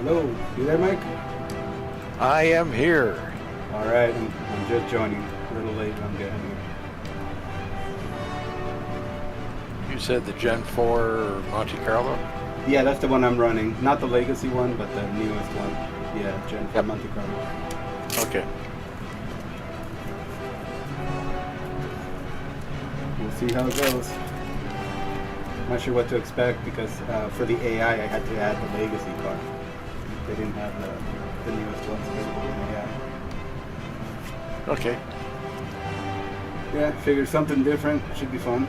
Hello, you there, Mike? I am here. All right, I'm just joining. A little late, but I'm getting here. You said the Gen 4 Monte Carlo? Yeah, that's the one I'm running. Not the legacy one, but the newest one. Yeah, Gen 4 Monte Carlo. Okay. We'll see how it goes. Not sure what to expect because for the AI, I had to add the legacy car. They didn't have the newest ones available in AI. Okay. Yeah, figure something different. Should be fun.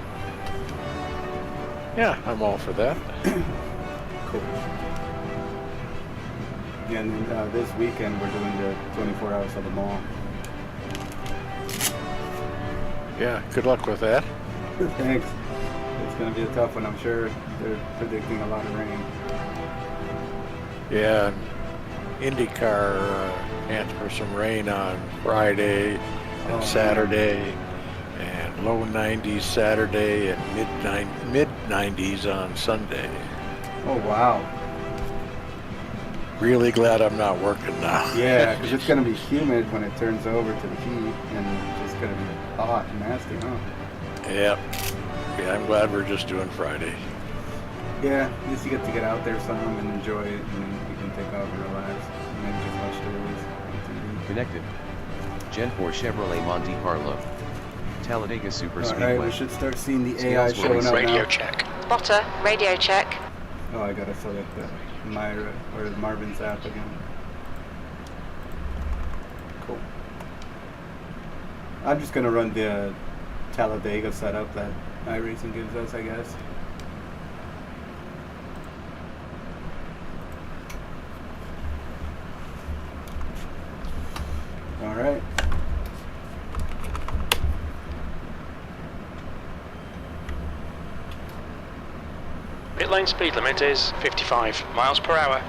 Yeah, I'm all for that. Cool. Yeah, and then, this weekend we're doing the 24 hours of the mall. Yeah, good luck with that. Thanks. It's going to be a tough one, I'm sure. They're predicting a lot of rain. Yeah, IndyCar asked for some rain on Friday and Saturday, and low 90s Saturday and mid 90s on Sunday. Oh, wow. Really glad I'm not working now. Yeah, because it's going to be humid when it turns over to the heat, and it's just going to be hot and nasty, huh? Yep. Yeah, I'm glad we're just doing Friday. Yeah, at least you get to get out there some and enjoy it, and then you can take off and relax, and then just watch the release on TV. Connected. Gen 4 Chevrolet Monte Carlo. Talladega Super Speedway. Alright, we should start seeing the AI showing up Radio now. check. Spotter, radio check. Oh, I gotta select the Myra or the Marvin's app again. Cool. I'm just gonna run the Talladega setup that iRacing gives us, I guess. All right. Pit lane speed limit is 55 miles per hour.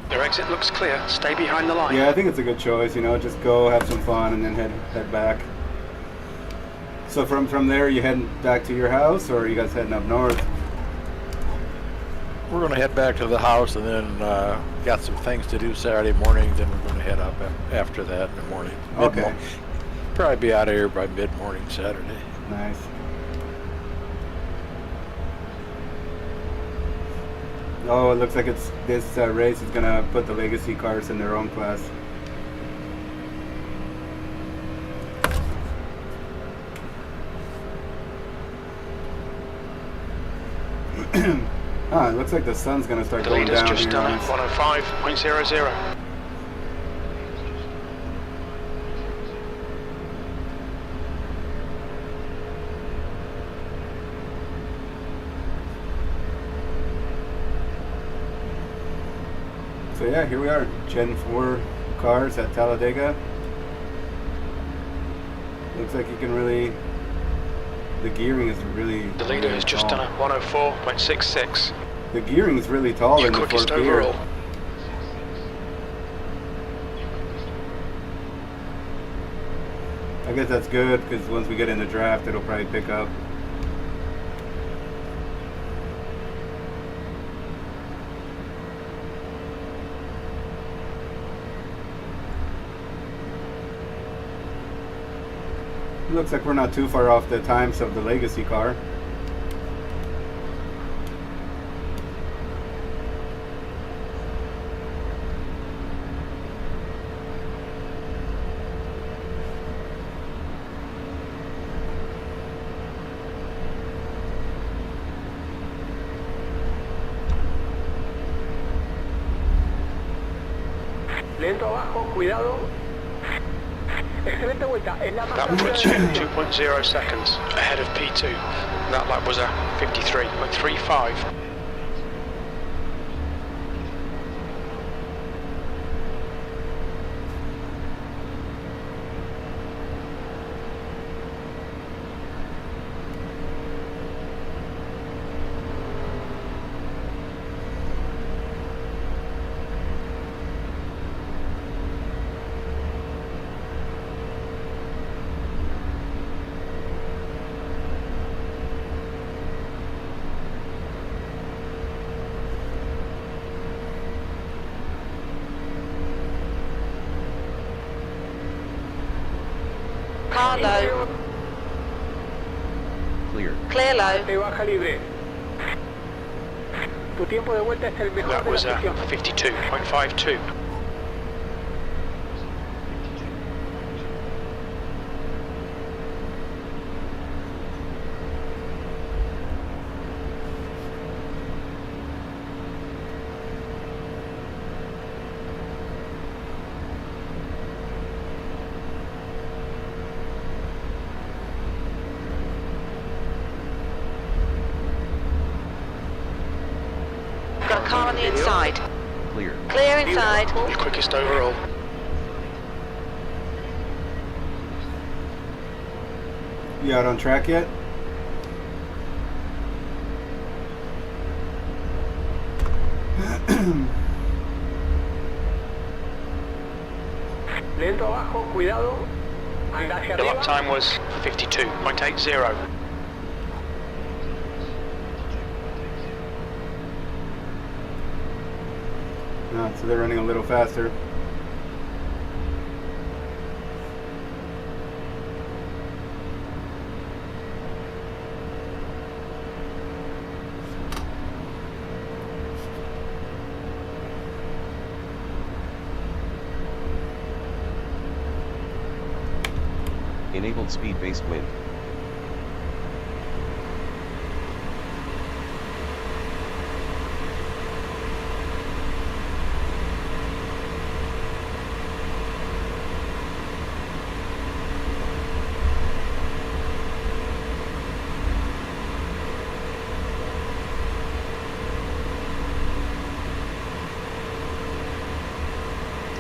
Your exit looks clear. Stay behind the line. Yeah, I think it's a good choice. You know, just go have some fun and then head back. So from there, you heading back to your house, or are you guys heading up north? We're going to head back to the house, and then got some things to do Saturday morning. Then we're going to head up after that in the morning. Okay. Probably be out of here by mid-morning Saturday. Nice. Oh, it looks like this race is gonna put the legacy cars in their own class. It looks like the sun's gonna start The going leader's down just here done on at us. 105.00. So yeah, here we are, Gen 4 cars at Talladega. Looks like you can really, the gearing is really The leader really is just tall. done at 104.66. The gearing is really tall Your in the quickest fourth gear. overall. I guess that's good because once we get in the draft, it'll probably pick up. Looks like we're not too far off the times of the legacy car. Lento abajo, cuidado. Excelente vuelta. Es la más That rápida puts de you la sesión. 2.0 seconds ahead of P2. That lap was a 53.35. Clear. Clear low. Te baja libre. Tu tiempo de vuelta es el mejor That de la was sesión. 52.52. Got a car on the inside. Clear. Clear inside. Your quickest overall. You out on track yet? Lento abajo, cuidado. Anda hacia The arriba. lap time was 52.80. So they're running a little faster. Enabled speed-based wind.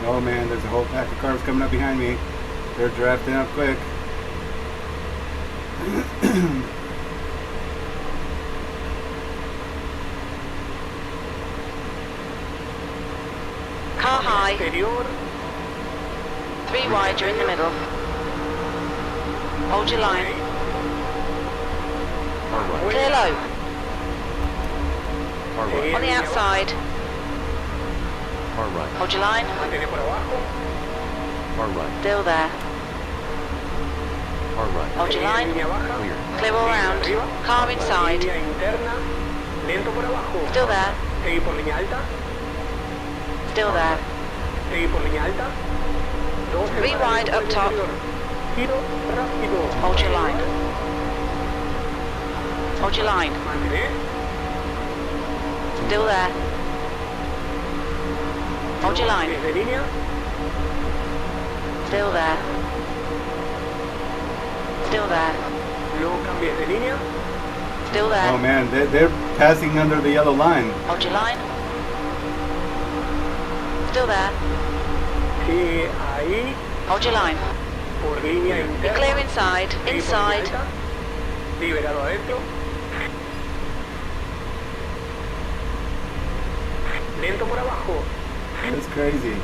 Oh man, there's a whole pack of cars coming up behind me. They're drafting up quick. Car high. Exterior. 3 wide, you're in the middle. Hold your line. Car right. Clear low. Car right. On the outside. Car right. Hold your line. Mantén por abajo. Car right. Still there. Car right. Hold your line. Línea baja. Clear. Clear all round. Arriba. Car inside. Línea interna. Lento por abajo. Still there. Seguí por línea alta. Still there. Seguí por línea alta. 3 wide up top. Giro rápido. Hold your line. Hold your line. Mantener. Still there. Hold your line. Desde línea. Still there. Still there. No cambies de línea. Still Oh there. man, they're passing under the yellow line. Hold your line. Still there. Sigue ahí. Hold your line. Por línea You're interna. clear inside. Seguí por línea Inside. alta. Liberado adentro. Lento por abajo. It's crazy.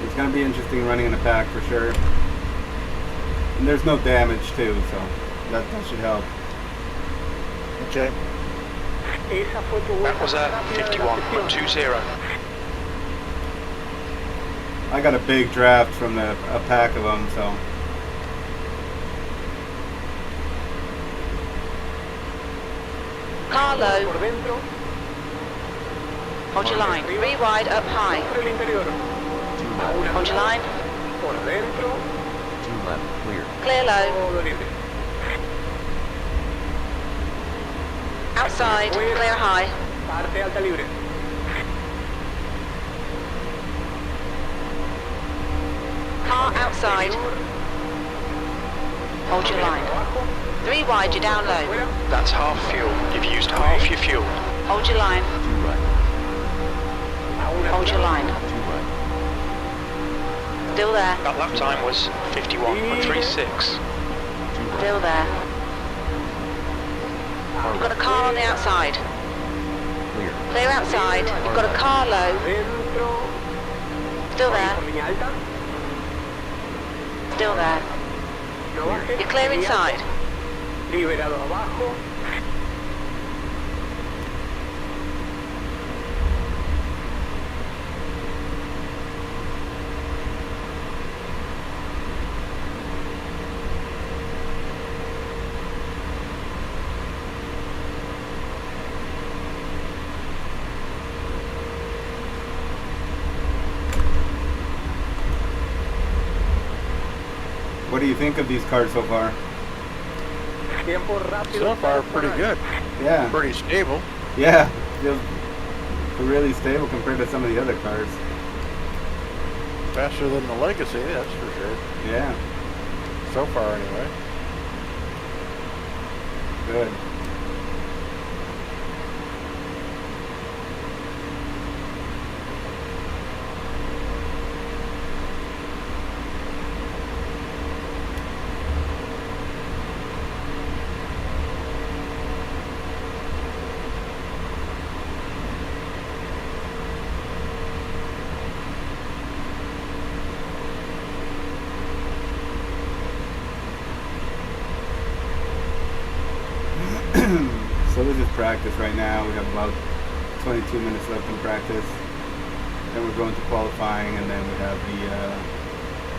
It's gonna be interesting running in a pack for sure. And there's no damage too, so that should help. Okay. Esa fue tu That vuelta was más rápida de la sesión. 51.20. I got a big draft from a pack of them, so. Car low. Por dentro. Hold your line. 3 wide up high. Por el interior. Two A una left. Hold your line. por dentro. Two left. Clear. Clear low. Todo libre. Outside. Clear high. Parte alta libre. Car outside. Hold your line. Abajo. 3 wide, you're down low. Fuera. That's half fuel. You've used half your fuel. Hold your line. Two right. A una Hold your line. Two right. Still there. That lap time was 51.36. Two right. Still there. Car You've got a right. car on the outside. Clear. Clear outside. You've got a car low. Dentro. Still Por there. línea alta. Still there. No bajes. You're clear inside. Liberado abajo. What do you think of these cars so far? Tiempo rápido. So far, pretty good. Yeah. Pretty stable. Yeah. Feels really stable compared to some of the other cars. Faster than the Legacy, that's for sure. Yeah. So far, anyway. Good. So this is practice right now. We have about 22 minutes left in practice. Then we're going to qualifying, and then we have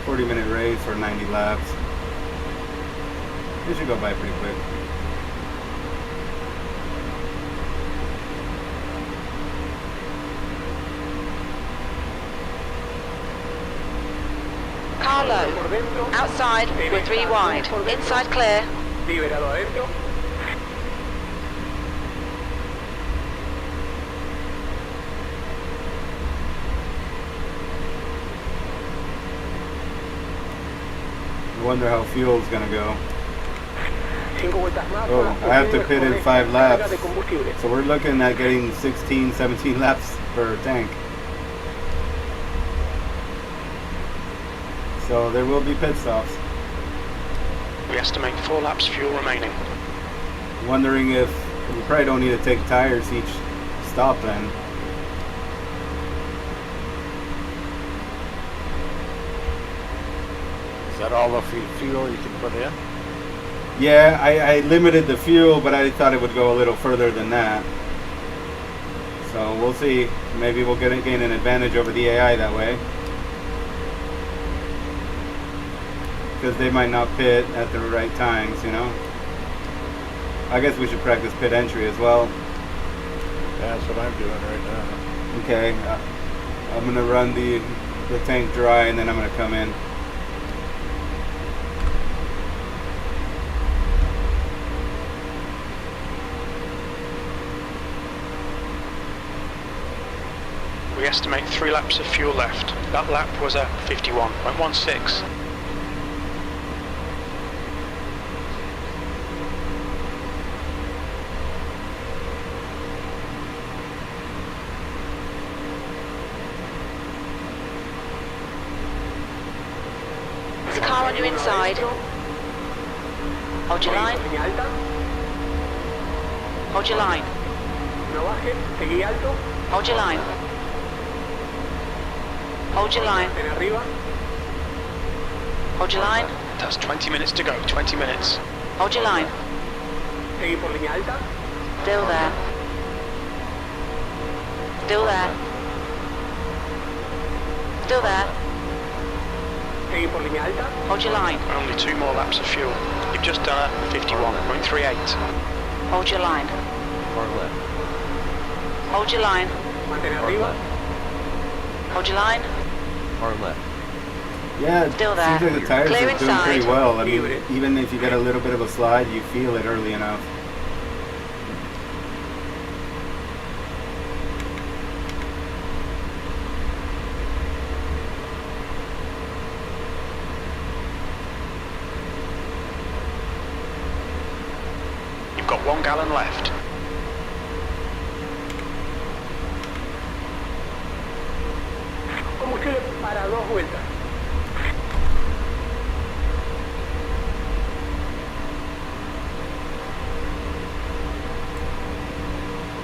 the 40-minute race or 90 laps. It should go by pretty quick. Car low. Outside, we're 3 wide. Inside clear. Liberado adentro. I wonder how fuel's gonna go. 5 vueltas más. Oh, I have to pit in 5 laps. De combustible. So we're looking at getting 16, 17 laps per tank. So there will be pit stops. We estimate 4 laps fuel remaining. Wondering if we probably don't need to take tires each stop then. Is that all the fuel you can put in? Yeah, I limited the fuel, but I thought it would go a little further than that. So we'll see. Maybe we'll gain an advantage over the AI that way. Because they might not pit at the right times, you know? I guess we should practice pit entry as well. Yeah, that's what I'm doing right now. Okay, I'm gonna run the tank dry and then I'm gonna come in. We estimate 3 laps of fuel left. That lap was at 51.16. There's a car on your inside. Hold your line. Línea alta. Hold your line. No baje. Seguí alto. Hold your line. Hold your line. En arriba. Hold your line. That's 20 minutes to go, 20 minutes. Hold your line. Seguí por línea alta. Still there. Still there. Still there. Seguí por línea alta. Hold your line. Only 2 more laps of fuel. You've just done a 51.38. Hold your line. Far left. Hold your line. Mantén Far arriba. left. Hold your line. Far left. Yeah, it Still seems there. like the tires Clear are doing pretty inside. well. I mean, Libre. even if you get a little bit of a slide, you feel it early enough. You've got 1 gallon left. Combustible para 2 vueltas.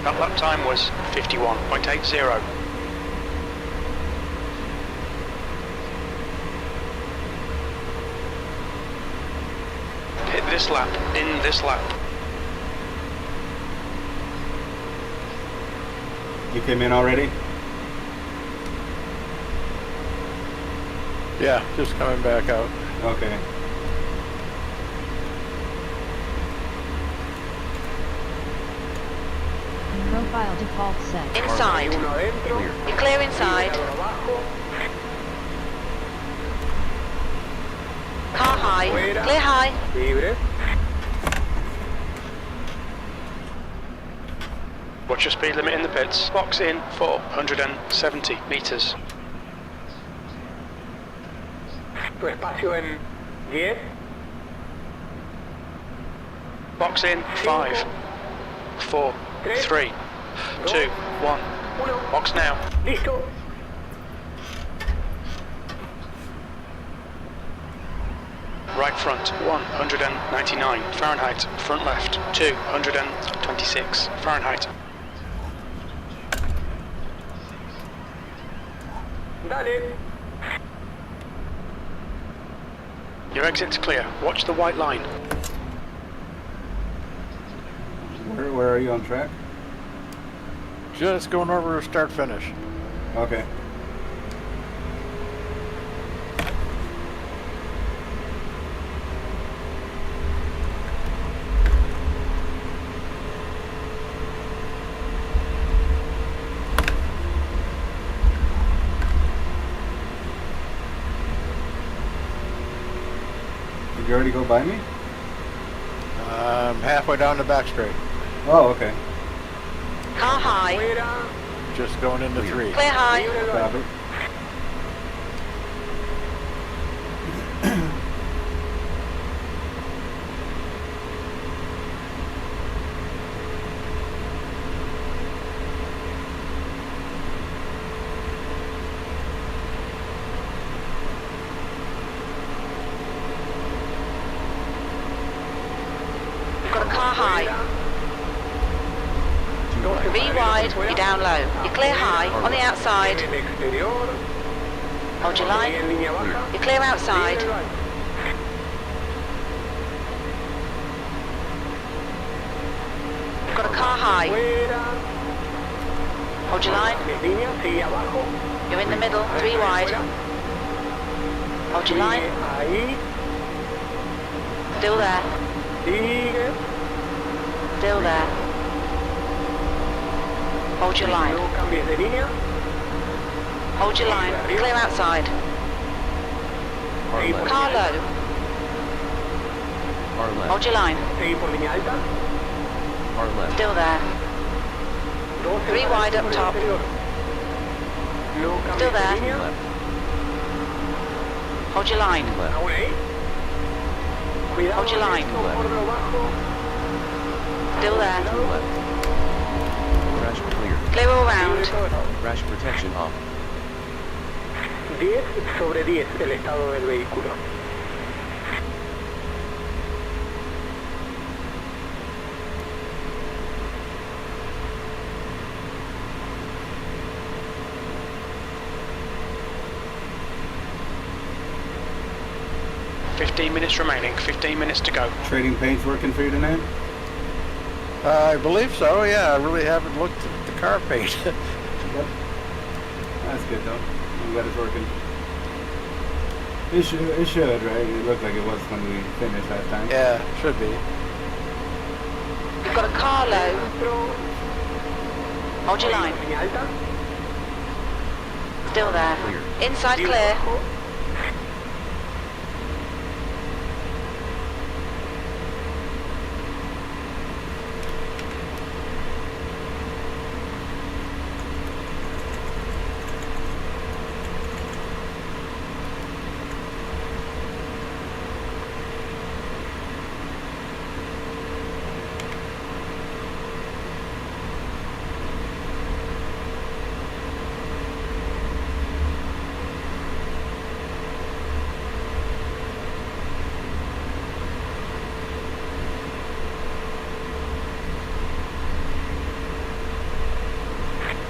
That lap time was 51.80. Hit this lap, in this lap. You came in already? Yeah, just coming back out. Okay. Profile default set. Inside. Uno adentro. You're clear inside. Liberado abajo. Car high. high. Fuera. Clear high. Libre. Watch your speed limit in the pits. Box in for 170 meters. Tu espacio en 10. Box in 5, 4, 3, 2, 1. 1. Box now. Listo. Right front 199 Fahrenheit. Front left 226 Fahrenheit. Dale. Your exit's clear. Watch the white line. Where are you on track? Just going over start finish. Okay. Did you already go by me? Halfway down the back straight. Oh, okay. Car high. Fuera. Just going into 3. Clear high. Libre el Copy. You've got a car high. 3 wide. You're down low. You're clear high. On the outside. En el exterior. Hold your Ahí line. en línea baja. You're clear outside. Libre el right. You've got a car high. Fuera. Hold your line. En línea. Sigue abajo. You're in the middle. 3 wide. Fuera. Hold your line. Sigue ahí. Still there. Sigue. Still there. Hold your line. No cambies de línea. Hold your line. You're clear outside. Seguí por Car línea alta. low. Car left. Hold your line. Seguí por línea alta. Car left. Still there. 2 Three wide up por el top. exterior. No cambies Still de there. línea. Left. Hold your line. Left. Aún ahí. Cuidado. Hold your line. recto por debajo. Still there. Two left. Crash clear. Clear all round. Libre todo. Crash protection off. 10 sobre 10 el estado del vehículo. $15 minutes remaining. 15 minutes to go. Trading paint's working for you tonight? I believe so, yeah. I really haven't looked at the car paint. That's good though. I'm glad it's working. It should, right? It looked like it was when we finished last time. Yeah, should be. You've got a car low. Dentro. Hold your line. Línea alta. Still there. Clear. Inside Libre clear. abajo.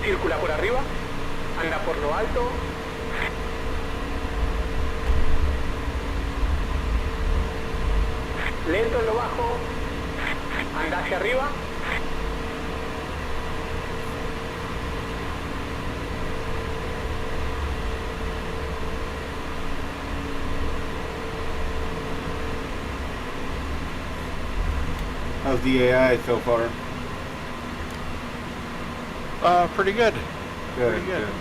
Circula por arriba. Anda por lo alto. Lento en lo bajo. Anda hacia arriba. How's the AI so far? Pretty good. Good, Pretty good. good.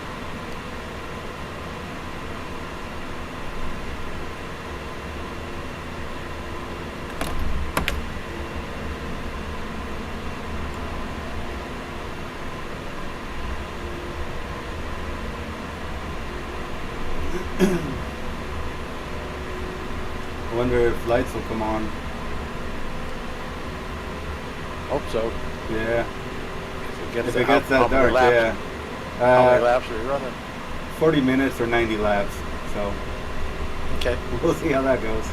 I wonder if lights will come on. Hope so. Yeah. If If it gets that dark, yeah. How many laps are you running? 40 minutes or 90 laps. So Okay. we'll see how that goes.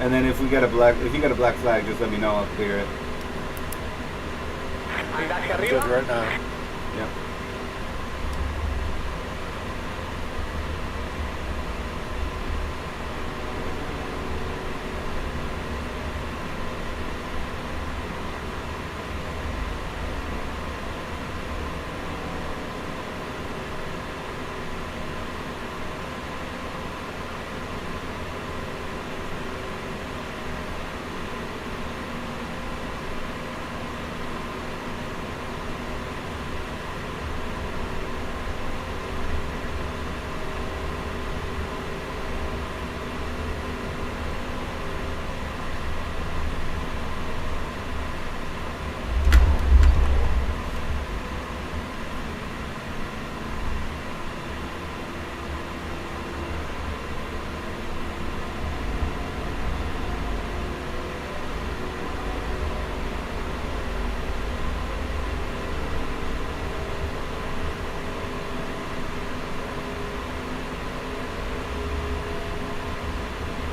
And then if you got a black flag, just let me know. I'll clear it. Anda hacia Good arriba. right now. Yep.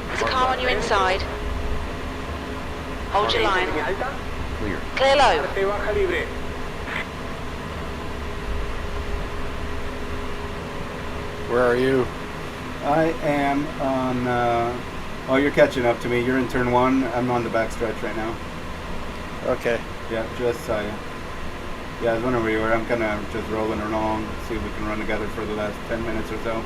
There's a car on your inside. Hold your line. Línea alta. Clear. Clear low. Parte baja libre. Where are you? I am on. Oh, you're catching up to me. You're in turn 1. I'm on the back stretch right now. Okay. Yeah, just saw you. Yeah, I was wondering where you were. I'm kind of just rolling along. See if we can run together for the last 10 minutes or so.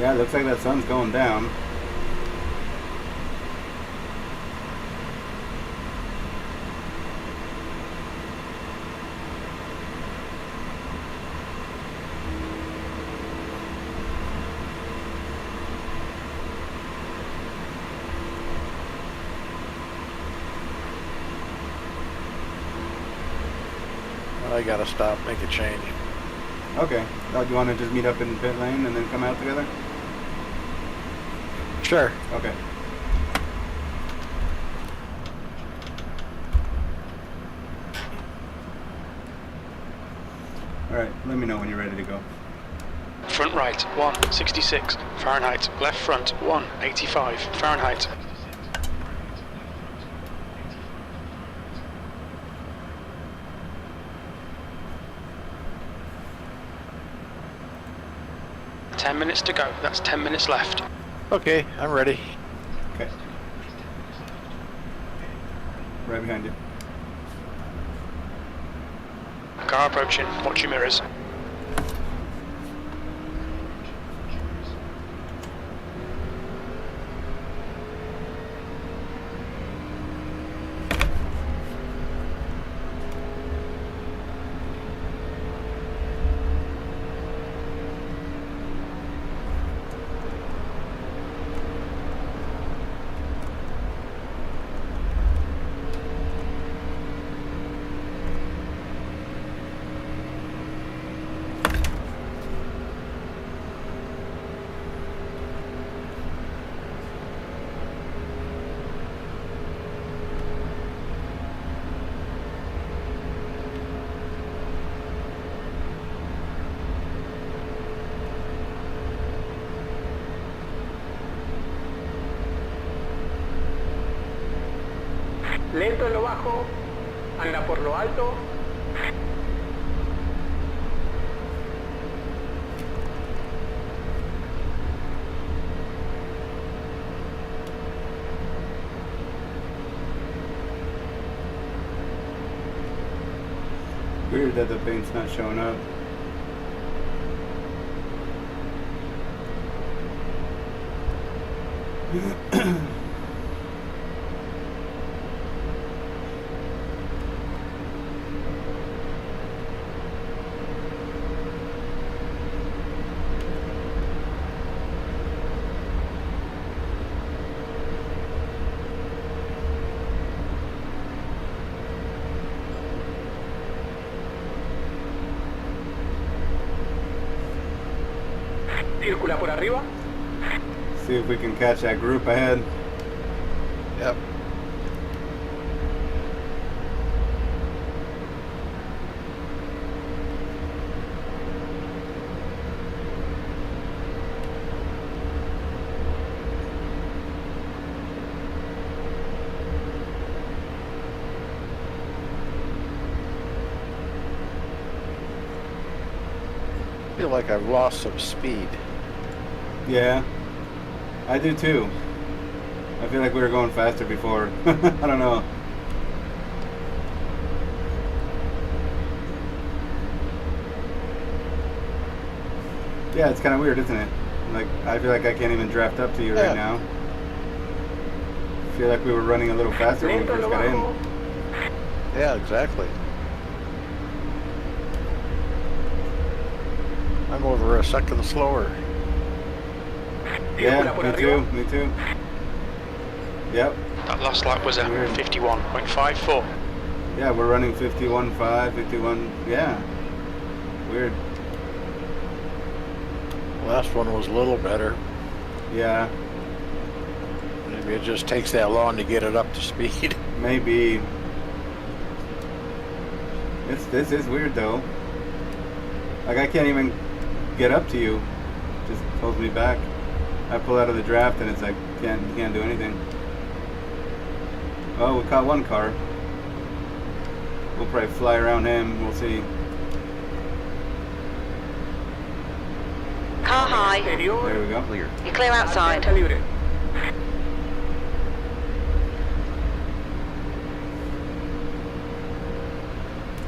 Yeah, it looks like that sun's going down. I gotta stop, make a change. Okay. Do you want to just meet up in pit lane and then come out together? Sure. Okay. Alright, let me know when you're ready to go. Front right, 166 Fahrenheit. Left front, 185 Fahrenheit. Ten minutes to go. That's 10 minutes left. Okay, I'm ready. Okay. Right behind you. Car approaching. Watch your mirrors. Lento en lo bajo. Anda por lo alto. Weird that the paint's not showing up. Circula por arriba. See if we can catch that group ahead. Yep. I feel like I've lost some speed. Yeah, I do too. I feel like we were going faster before. I don't know. Yeah, it's kind of weird, isn't it? Like, I feel like I can't even draft up to you right now. I feel like we were running a little faster when we Lento first lo got in. bajo. Yeah, exactly. I'm over a second slower. Yeah, Circula por me arriba. too, me too. Yep. That last lap was at Weird. 51.54. Yeah, we're running 51.5, 51. Yeah. Weird. Last one was a little better. Yeah, Maybe it just takes that long to get it up to speed. maybe. This is weird though. Like I can't even get up to you. Just holds me back. I pull out of the draft and it's like you can't do anything. Oh, we caught one car. We'll probably fly around him. We'll see. Car high. There Exterior. we go. Clear. You're clear outside. Está libre.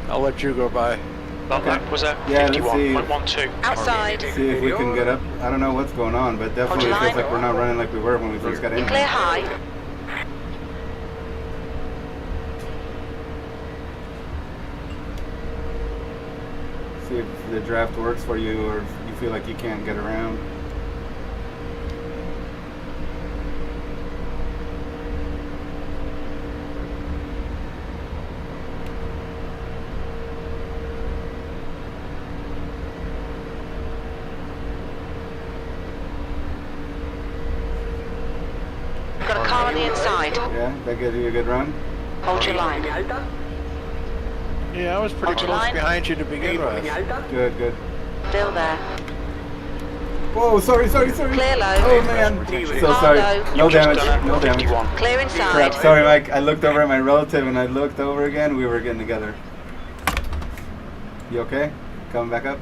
I'll let you go by. That lap was at Yeah, let's see. 51.12. Outside. See if we can get up. I don't know what's going on, but definitely it feels like we're not running like we were when we first got in. You're clear high. See if the draft works for you or if you feel like you can't get around. Got a car on the inside. Yeah, that gives you a good run. Hold your line. Línea alta. Yeah, I was pretty Hold your close line. behind you to begin Seguir por with. línea alta. Good, good. Still there. Whoa, sorry. Clear low. Oh man, so Car sorry. low. No You've just damage, done at no damage. 51. Clear Crap, inside. sorry Mike, I looked over at my relative and I looked over again, we were getting together. You okay? Coming back up?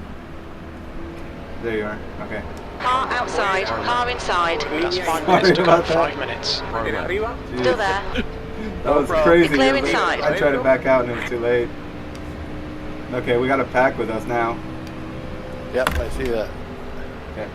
There you are, okay. Car outside. Car inside. That's 5 Sorry minutes. Took about up that. 5 minutes. Bandera arriba. Jeez. Still there. That was problem. crazy. Clear It was- inside. I tried to back out and it was too late. Okay, we got a pack with us now. Yep, I see that. Okay.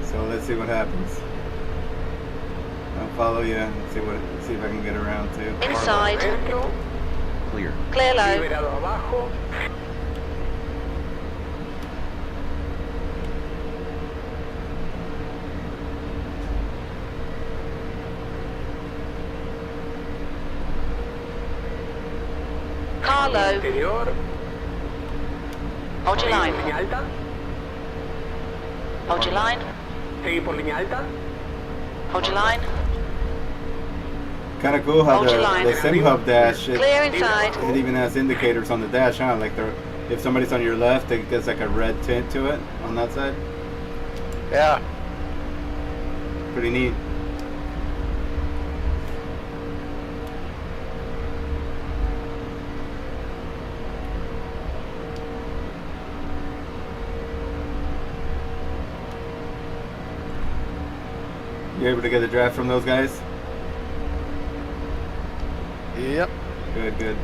So let's see what happens. I'll follow you and see if I can get around too. Inside. Dentro. Clear. Clear low. Liberado abajo. Car low. Interior. Hold your Seguir por line. línea alta. Hold your line. Seguir por línea alta. Hold your line. Kind of cool how Hold your line. the sim hub dash Clear inside. it even has indicators on the dash, huh? Like if somebody's on your left, it gets like a red tint to it on that side. Yeah, Pretty neat. You able to get a draft from those guys? yep. Good, good.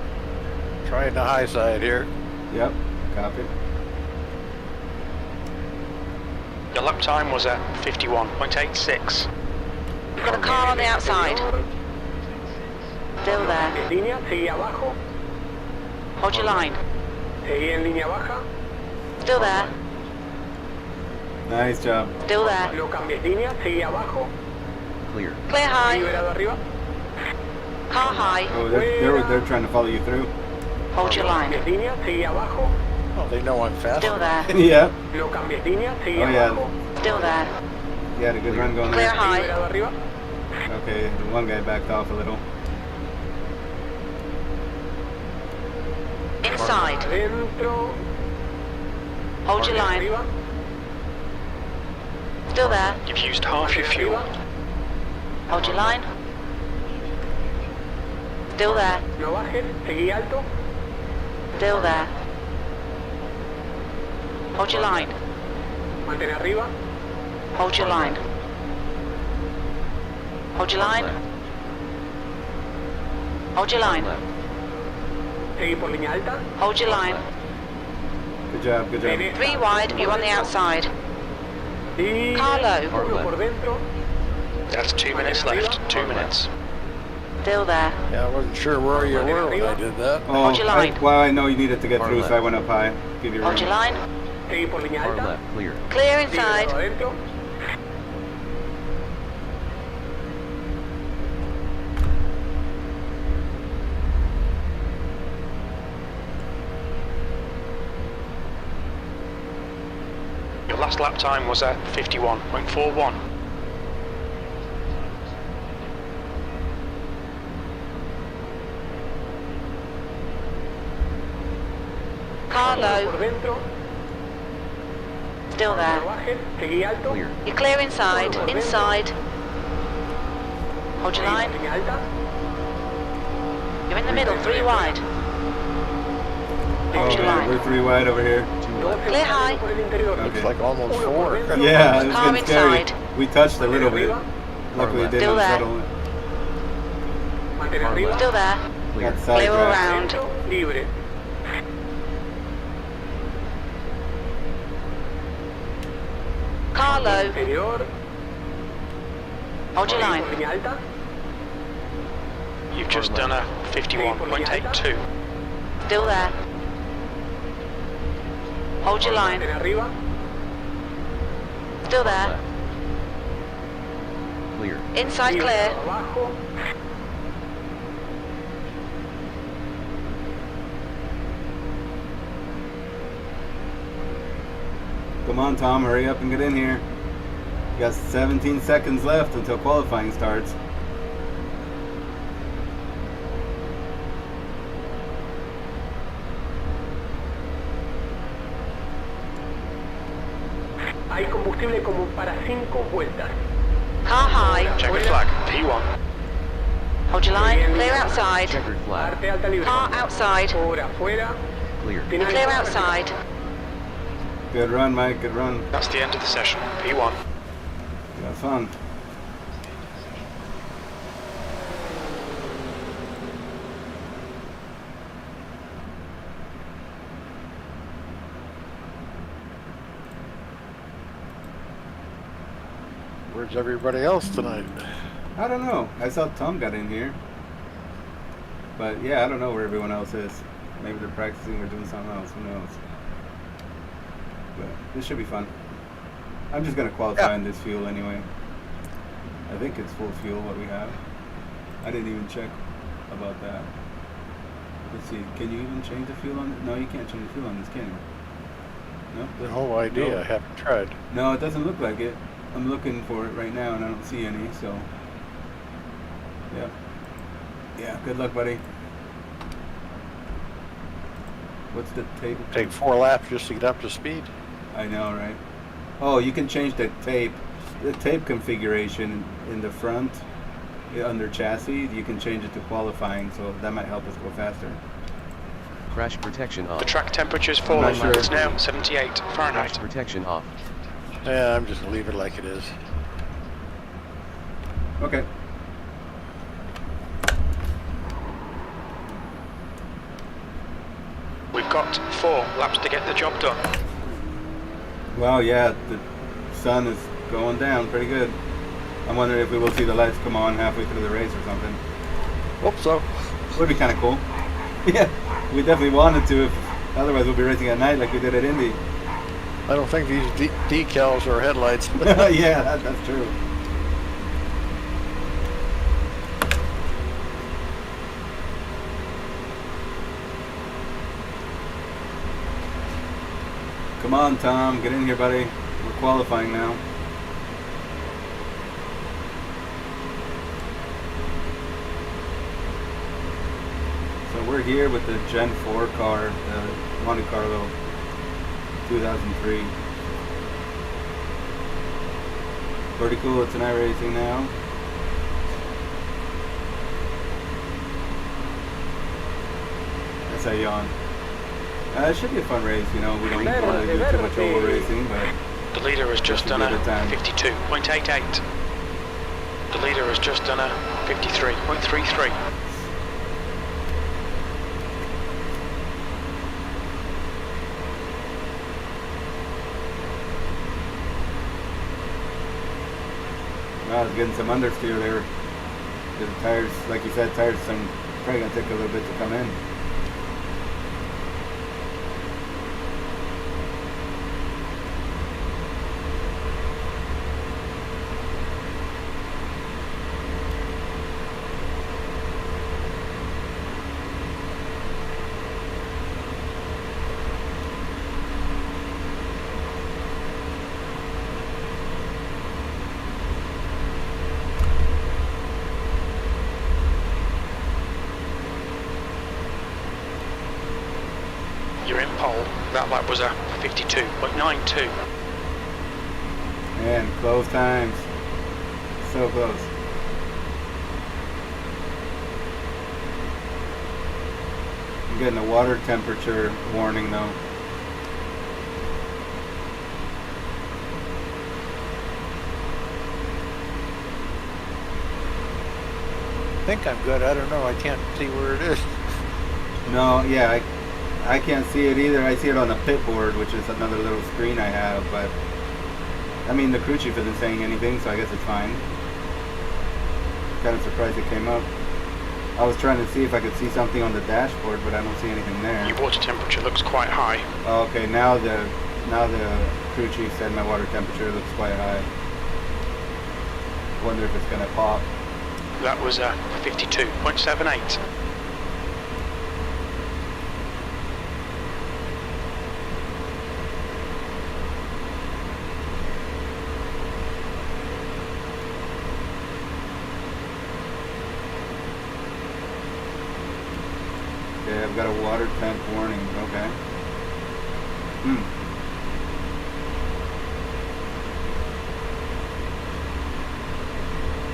Trying the high side here. Yep, copy. Your lap time was at 51.86. You've got a car on the outside. Still there. En línea. Seguí abajo. Hold your line. Seguí en línea baja. Still there. Nice job. Still there. No cambies línea. Seguí abajo. clear. Clear high. Liberado arriba. Car high. Oh, they're trying to follow you through. Hold your line. Cambies línea, sigue abajo. Oh, they know I'm fast. Still there. Yeah. No cambies línea, sigue Oh, yeah. abajo. Still there. You had a good run going Clear there. high. Liberado arriba. Okay, the one guy backed off a little. Inside. Adentro. Hold your line. Arriba. Still there. You've used half your fuel. Hold your line. Still there. No bajes, seguí alto. Still there. Hold your line. Mantén arriba. Hold your line. Hold your line. Left. Hold your line. Left. Seguí por línea alta. Hold your line. Good job, good job. 3 wide, you're on the outside. Y Car low. uno por dentro. That's 2 minutes left. 2 minutes. Still there. Yeah, I wasn't sure where you were when I did that. Oh, Hold your line. well, I know you needed to get Far through, so I left. went up high. Give you room. Hold your line. Seguí por línea Far alta. left, clear. Clear Liberado inside. adentro. Your last lap time was at 51.41. Car Por low. dentro. Still No there. bajes, seguí alto. Clear. You're clear inside. Inside. Hold your Seguí line. por línea alta. You're in the middle. 3 wide. Oh, Hold your man, line. we're 3 wide over here. No Clear high. por el interior. Okay. It's like almost Uno por 4. dentro. Yeah, it's Car been scary. inside. We touched a little bit. Arriba. Luckily, it Still didn't there. settle. Mantén Far arriba. left. Still there. Clear. Got Clear all sidetracked. round. Dentro, libre. Car low. Interior. Hold your Seguí line. por línea alta. You've just done a 51.82. Still there. Hold your line. Mantén arriba. Still Far there. left. Clear. Inside Liberado clear. abajo. Come on, Tom, hurry up and get in here. You got 17 seconds left until qualifying starts. Hay combustible como para 5 vueltas. Car high. Checkered flag. P1. Hold your line. Clear outside. Checkered flag. Parte alta libre. Car outside. Por afuera. Clear. Tienes Clear que- outside. Good run, Mike, good run. That's the end of the session. P1. Have fun. Where's everybody else tonight? I don't know. I saw Tom got in here. But yeah, I don't know where everyone else is. Maybe they're practicing or doing something else. Who knows? But this should be fun. I'm just going to qualify in this fuel anyway. I think it's full fuel what we have. I didn't even check about that. Let's see. Can you even change the fuel on it? No, you can't change the fuel on this, can you? No? No idea. No. I haven't tried. No, it doesn't look like it. I'm looking for it right now and I don't see any, so. Yeah. Yeah, good luck, buddy. What's the tape? Take 4 laps just to get up to speed. I know, right? Oh, you can change the tape configuration in the front under chassis. You can change it to qualifying, so that might help us go faster. Crash protection The off. track temperature's I'm fallen. not sure. It's now 78 Crash Fahrenheit. protection off. Yeah, I'm just gonna leave it like it is. Okay. We've got 4 laps to get the job done. Well, yeah, the sun is going down pretty good. I'm wondering if we will see the lights come on halfway through the race or something. Hope so. Would be kind of cool. Yeah, we definitely wanted to. Otherwise, we'll be racing at night like we did at Indy. I don't think these decals are headlights. Yeah, that's true. Come on, Tom, get in here, buddy. We're qualifying now. So we're here with the Gen 4 car, the Monte Carlo 2003. Pretty cool, it's night racing now. That's a yawn. It should be a fun race, you know. We don't want to do too much oval racing, but The leader has just done a 52.88. The leader has just done a 53.33. I was getting some understeer there. The tires, like you said, tires probably gonna take a little bit to come in. You're in pole. That lap was a 52.92. Man, close times. So close. I'm getting a water temperature warning though. I think I'm good. I don't know. I can't see where it is. No, yeah, I can't see it either. I see it on the pit board, which is another little screen I have, but I mean the crew chief isn't saying anything, so I guess it's fine. Kind of surprised it came up. I was trying to see if I could see something on the dashboard, but I don't see anything there. Your water temperature looks quite high. Oh, okay, now the crew chief said my water temperature looks quite high. Wonder if it's gonna pop. That was a 52.78. Okay, I've got a water temp warning. Okay.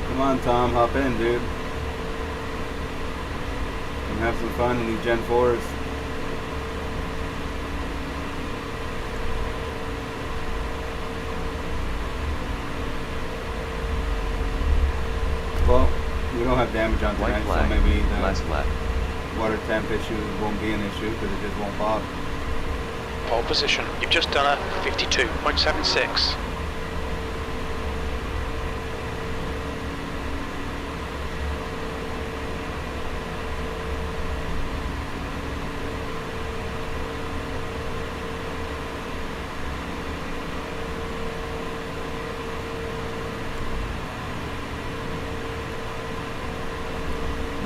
Come on, Tom, hop in, dude. And have some fun in these Gen 4s. Well, we don't have damage on White tonight, so flag. maybe Last lap. the water temp issue won't be an issue because it just won't pop. Pole position. You've just done a 52.76.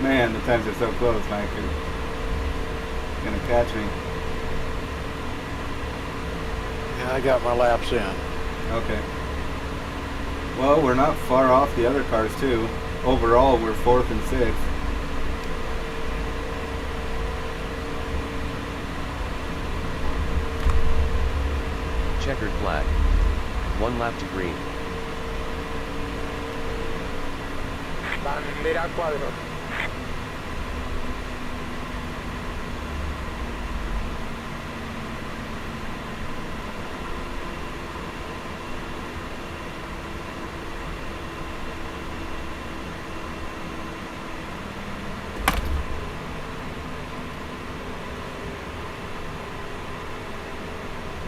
Man, the times are so close, Mike. You're gonna catch me. Yeah, I got my laps in. Okay. Well, we're not far off the other cars too. Overall, we're 4th and 6th. Checkered flag. 1 lap to green. Bandera cuadro.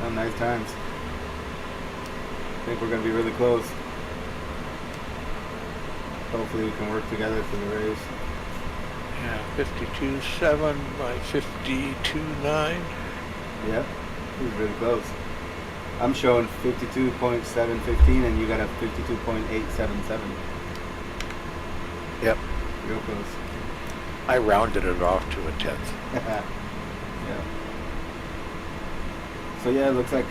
Oh, nice times. I think we're going to be really close. Hopefully we can work together for the race. Yeah, 52.7 by 52.9. Yep, it was really close. I'm showing 52.715 and you got a 52.877. Yep. Real close. I rounded it off to a 10th. Yeah. So yeah, it looks like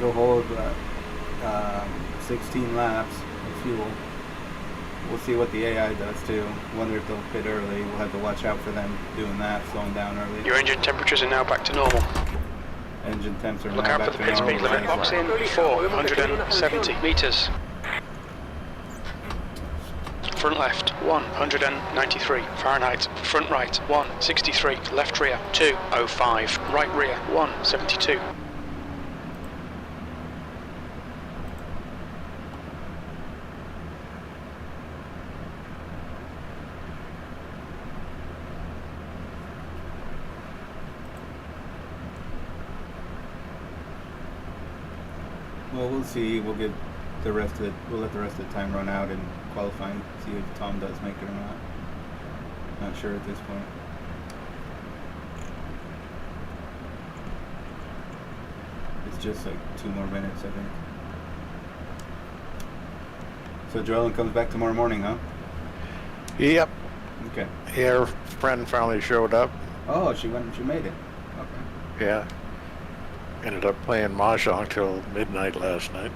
It'll hold 16 laps of fuel. We'll see what the AI does too. Wonder if they'll pit early. We'll have to watch out for them doing that, slowing down early. Your engine temperatures are now back to normal. Engine temps are Look now out back for the to pit speed normal. limit. Box in 470 meters. Front left 193 Fahrenheit. Front right 163. Left rear 205. Right rear 172. Well, we'll see. We'll let the rest of the time run out in qualifying. See if Tom does make it or not. Not sure at this point. It's just like 2 more minutes, I think. So Joellen comes back tomorrow morning, huh? Yep. Okay. Her friend finally showed up. Oh, she went and she made it. Okay. Yeah. Ended up playing mahjong till midnight last night.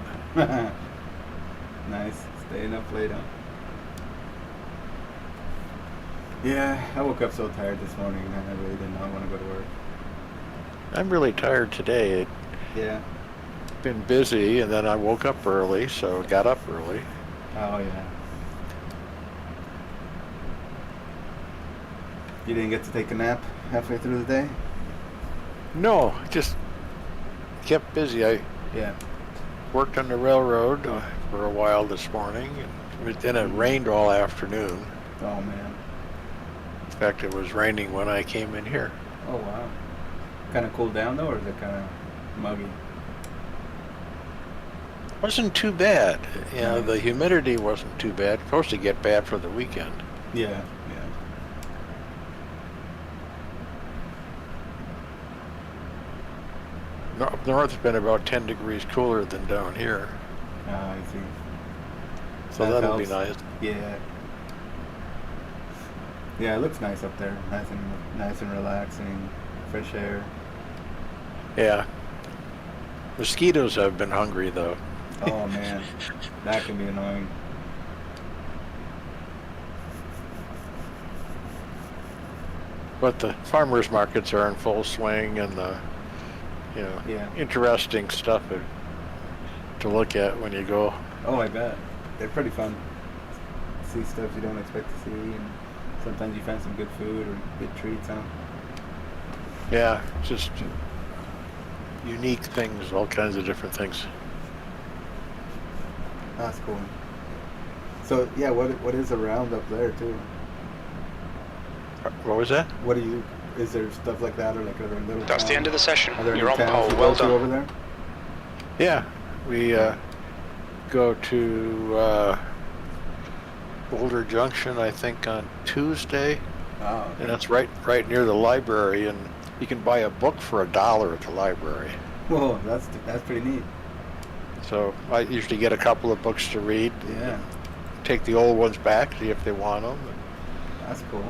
Nice. Staying up late, huh? Yeah, I woke up so tired this morning, man. I really did not want to go to work. I'm really tired today. Yeah. Been busy, and then I woke up early, so got up early. Oh, yeah. You didn't get to take a nap halfway through the day? No, just kept busy. I Yeah. worked on the railroad for a while this morning, and then it rained all afternoon. Oh, man. In fact, it was raining when I came in here. Oh, wow. Kind of cooled down, though, or is it kind of muggy? Wasn't too bad. You know, Nice. the humidity wasn't too bad. Supposed to get bad for the weekend. Yeah, yeah. Up north has been about 10 degrees cooler than down here, I see. so That that'll be helps. nice. Yeah. Yeah, it looks nice up there. Nice and relaxing. Fresh air. Yeah. Mosquitoes have been hungry though. Oh, man. That can be annoying. But the farmers markets are in full swing, and the, you know, Yeah. interesting stuff to look at when you go. Oh, I bet. They're pretty fun. See stuff you don't expect to see, and sometimes you find some good food or good treats, huh? Yeah, just unique things, all kinds of different things. That's cool. So, yeah, what is around up there, too? What was that? Is there stuff like that, or like other little That's the towns? end of the session. Are there You're any on towns pole. you Well go to done. over there? Yeah, we go to Boulder Junction, I think, on Tuesday, Oh, okay. and that's right near the library, and you can buy a book for $1 at the library. Whoa, that's pretty neat. So I usually get a couple of books to read. Yeah, Take the old ones back, see if they want them. that's cool.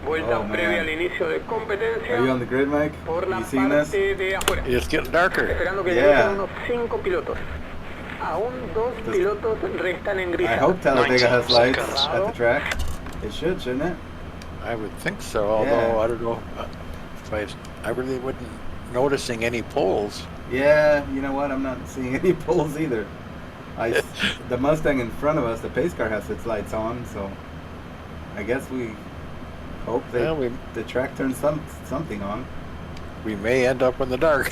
Vuelta Oh, man. previa al inicio de competencia. Are you on the grid, Mike? Por la You seen this? parte de afuera. It's getting darker. Esperando que Yeah. lleguen unos 5 pilotos. Aún 2 pilotos restan en gris. I hope Talladega has 90 lights seconds. at the track. It should, shouldn't it? I would think so, although Yeah. I don't know if I really wouldn't noticing any poles. Yeah, you know what? I'm not seeing any poles either. The Mustang in front of us, the pace car has its lights on, so I guess we hope the track turns something on. We may end up in the dark.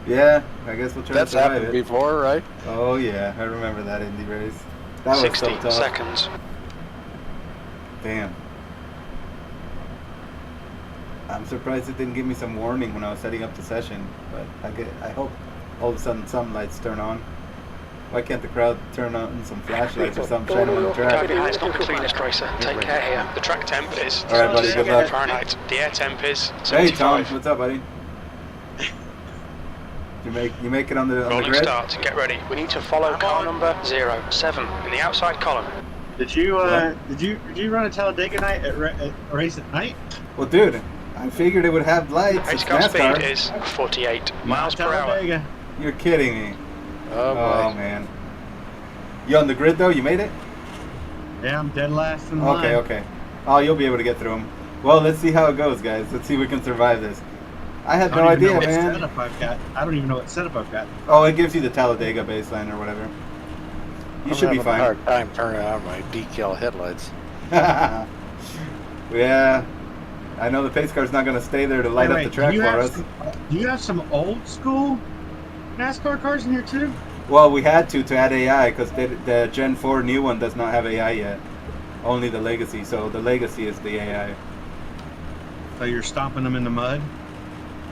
Yeah, I guess we'll try That's to survive happened it. before, right? Oh yeah, I remember that Indy race. That was 60 so tough. seconds. Damn. I'm surprised it didn't give me some warning when I was setting up the session, but I hope all of a sudden some lights turn on. Why can't the crowd turn on some flashlights or something, shine them on the Guy track? behind is not the cleanest racer. Take care here. The track temp is All right, buddy, good luck. Fahrenheit. The air temp is Hey Tom, 75. what's up, buddy? You make it on the Rolling grid? start. Get ready. We need to follow car number 07 in the outside column. Did you run a Talladega night at race at night? Well, dude, I figured it would have lights. Race It's car NASCAR. speed is 48 miles per hour. Talladega. You're kidding me. Oh, Oh, boy. man. You on the grid, though? You made it? Yeah, I'm dead last in line. Okay, okay. Oh, you'll be able to get through them. Well, let's see how it goes, guys. Let's see if we can survive this. I had no idea, What man. setup I've got. I don't even know what setup I've got. Oh, it gives you the Talladega baseline or whatever. You should be I'm having a fine. hard time turning on my decal headlights. Yeah. I know the pace car's not going to stay there to light up the track for us. Do you have some old school NASCAR cars in here too? Well, we had to add AI because the Gen 4 new one does not have AI yet. Only the Legacy. So the Legacy is the AI. So you're stomping them in the mud?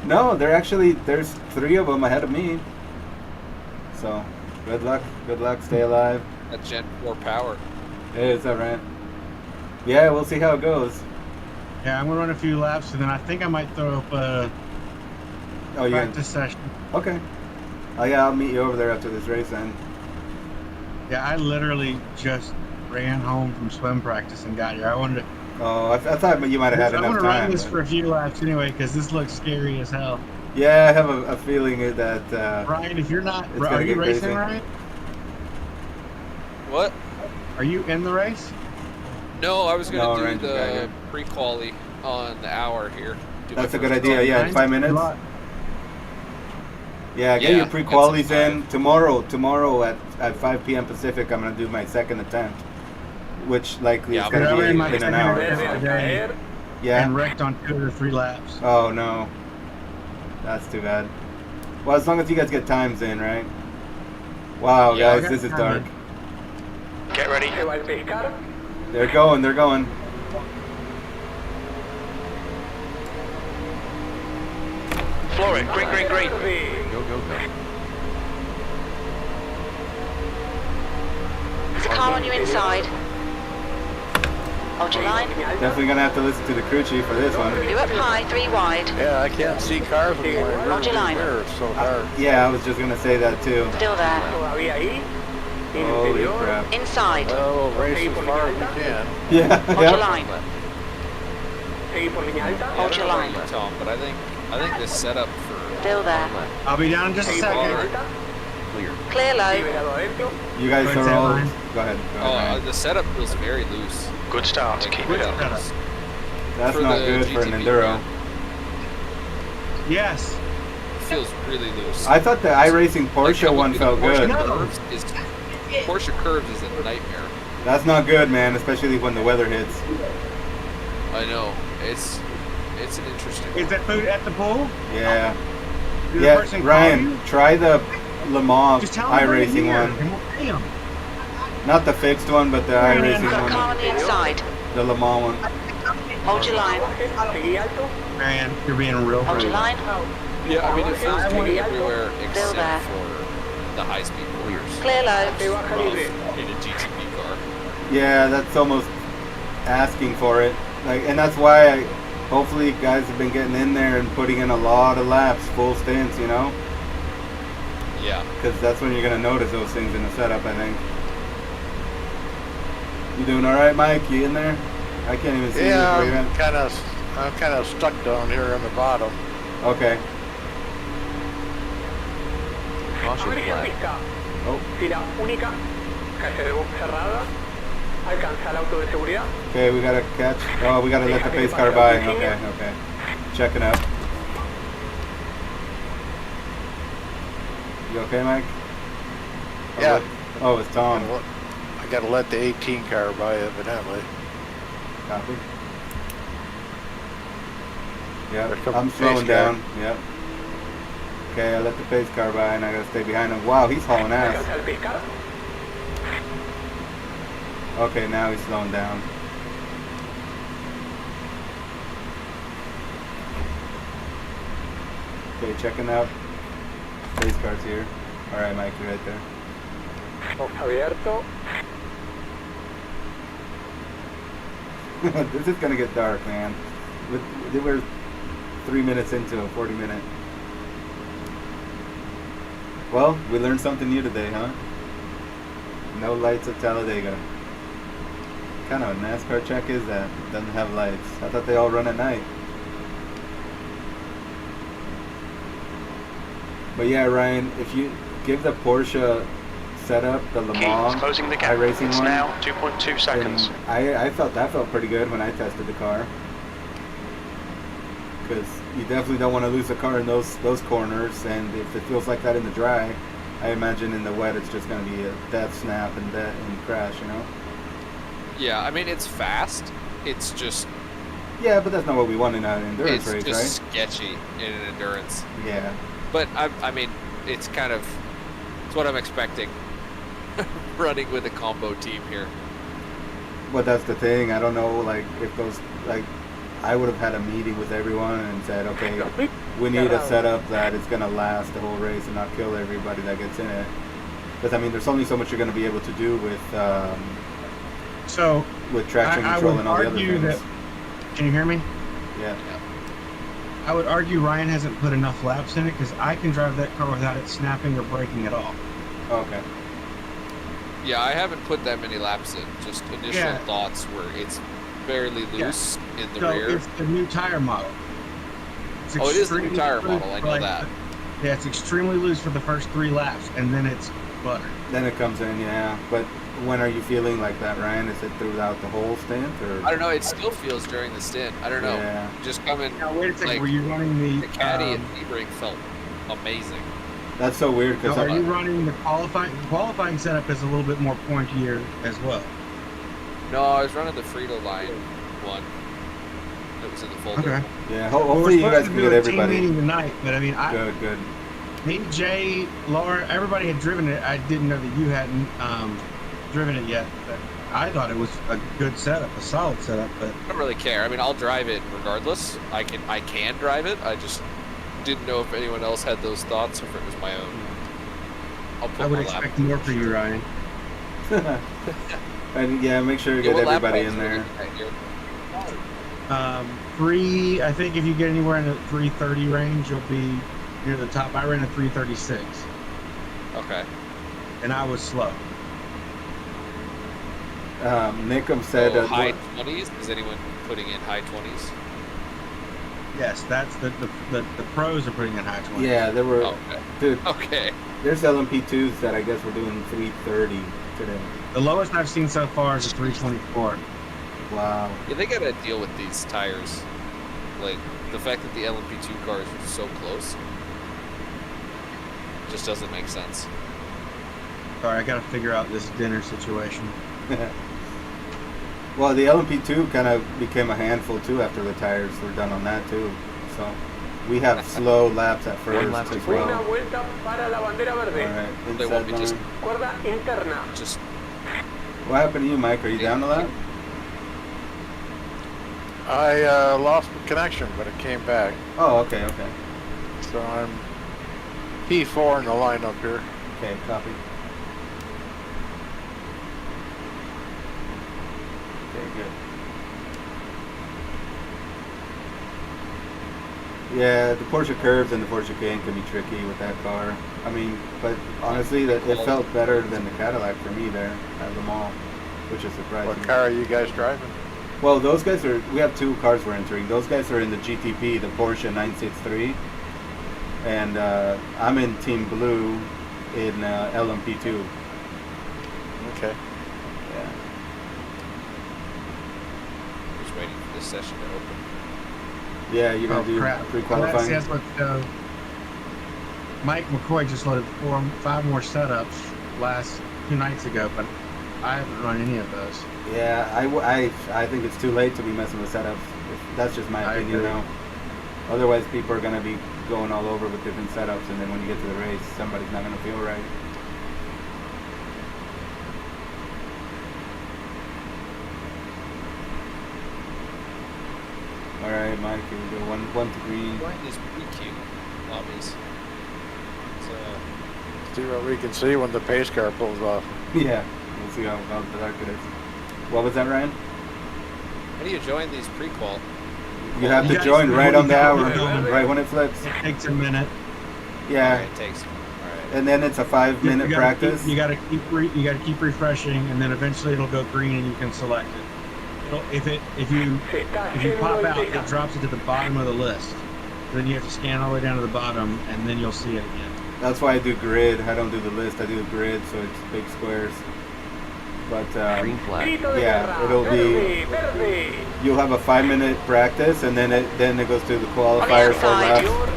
No, there's 3 of them ahead of me. So, good luck, stay alive. That Gen 4 power. Hey, is that right? Yeah, we'll see how it goes. Yeah, I'm gonna run a few laps and then I think I might throw up a practice session. Okay. Oh yeah, I'll meet you over there after this race then. Yeah, I literally just ran home from swim practice and got here. I wanted to. Oh, I thought you might have had I enough want to run time. this for a few laps anyway because this looks scary as hell. Yeah, I have a feeling that. Ryan, if you're not, it's are gonna you get racing, crazy. Ryan? What? Are you in the race? No, I was No, going to Ryan's do the guy the here. pre-quali on the hour here. Do my That's a good first idea. quali. Yeah, in 5 minutes. Yeah, get Yeah, your pre-qualies get some in tomorrow at 5 p.m. Pacific. I'm gonna do my second attempt, which likely Yeah, is gonna I be ran my in an second hour. attempt today Yeah. and wrecked on 2 or 3 laps. Oh no, that's too bad. Well, as long as you guys get times in, right? Wow, Yeah, guys, this is dark. Get ready. They're going. Floor it. Green. Go, go, go. There's a car on your inside. Hold your line. Definitely gonna have to listen to the crew chief for this one. You're up high, 3 wide. Yeah, I can't see cars with my Hold your line. mirror. It's so dark. Yeah, I was just gonna say that too. Still there. Holy crap. Inside. Well, we'll race as far as we can. Yeah. Hold your Yep. line. Hold your line. Tom, but I think this setup for Still there. I'll be down in just a second. Clear. Clear low. You guys What's are that all. line? Go ahead. Ryan. the setup feels very loose. Good start. Keep it up. That's for not the good for an GTP, enduro. Yes. Feels really loose. I thought the iRacing Porsche Like, one the felt Porsche good. Porsche curves is a nightmare. That's not good, man, especially when the weather hits. I know. It's an interesting Is one. that food at the pool? Yeah. Did the Yeah, person call Ryan, you? try the Le Mans Just tell them to bring it iRacing here, one. and we'll pay 'em. Not the fixed one, but the iRacing Got a car one. on the inside. The Le Mans one. Hold your line. Man, you're being real Hold your rude. line. Yeah, I mean it feels good everywhere Still there. except for the high-speed warriors Clear low. in a GTP car. Yeah, that's almost asking for it. And that's why hopefully guys have been getting in there and putting in a lot of laps, full stints, you know? Yeah. Because that's when you're going to notice those things in the setup, I think. You doing all right, Mike? You in there? I can't even see Yeah, you. I'm kind of stuck down here in the bottom. Okay. Caution flag. Oh. Fila única, calle de box cerrada, alcanza el auto de seguridad. Okay, we gotta catch. Oh, we gotta let the pace car by. Okay. Checking up. You okay, Mike? Yeah. Oh, it's Tom. I gotta let the 18 car by evidently. Copy. There Yep, comes I'm the pace slowing car. down. Yep. Okay, I let the pace car by and I gotta stay behind him. Wow, he's hauling ass. Alcanza el pescar. Okay, now he's slowing down. Okay, checking out. Pace car's here. Alright, Mike, you're right there. Box abierto. This is gonna get dark, man. We're 3 minutes into a 40-minute. Well, we learned something new today, huh? No lights at Talladega. What kind of a NASCAR track is that? Doesn't have lights. I thought they all run at night. But yeah, Ryan, if you give the Porsche setup, the Le Key, Mans closing the gap. iRacing It's one, now 2.2 seconds. I felt that felt pretty good when I tested the car. Because you definitely don't want to lose the car in those corners, and if it feels like that in the dry, I imagine in the wet it's just going to be a death snap and crash, you know? Yeah, I mean, it's fast. It's just... Yeah, but that's not what we want in an endurance race, It's just sketchy in an endurance. Yeah. But, I mean, it's kind of... It's what I'm expecting. Running with a combo team here. But that's the thing. I don't know, like, if those... Like, I would have had a meeting with everyone and said, okay, we need a setup that is going to last the whole race and not kill everybody that gets in it. Because, I mean, there's only so much you're going to be able to do with traction control and all the other things. Can you hear me? Yeah. I would argue Ryan hasn't put enough laps in it because I can drive that car without it snapping or braking at all. Okay. Yeah, I haven't put that many laps in. Just initial thoughts where it's fairly loose in the rear. It's the new tire model. It is the new tire model, I know that. Yeah, it's extremely loose for the first 3 laps, and then it's butter. Then it comes in, yeah. But when are you feeling like that, Ryan? Is it throughout the whole stint? Or? I don't know, it still feels during the stint. I don't know. Yeah. Just coming... Now, wait a second, like, were you running the caddy and Sebring felt amazing. That's so weird. Because are you running the qualifying? The qualifying setup is a little bit more pointier as well. No, I was running the Frito line one. That was in the folder. Okay. Yeah. Hopefully you guys can get everybody. Team meeting tonight, but I mean, good. Me, Jay, Laura, everybody had driven it. I didn't know that you hadn't driven it yet. But I thought it was a good setup, a solid setup. But I don't really care. I mean, I'll drive it regardless. I can drive it. I just didn't know if anyone else had those thoughts or if it was my own. I would expect more for you, Ryan. And yeah, make sure you get everybody in there. 3. I think if you get anywhere in the 330 range, you'll be near the top. I ran a 336. Okay. And I was slow. Nickum said high 20s. Is anyone putting in high 20s? Yes, that's the pros are putting in high 20s. Yeah, there were. Okay. Dude, okay. There's LMP2s that I guess we're doing 330 today. The lowest I've seen so far is a 324. Wow. Yeah, they gotta deal with these tires. Like the fact that the LMP2 cars are so close just doesn't make sense. Sorry, I gotta figure out this dinner situation. Well, the LMP2 kind of became a handful too after the tires were done on that too. So we have slow laps at first as well. Una vuelta para la bandera verde. Alright, They want me just Cuerda interna. just what happened to you, Mike? Are you down a lot? I lost the connection, but it came back. Oh, okay. So I'm P4 in the lineup here. Okay, copy. Okay, good. Yeah, the Porsche curves and the Porsche Cayenne can be tricky with that car. I mean, but honestly, it felt better than the Cadillac for me there at Le Mans, which is surprising. What car are you guys driving? Well, those guys we have 2 cars we're entering. Those guys are in the GTP, the Porsche 963. And I'm in Team Blue in LMP2. Okay. Yeah. just waiting for this session to open. Yeah, you're going to do pre-qualifying? That's what Mike McCoy just loaded 5 more setups last 2 nights ago, but I haven't run any of those. Yeah, I think it's too late to be messing with setups. That's just my opinion now. Otherwise, people are going to be going all over with different setups, and then when you get to the race, somebody's not going to feel right. All right, Mike, here we go. One to green. Join these pre-Q lobbies. See what we can see when the pace car pulls off. Yeah, we'll see how dark it is. What was that, Ryan? How do you join these pre-qual? You have to join right on the hour, right when it flips. It takes a minute. Yeah. It takes. All right. And then it's a 5-minute practice. You got to keep refreshing, and then eventually it'll go green, and you can select it. If you pop out, it drops it to the bottom of the list. Then you have to scan all the way down to the bottom, and then you'll see it again. That's why I do grid. I don't do the list. I do the grid, so it's big squares. But Green flag. yeah, it'll be. You'll have a 5-minute practice, and then it goes to the qualifier for outside. laps.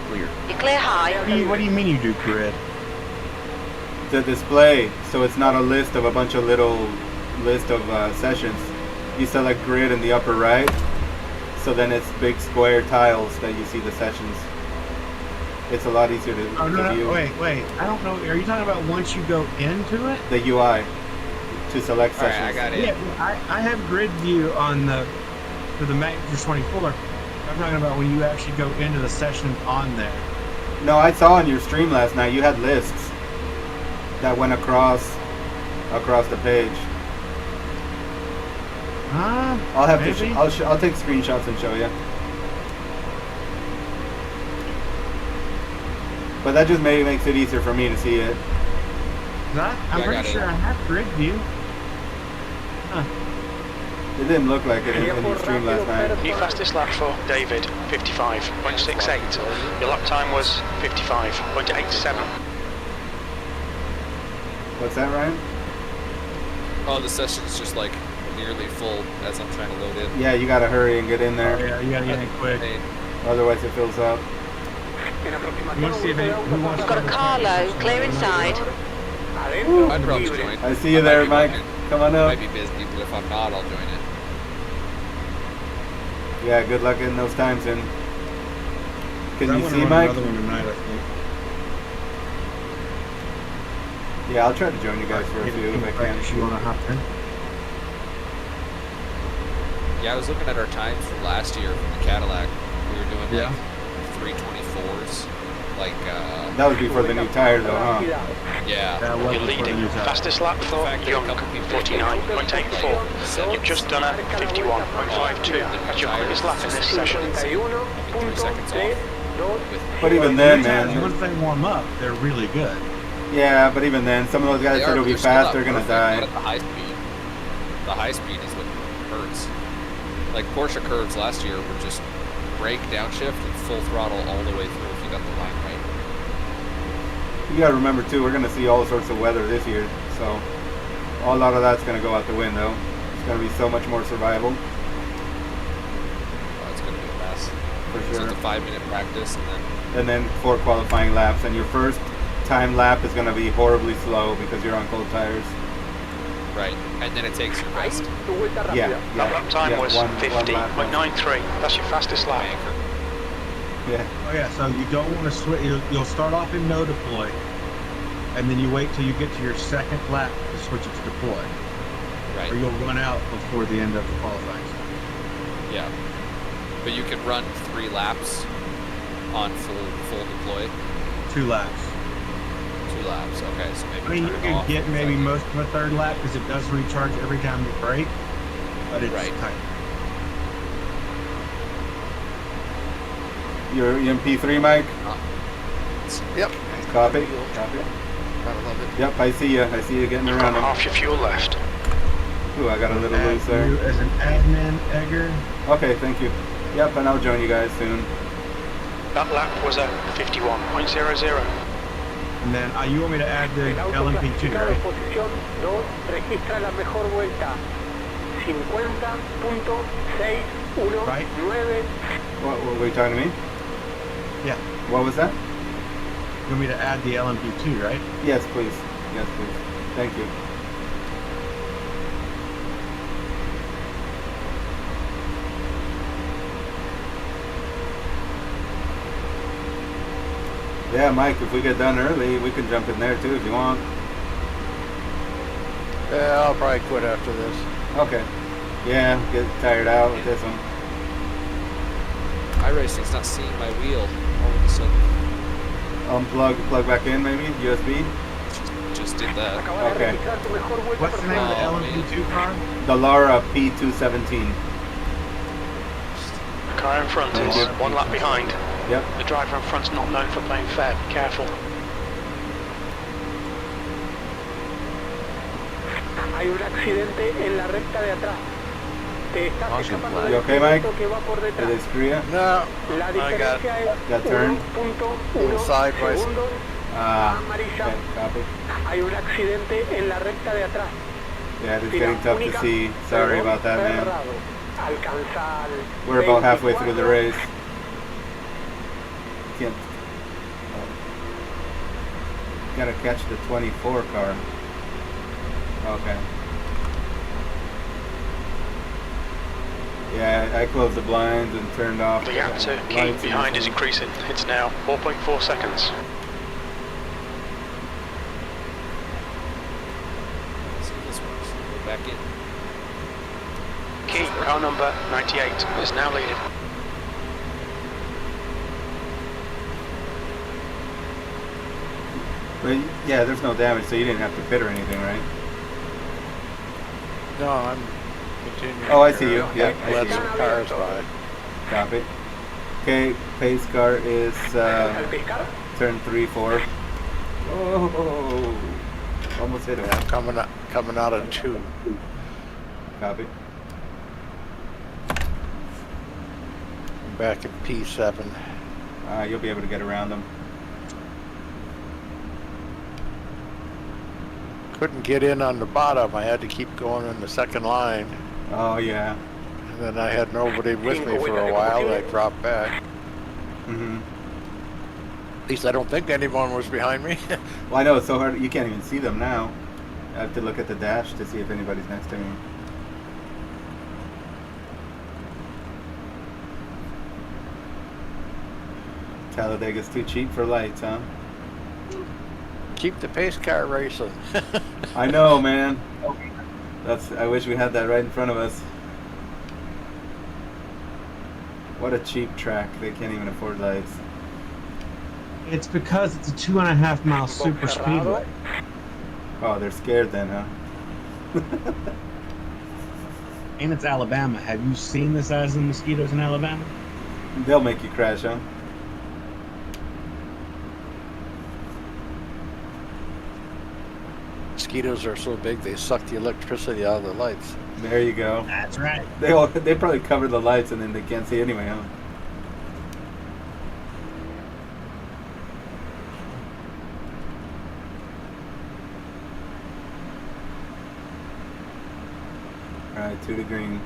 Clear. You clear high. What do you mean you do grid? The display, so it's not a list of a bunch of little list of sessions. You select grid in the upper right, so then it's big square tiles that you see the sessions. It's a lot easier to, Oh, no, view. no, wait. I don't know. Are you talking about once you go into it? The UI to select All right, sessions. I got it. Yeah, I have grid view on for the M24. I'm talking about when you actually go into the session on there. No, I saw on your stream last night you had lists that went across the page. I'll have maybe? to. I'll take screenshots and show you. But that just makes it easier for me to see it. I'm pretty sure I have grid view. It didn't look like it in your stream last night. New fastest lap for David, 55.68. Your lap time was 55.87. What's that, Ryan? Oh, the session's just like nearly full as I'm trying to load in. Yeah, you gotta hurry and get in there. Oh, yeah, you gotta get in quick. Otherwise it fills up. You want to see if who wants You've got a car low, clear inside. I'd probably join. I see you there, Mike. Come on I up. might be busy, but if I'm not, I'll join it. Yeah, good luck getting those times in. Can I you wanna see, run Mike? another one tonight, I think. Yeah, I'll try to join you guys for a few if I can. You want to hop in? Yeah, I was looking at our times from last year from the Cadillac. We were doing Yeah. like 324s. Like, That was before the new tire, though, huh? yeah. That was You're before the leading. new tire. Fastest lap for In fact, there are Young, a couple people 49.84. You've just done a 51.52. That's your quickest lap in this session. 3 seconds off. But even then, man. Once they warm up, they're really good. Yeah, but even then, some of those guys They said are, it'll be but they're fast, still they're not gonna perfect, die. not at the high speed. The high speed is what hurts. Like Porsche curves last year were just brake, downshift, and full throttle all the way through if you got the line right. You gotta remember, too, we're gonna see all sorts of weather this year, so a lot of that's gonna go out the window. It's gonna be so much more survival, Oh, it's going to be a mess. for So sure. it's a 5-minute practice, And then 4 qualifying laps, and your first time lap is gonna be horribly slow because you're on cold tires. right, and then it takes your rest. Yeah, That lap time was one lap. 50.93. That's your fastest lap. Anchor. Yeah. Oh yeah, so you don't want to switch. You'll start off in no deploy, and then you wait till you get to your second lap to switch it to deploy, Right. or you'll run out before the end of the qualifying. Yeah. But you can run 3 laps on full deploy. 2 laps. 2 laps. Okay, so maybe I mean, you turn it can off get for a maybe second. most of a third lap because it does recharge every time you brake, but it's Right. tight. Your MP3, Mike? Yep. Copy. Gotta love it. Yep, I see you. I see you getting You've got around them. half your fuel left. Ooh, I got a little Add loose there. you as an admin, Edgar. Okay, thank you. Yep, and I'll join you guys soon. That lap was a 51.00. And then you want me to add the LMP2, right? Posición 2 registra la mejor vuelta. 50.619. Right. What were you talking to me? Yeah. What was that? You want me to add the LMP2, right? Yes, please. Yes, please. Thank you. Yeah, Mike, if we get done early, we can jump in there too if you want. Yeah, I'll probably quit after this. Okay. Yeah, get tired out with this one. iRacing's not seeing my wheel all of a sudden. Plug back in maybe, USB. Just did that. Okay. What's the name of the Oh, LMP2 car? The Lara P217. The car in front is Yep. 1 lap behind. Yep. The driver in front's not known for playing fair. Be careful. Hay un accidente en la recta de atrás. Te estás Caution escapando flag. del You okay, Mike? piloto que va por Did detrás. they screw you? No, La I got diferencia es Got turned? 1.1 Side by side. segundos. Amarilla. Okay, copy. Hay un accidente en la recta de atrás. Yeah, it's Fila getting tough to única, see. Sorry perdón, about that, man. cerrado. Alcanza al We're about halfway through the 24. race. Can't. Gotta catch the 24 car. Okay. Yeah, I closed the blinds and turned off The gap to keep lights behind is and- increasing. It's now 4.4 seconds. Let's see if this works. Go back in. Key, car number 98 is now leading. But yeah, there's no damage, so you didn't have to pit or anything, right? no, I'm continuing. Oh, I see you. here. Yeah, I Let see some you. cars by. Copy. Okay, pace car is Al pescar, turn 3-4. Oh, almost hit it. Yeah, coming out of 2. Copy. I'm back at P7. You'll be able to get around them. Couldn't get in on the bottom. I had to keep going in the second line. Oh yeah. And then I had nobody with me for a while. I dropped back. Mm-hmm. At least I don't think anyone was behind me. Well, I know it's so hard. You can't even see them now. I have to look at the dash to see if anybody's next to me. Talladega's too cheap for lights, huh? Keep the pace car racing. I know, man. I wish we had that right in front of us. What a cheap track. They can't even afford lights. It's because it's a 2.5 mile super speedway. Oh, they're scared then, huh? And it's Alabama. Have you seen the size of the mosquitoes in Alabama? They'll make you crash, huh? Mosquitoes are so big they suck the electricity out of the lights. There you go. That's right. They probably cover the lights and then they can't see anyway, huh? Alright, 2 to green.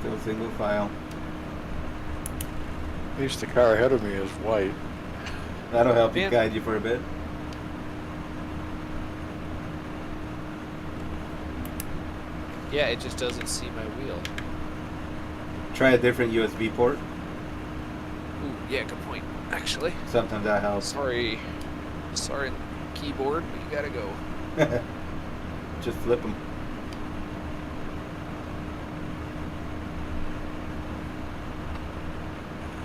Still single file. At least the car ahead of me is white. That'll help you Man. guide you for a bit. Yeah, it just doesn't see my wheel. Try a different USB port. Ooh, yeah, good point. Actually, Sometimes that helps. sorry, keyboard, but you gotta go. Just flip them.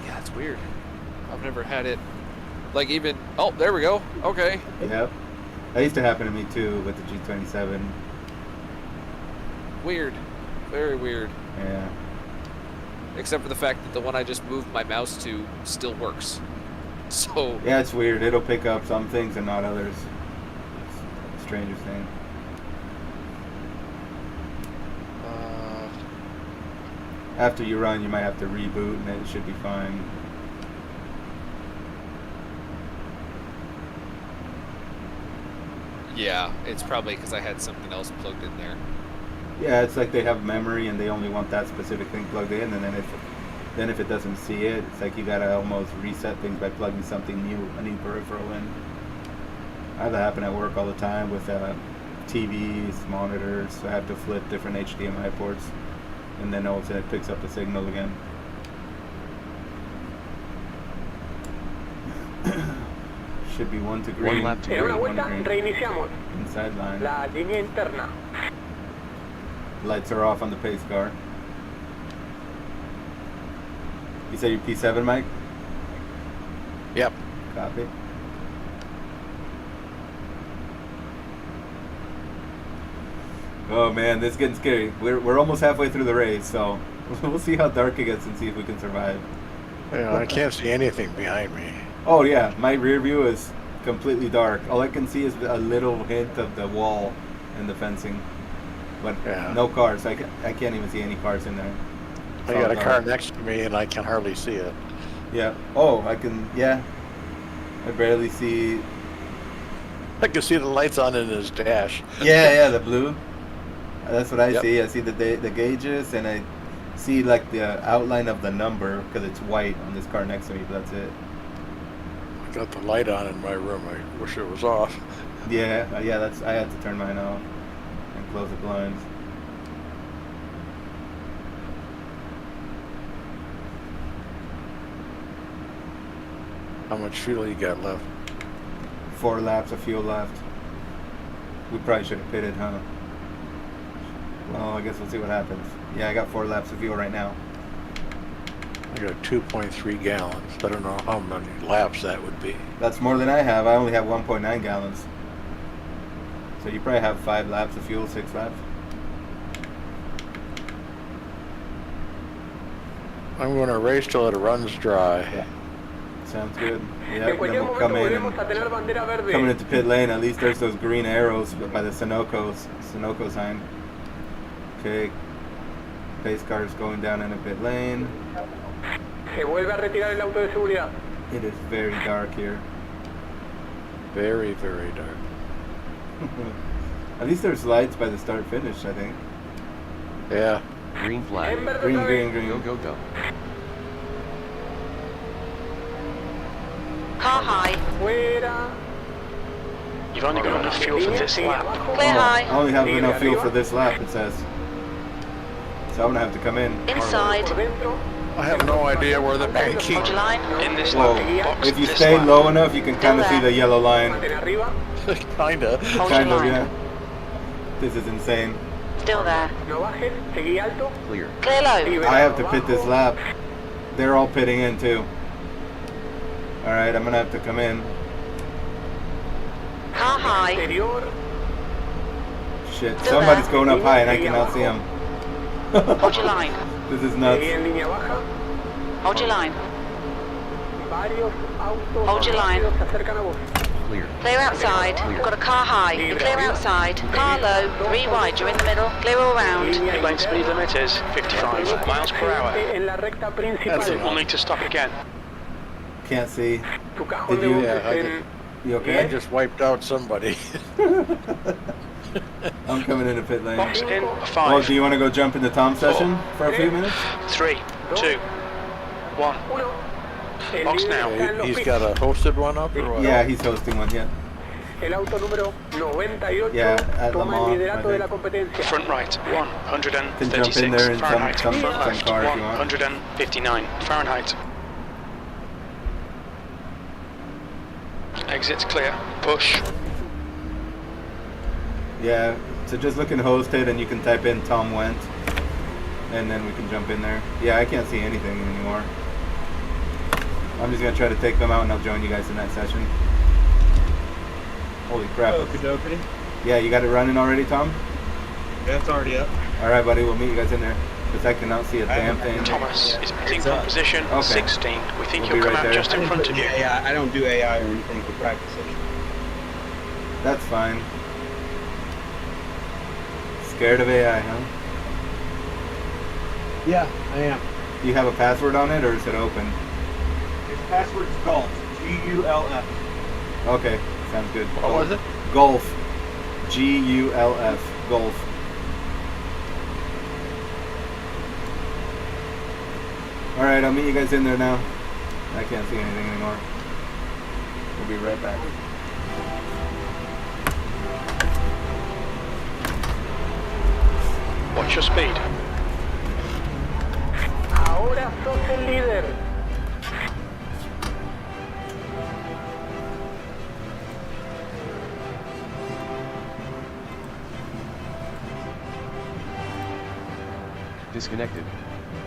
Yeah, it's weird. I've never had it. Like even. Oh, there we go. Okay. Yep. That used to happen to me too with the G27. Weird. Very weird. Yeah. Except for the fact that the one I just moved my mouse to still works. So. Yeah, it's weird. It'll pick up some things and not others. It's the strangest thing. After you run, you might have to reboot and it should be fine. Yeah, it's probably because I had something else plugged in there. Yeah, it's like they have memory and they only want that specific thing plugged in, and then if it doesn't see it, it's like you gotta almost reset things by plugging something new, a new peripheral in. I have that happen at work all the time with TVs, monitors. So I have to flip different HDMI ports, and then all of a sudden it picks up the signal again. Should be 1 to green. One lap to en una green. vuelta reiniciamos Inside line. la línea interna. Lights are off on the pace car. You said you're P7, Mike? Yep. Copy. Oh man, this is getting scary. We're almost halfway through the race, so we'll see how dark it gets and see if we can survive. Yeah, I can't see anything behind me. Oh yeah, my rear view is completely dark. All I can see is a little hint of the wall and the fencing. but Yeah. no cars. I can't even see any cars in there. I got a car next to me and I can hardly see it. Yeah. Oh, I can. Yeah. I barely see. I can see the lights on in his dash. Yeah, the blue. That's what I Yep. see. I see the gauges, and I see like the outline of the number because it's white on this car next to me. But that's it. I got the light on in my room. I wish it was off. Yeah. That's. I had to turn mine off and close the blinds. How much fuel you got left? 4 laps of fuel left. We probably should have pitted, huh? Well, I guess we'll see what happens. Yeah, I got 4 laps of fuel right now. I got 2.3 gallons. I don't know how many laps that would be. That's more than I have. I only have 1.9 gallons. So you probably have 5 laps of fuel, 6 laps. I'm going to race till it runs dry. Sounds good. En Yeah, then cualquier we'll momento come in volvemos a tener bandera and verde. coming into pit lane. At least there's those green arrows by the Sunoco sign. Okay. Pace car is going down in a pit lane. Se vuelve a retirar el auto de seguridad. It is very dark here. Very, very dark. At least there's lights by the start finish, I think. Yeah. Green flag. En verde Green, otra green, vez. green. Go, go, go. Car high. Fuera. You've only got enough fuel for this lap. Clear high. I only have enough fuel for this lap, it says. So I'm gonna have to come in. Inside. Por dentro. I have no idea where the banking. Hold your line. In this Whoa. lap, box If you this stay lap. low enough, you can kind of see the yellow line. Mantén arriba. Kinda. Hold your Kind of, line. yeah. This is insane. Still there. No bajes. Seguí alto. Clear. Clear low. I have to pit this lap. They're all pitting in too. Alright, I'm gonna have to come in. Car high. Exterior. Shit, Still somebody's there. going up high and I cannot see him. Hold your line. This is Seguí nuts. en línea baja. Hold your line. Varios autos Hold your line. rápidos se acercan a vos. Clear. Clear outside. We've got a car high. You're clear outside. Car low. 3 wide. You're in the middle. Clear all round. Línea Lane speed limit is 55 miles per hour. En la recta That's principal. We'll need to stop again. Can't see. Tu cajón Did de you- buses Yeah, I en You I okay? just wiped out somebody. I'm coming into pit lane. Box in Well, 5, do you want to go jump into Tom's session for a few minutes? 3, 2, 1. uno. El Box líder now. está en los He's pits. got a hosted one up or what? Yeah, he's hosting one, yeah. El auto número 98 Yeah, at Le toma Mans, el liderato I de la think. competencia. Front right, Can jump in 136 there in Fahrenheit. some Front left, car if you want. 159 Fahrenheit. Exits clear. Push. Yeah, so just look in hosted and you can type in Tom Went. And then we can jump in there. Yeah, I can't see anything anymore. I'm just going to try to take them out and I'll join you guys in that session. Holy crap. Okey-dokey. Yeah, you got it running already, Tom? Yeah, it's already up. Alright, buddy, we'll meet you guys in there. Because I cannot see a damn thing. Thomas is pitting It's from up. position Okay. 16. We think We'll you'll be come right out there. just in front of you. AI. I don't do AI or anything for practice session. That's fine. Scared of AI, huh? Yeah, I am. Do you have a password on it or is it open? His password's golf. G-U-L-F. Okay, sounds good. What was it? Golf. G-U-L-F. Golf. Alright, I'll meet you guys in there now. I can't see anything anymore. We'll be right back. What's your speed? Ahora sos el líder. Disconnected.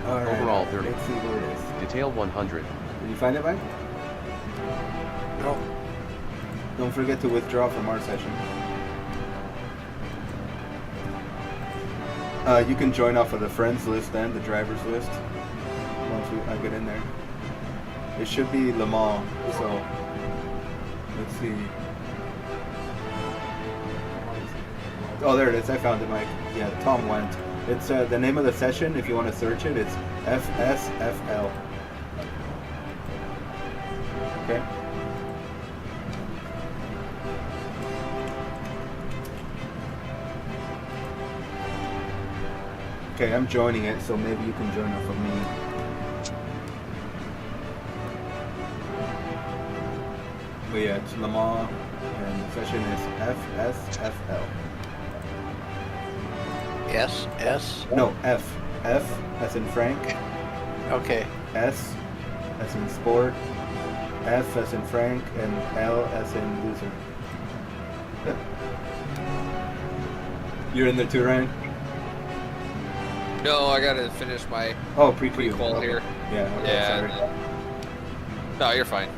Alright, Overall 30. Let's see where it is. Detail 100. Did you find it, Mike? No. Don't forget to withdraw from our session. You can join off of the friends list and the drivers list once I get in there. It should be Le Mans, so let's see. Oh, there it is. I found it, Mike. Yeah, Tom went. It's the name of the session. If you want to search it, it's FSFL. Okay. Okay, I'm joining it, so maybe you can join it for me. But yeah, it's Le Mans, and the session is FSFL. S? No, F. F as in Frank. Okay. S as in sport. F as in Frank, and L as in loser. You're in there too, Ryan? No, I gotta finish my pre-qual here. Yeah, okay, Yeah. sorry. No, you're fine.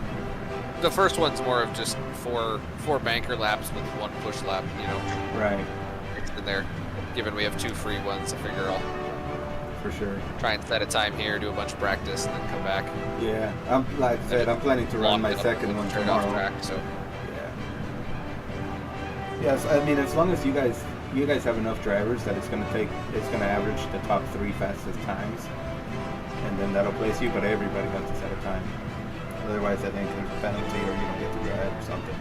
The first one's more of just four banker laps with one push lap, you know. Right. It's in there. Given we have 2 free ones, I figure I'll For sure. try and set a time here, do a bunch of practice, and then come back. Yeah, like I said, I'm planning to run my second one turn off tomorrow. track, so. Yeah. Yes, I mean, as long as you guys have enough drivers that it's gonna average the top 3 fastest times, and then that'll place you. But everybody has to set a time. Otherwise, I think there's a penalty, or you don't get to drive or something.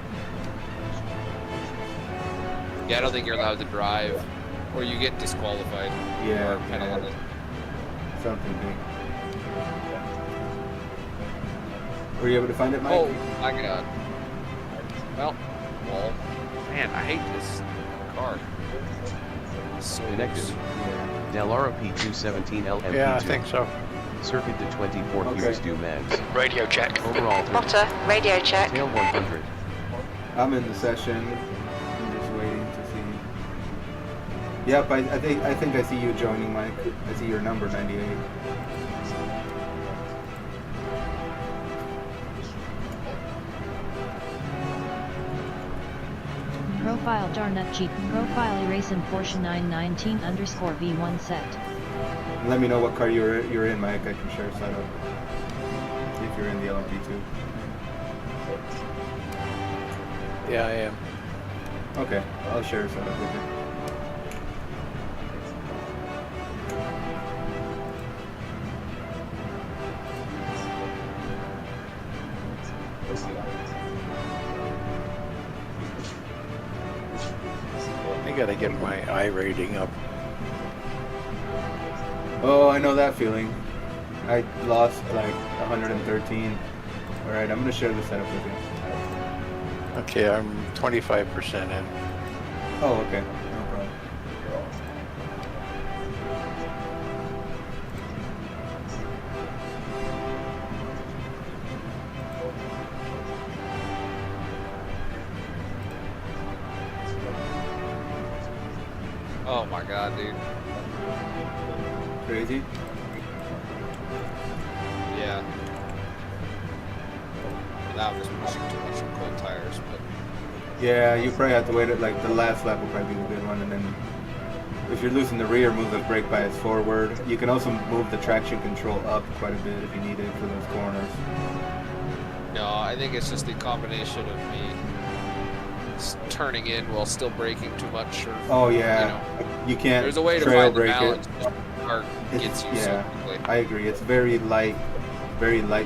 Yeah, I don't think you're allowed to drive, or you get disqualified. Yeah, or penalized. Something big. Were you able to find it, Mike? Oh my god. Well, man, I hate this car. So Connected. Yeah. Dallara P217 LMP2. Yeah, I think so. Circuit to 24 Hughes du Mags. Radio check. Overall 30. Spotter, radio check. Tail 100. I'm in the session. I'm just waiting to see. Yep, I think I see you joining, Mike. I see your number 98. Profile Darnut Jeep. Profile Erasing Porsche 919_V1 set. Let me know what car you're in, Mike. I can share setup. If you're in the LMP2. Yeah, I am. Okay, I'll share setup with you. I gotta get my I rating up. Oh, I know that feeling. I lost like 113. Alright, I'm gonna share the setup with you. Okay, I'm 25% in. Oh, okay. No problem. Oh my god, dude. Crazy? Yeah. Now I'm just pushing too much on cold tires, but Yeah, you probably have to wait. Like the last lap will probably be the good one, and then if you're losing the rear, move the brake bias forward. You can also move the traction control up quite a bit if you need it for those corners. no, I think it's just the combination of me turning in while still braking too much. Or, Oh yeah, you know, you can't there's a way to trail find the brake balance. it. but the car gets you so quickly. I agree. It's very light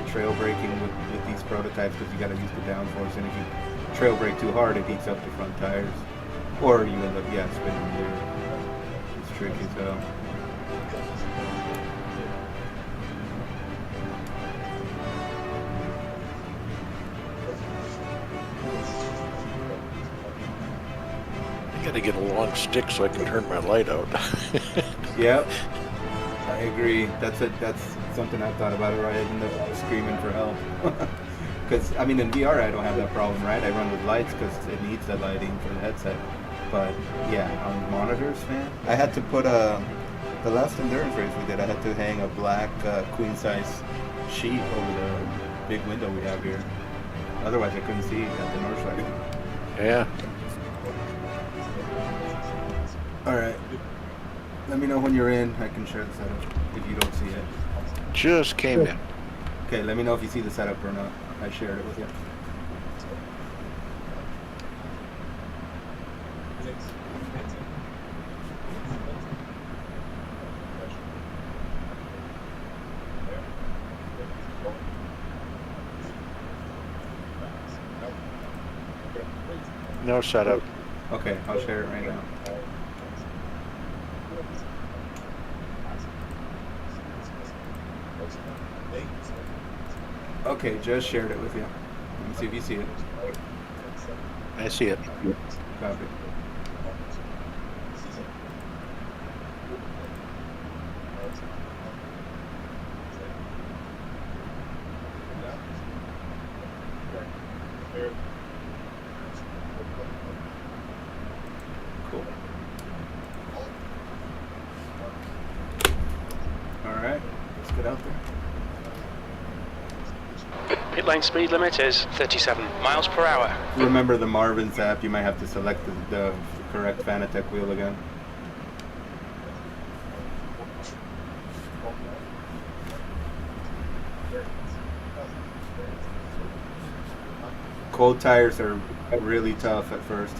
trail braking with these prototypes because you got to use the downforce, and if you trail brake too hard, it heats up the front tires, or you end up spinning the rear. It's tricky, so. I gotta get a long stick so I can turn my light out. Yep, I agree. That's something I thought about. Or I end up screaming for help. Because I mean, in VR I don't have that problem, right? I run with lights because it needs the lighting for the headset. But yeah, on monitors, man, I had to put the last endurance race we did. I had to hang a black queen size sheet over the big window we have here. Otherwise, I couldn't see at the north side. Yeah. All right. Let me know when you're in. I can share the setup if you don't see it. Just came in. Okay, let me know if you see the setup or not. I shared it with you. No setup. Okay, I'll share it right now. Okay, just shared it with you. Let me see if you see it. I see it. Copy. Cool. All right, let's get out there. Pit lane speed limit is 37 miles per hour. Remember the Marvin's app, you might have to select the correct Fanatec wheel again. Cold tires are really tough at first.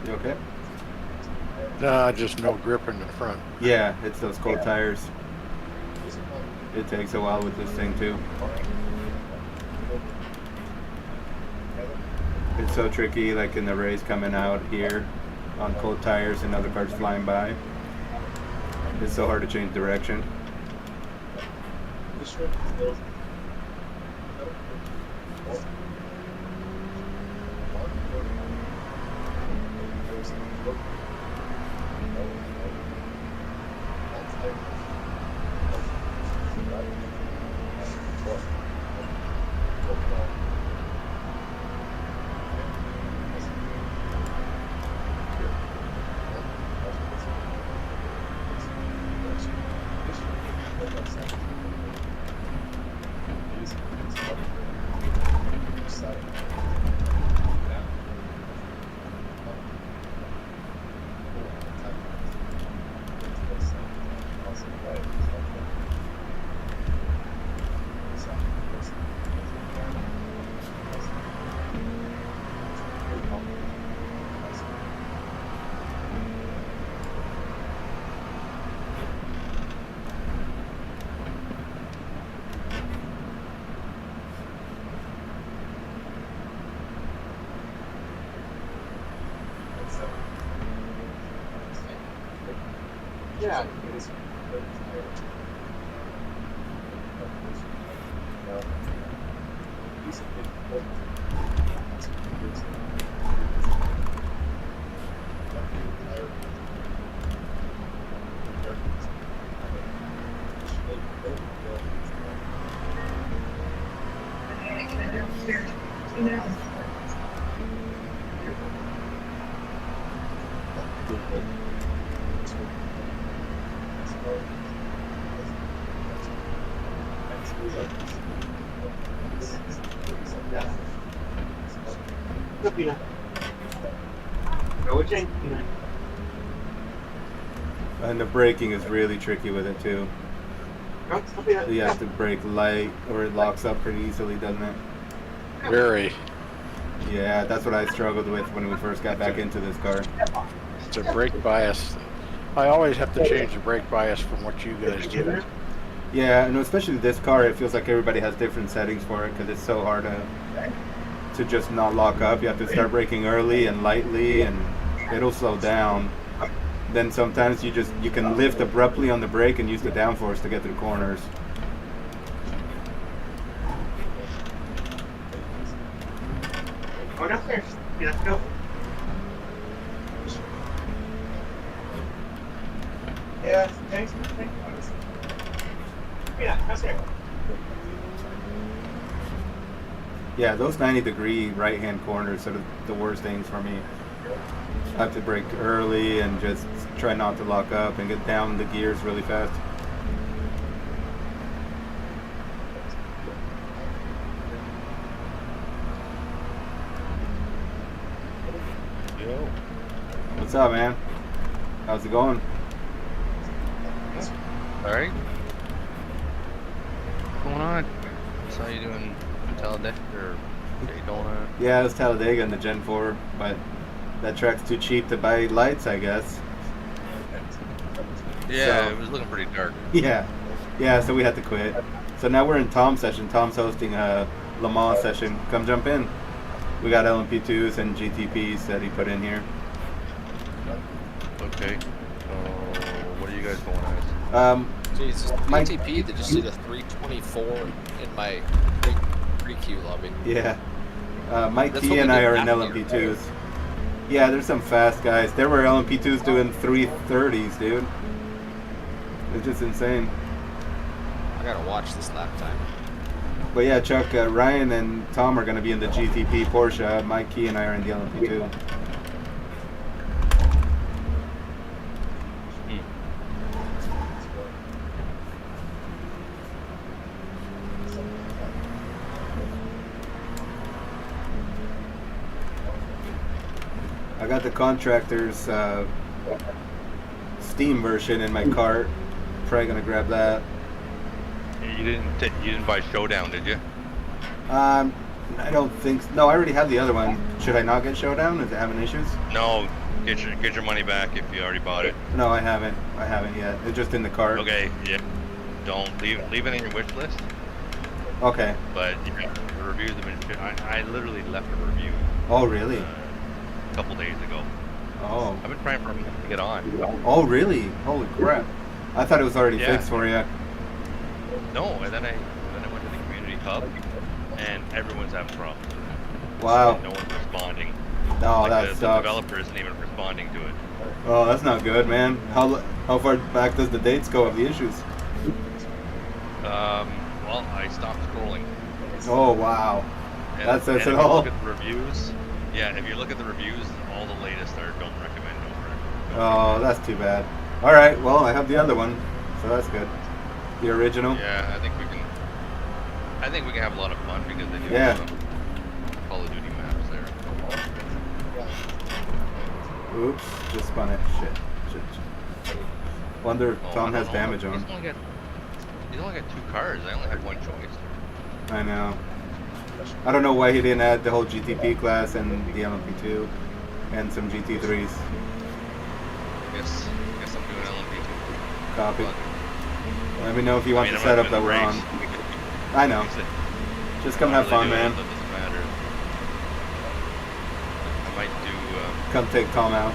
You okay? No, just no grip in the front. Yeah, it's those cold tires. It takes a while with this thing too. It's so tricky, like in the race coming out here on cold tires and other cars flying by. It's so hard to change direction. Yeah. And the braking is really tricky with it too. You have to brake light or it locks up pretty easily, doesn't it? Very. Yeah, that's what I struggled with when we first got back into this car. It's a brake bias. I always have to change the brake bias from what you guys do. Yeah, and especially this car, it feels like everybody has different settings for it because it's so hard to just not lock up. You have to start braking early and lightly, and it'll slow down. Then sometimes you can lift abruptly on the brake and use the downforce to get through corners. Yeah, thanks. Yeah, those 90-degree right-hand corners are the worst things for me. I have to brake early and just try not to lock up and get down the gears really fast. Yo. What's up, man? How's it going? All right. What's going on? saw you doing Talladega or Daytona. Yeah, it was Talladega in the Gen 4, but that track's too cheap to buy lights, I guess. Yeah, So- it was looking pretty dark. Yeah, so we had to quit. So now we're in Tom's session. Tom's hosting a Le Mans session. Come jump in. We got LMP2s and GTPs that he put in here. Okay. So, what are you guys going as? Jesus, Mike- PTP, they just did a 324 in my pre-queue lobby. Yeah. Mike That's Key what and we I did are in after, LMP2s. Yeah, there's some fast guys. There were LMP2s doing 330s, dude. It's just insane. I gotta watch this lap time. But yeah, Chuck, Ryan and Tom are going to be in the GTP Porsche. Mike Key and I are in the LMP2. I got the contractor's Steam version in my cart. Probably gonna grab that. You didn't buy Showdown, did you? I don't think so. No, I already have the other one. Should I not get Showdown? Is it having issues? No. Get your money back if you already bought it. No, I haven't. I haven't yet. It's just in the cart. Okay. Yeah. Don't leave it in your wish list. Okay. But yeah, the reviews have been shit. I literally left a review Oh, really? a couple days ago. Oh. I've been trying for him to get on. Oh, really? Holy crap! I thought it was already Yeah. fixed for you. No, and then I went to the community hub, and everyone's having problems with it. Wow. No one's responding. Oh, Like, that the sucks. developer isn't even responding to it. Oh, that's not good, man. How far back does the dates go of the issues? Well, I stopped scrolling. Oh, wow. And, That says and it if all. you look at the reviews, yeah, if you look at the reviews, all the latest are don't recommend, don't recommend. Oh, that's too bad. All right, well, I have the other one, so that's good. The original. Yeah, I think we can have a lot of fun because they do Yeah. some Call of Duty maps there. Oops, just spun it. Shit. Wonder if Oh, Tom I has don't know. damage on. He's only got 2 cars. I only had one choice. I know. I don't know why he didn't add the whole GTP class and the LMP2 and some GT3s. Guess I'm doing LMP2. Copy. But, Let me know if you want the I'm setup not that doing we're the on. race. I know. Just come have fun, Really man. doing it, that doesn't matter. I might do. Come take Tom out.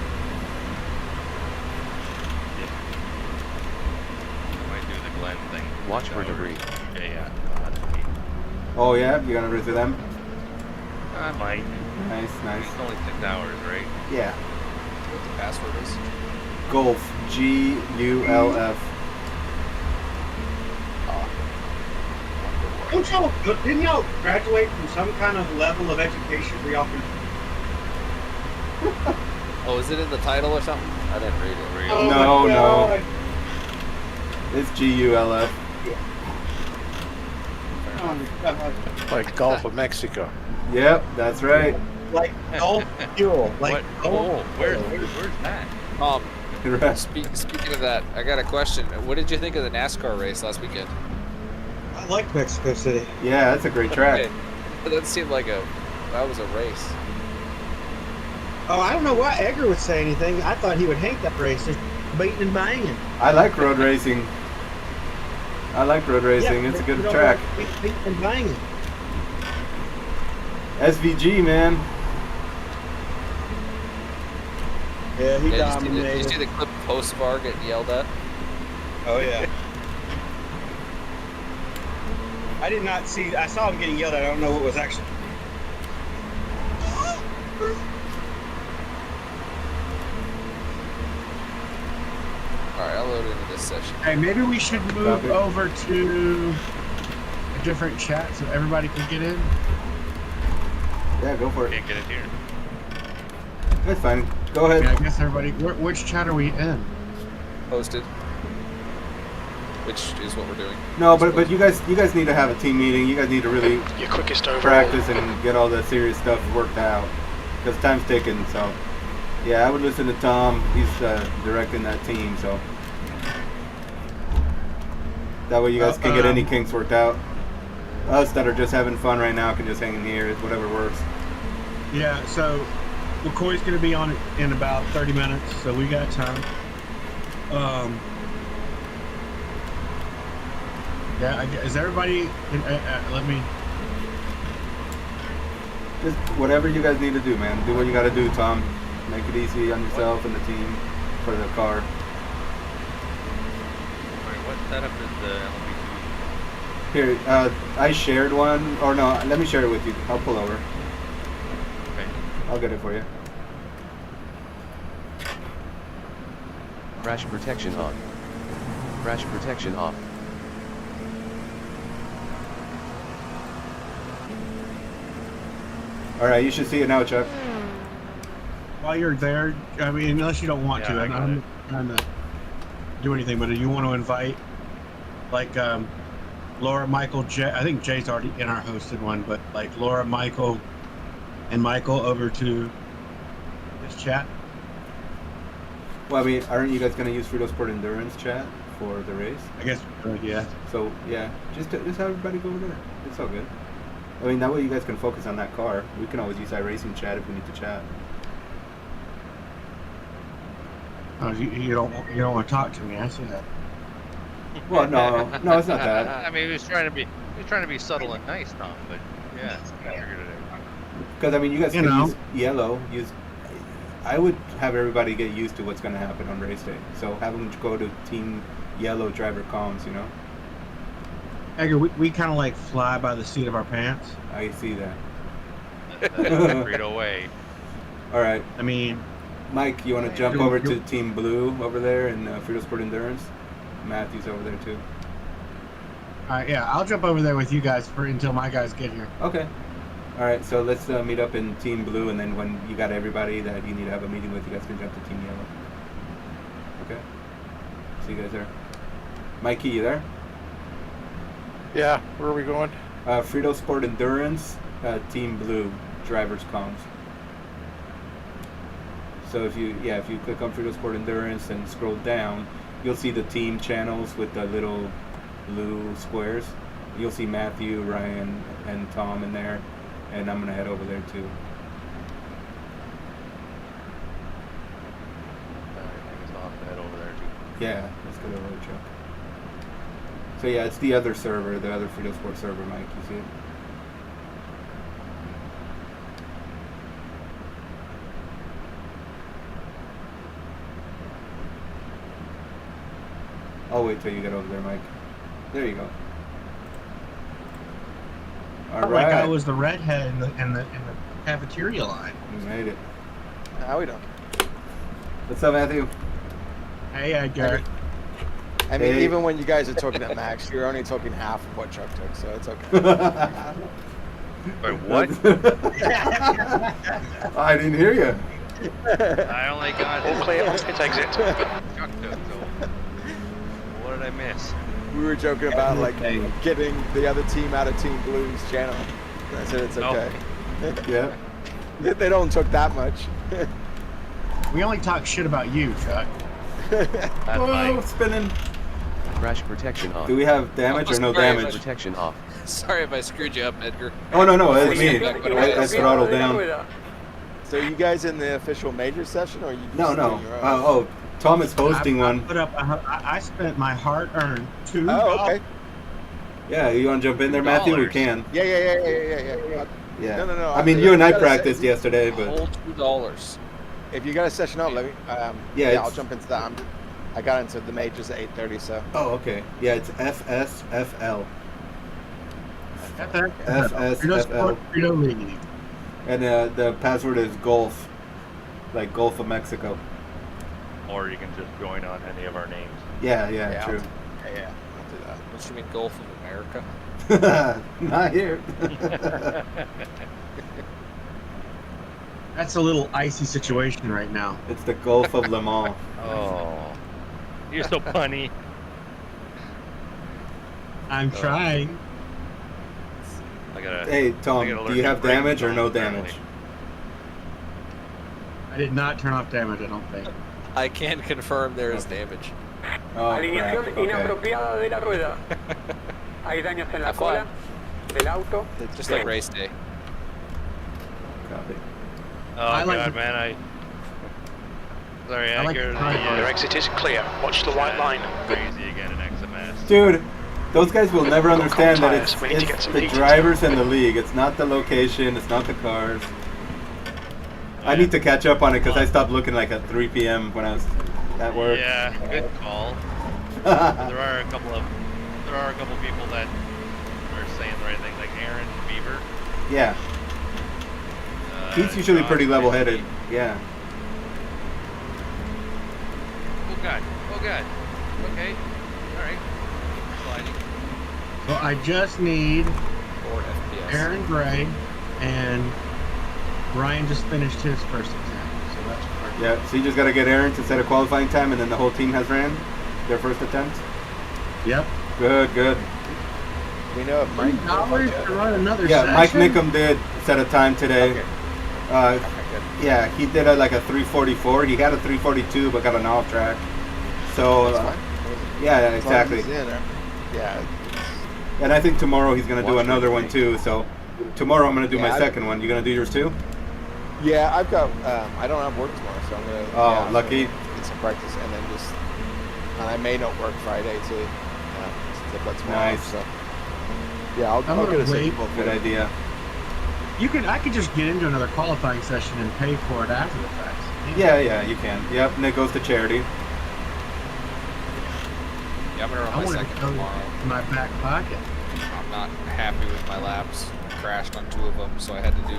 I might do the Glen thing. Watch for debris. Yeah. That's me. Oh yeah, you're gonna visit them? I might. Nice, nice. It's only 6 hours, right? Yeah. What the password is? Golf. GULF. Didn't y'all graduate from some kind of level of education where y'all can... Oh, is it in the title or something? I didn't read it. Oh No, my no. God. It's GULF. Oh my God. Like Gulf of Mexico. Yep, that's right. Like Gulf fuel. Like What? Oh, where's that? Right. Speaking of that, I got a question. What did you think of the NASCAR race last weekend? I like Mexico City. Yeah, that's a great track. Okay. That seemed like that was a race. Oh, I don't know why Edgar would say anything. I thought he would hate that race. There's beating and banging. I like road racing. It's a good track. Beating and banging. SVG, man. Yeah, he Yeah, did you dominated. see the clip of Hocevar getting yelled at? Oh yeah. I did not see. I saw him getting yelled at. I don't know what was actually. Alright, I'll load into this session. Hey, maybe we should move Copy. over to a different chat so everybody can get in. Yeah, go for it. Can't get it here. That's fine. Go ahead. Yeah, I guess everybody. Which chat are we in? Posted. Which is what we're doing. No, but you guys need to have a team meeting. You guys need to really Your quickest overall. practice and get all the serious stuff worked out because time's ticking. So, yeah, I would listen to Tom. He's directing that team, so that way you guys can get any kinks worked out. us that are just having fun right now can just hang in here, whatever works. Yeah, so McCoy's going to be on in about 30 minutes, so we got time. Yeah, is everybody? Let me. Just whatever you guys need to do, man. Do what you got to do, Tom. Make it easy on yourself and the team for the car. Alright, what setup is the LMP2? Here, I shared one. Or no, let me share it with you. I'll pull over. Okay. I'll get it for you. Crash protection on. Crash protection off. All right, you should see it now, Chuck. While you're there, I mean, unless you don't want to, I'm not trying to do anything. But if you want to invite, like Laura, Michael, Jay, I think Jay's already in our hosted one, but like Laura, Michael, and Michael over to this chat. Well, I mean, aren't you guys going to use Fritosport Endurance chat for the race? I guess, yeah. So, yeah, just have everybody go over there. It's all good. I mean, that way you guys can focus on that car. We can always use iRacing chat if we need to chat. Oh, you don't want to talk to me? I see that. Well, no, it's not that. I mean, he was trying to be subtle and nice, Tom. But yeah, I figured it out. Because I mean, you guys can use yellow. I would have everybody get used to what's going to happen on race day. So have them go to Team Yellow driver comms. You know. Edgar, we kind of like fly by the seat of our pants. I see that. That's the Frito way. All right. I mean, Mike, you want to jump over to Team Blue over there in Fritosport Endurance? Matthew's over there too. All right, yeah, I'll jump over there with you guys until my guys get here. Okay. All right, so let's meet up in Team Blue, and then when you got everybody that you need to have a meeting with, you guys can jump to Team Yellow. Okay. See you guys there. Mikey, you there? Yeah, where are we going? Fritosport Endurance, Team Blue, driver's comms. So if you click on Fritosport Endurance and scroll down, you'll see the team channels with the little blue squares. You'll see Matthew, Ryan, and Tom in there, and I'm gonna head over there too. I guess I'll have to head over there too. Yeah, let's go over there, Chuck. So yeah, it's the other server, the other Fritosport server, Mike. You see it? I'll wait till you get over there, Mike. There you go. All right. Like I was the redhead in the cafeteria line. We made it. How we doing? What's up, Matthew? Hey, Edgar. I mean, Hey. even when you guys are talking at max, you're only talking half of what Chuck took, so it's okay. Wait, what? I didn't hear you. I only got All clear, pit exit. Chuck took, so what did I miss? We were joking about like getting the other team out of Team Blue's channel. I said it's okay. Yeah. They don't took that much. We only talk shit about you, Chuck. That's Whoa, Mike. spinning. Crash protection on. Do we have damage or no Sorry, Crash damage? protection off. Sorry if I screwed you up, Edgar. Oh, no, it's me. Back when I throttled down. So you guys in the official major session, or you just No. doing your own? Tom is hosting one. I spent my hard-earned $2. Oh, okay. Yeah, you want to jump in there, Matthew? We can. Yeah. Yeah. No. I mean, you and I practiced yesterday, but Whole $2. If you got a session up, let me. Yeah, I'll jump into that. I got into the majors at 8:30, so. oh, okay. Yeah, it's FSFL. Fritosport Frito League. And the password is Gulf, like Gulf of Mexico. Or you can just join on any of our names. Yeah, Yeah, true. Yeah, I'll do that. What you mean Gulf of America? Not here. That's a little icy situation right now. It's the Gulf of Le Mans. Oh, you're so punny. I'm trying. I gotta. Hey, I Tom, gotta do learn you new have brain damage or no zones, apparently. damage? I did not turn off damage, I don't think. I can confirm there is damage. Oh, crap. Alineación Okay. inapropiada de la rueda. Hay daños en la Have cola. fun. del auto. Just like race day. Copy. Oh I like god, the- man, Sorry, I like Edgar. the car Your exit is clear. Watch the white line. Crazy again in XMS. Dude, those guys will never understand that tires. We need to get it's some the heat. drivers and the league. It's not the location. It's not the cars. I need to catch up on it because I stopped looking like at 3 p.m. when I was at work. Yeah, good call. There are a couple people that are saying the right thing, like Aaron Beaver. Yeah. He's usually Josh pretty level-headed. Christie. Yeah. Oh god. Okay. Alright. Sliding. So I just need 4 FPS. Aaron Gray and Ryan just finished his first exam. So that's perfect. Yeah, so you just got to get Aaron to set a qualifying time, and then the whole team has ran their first attempt? Yep. Good. We know if Mike. $3 to run another Yeah, session? Mike Nickham did set a time today. Okay. Uh, Good. yeah, he did like a 3:44. He had a 3:42, but got an off track. So, That's fine. yeah, As long as exactly. he's in there. Yeah. And I think tomorrow he's going to do Watch another for one me. too. So, tomorrow I'm going to do Yeah, my I- second one. You going to do yours too? Yeah, I've got. I don't have work tomorrow, so I'm gonna. Oh, yeah, I'm lucky. gonna get some practice, and then just. And I may not work Friday too. Just take that tomorrow. Nice. So. Yeah, I'll gonna get a wait. signal. Good idea. I could just get into another qualifying session and pay for it after the fact. Yeah, you can. Yep, and it goes to charity. Yeah, I'm gonna run I my wanted second to go tomorrow. in my back pocket. I'm not happy with my laps. Crashed on 2 of them, so I had to do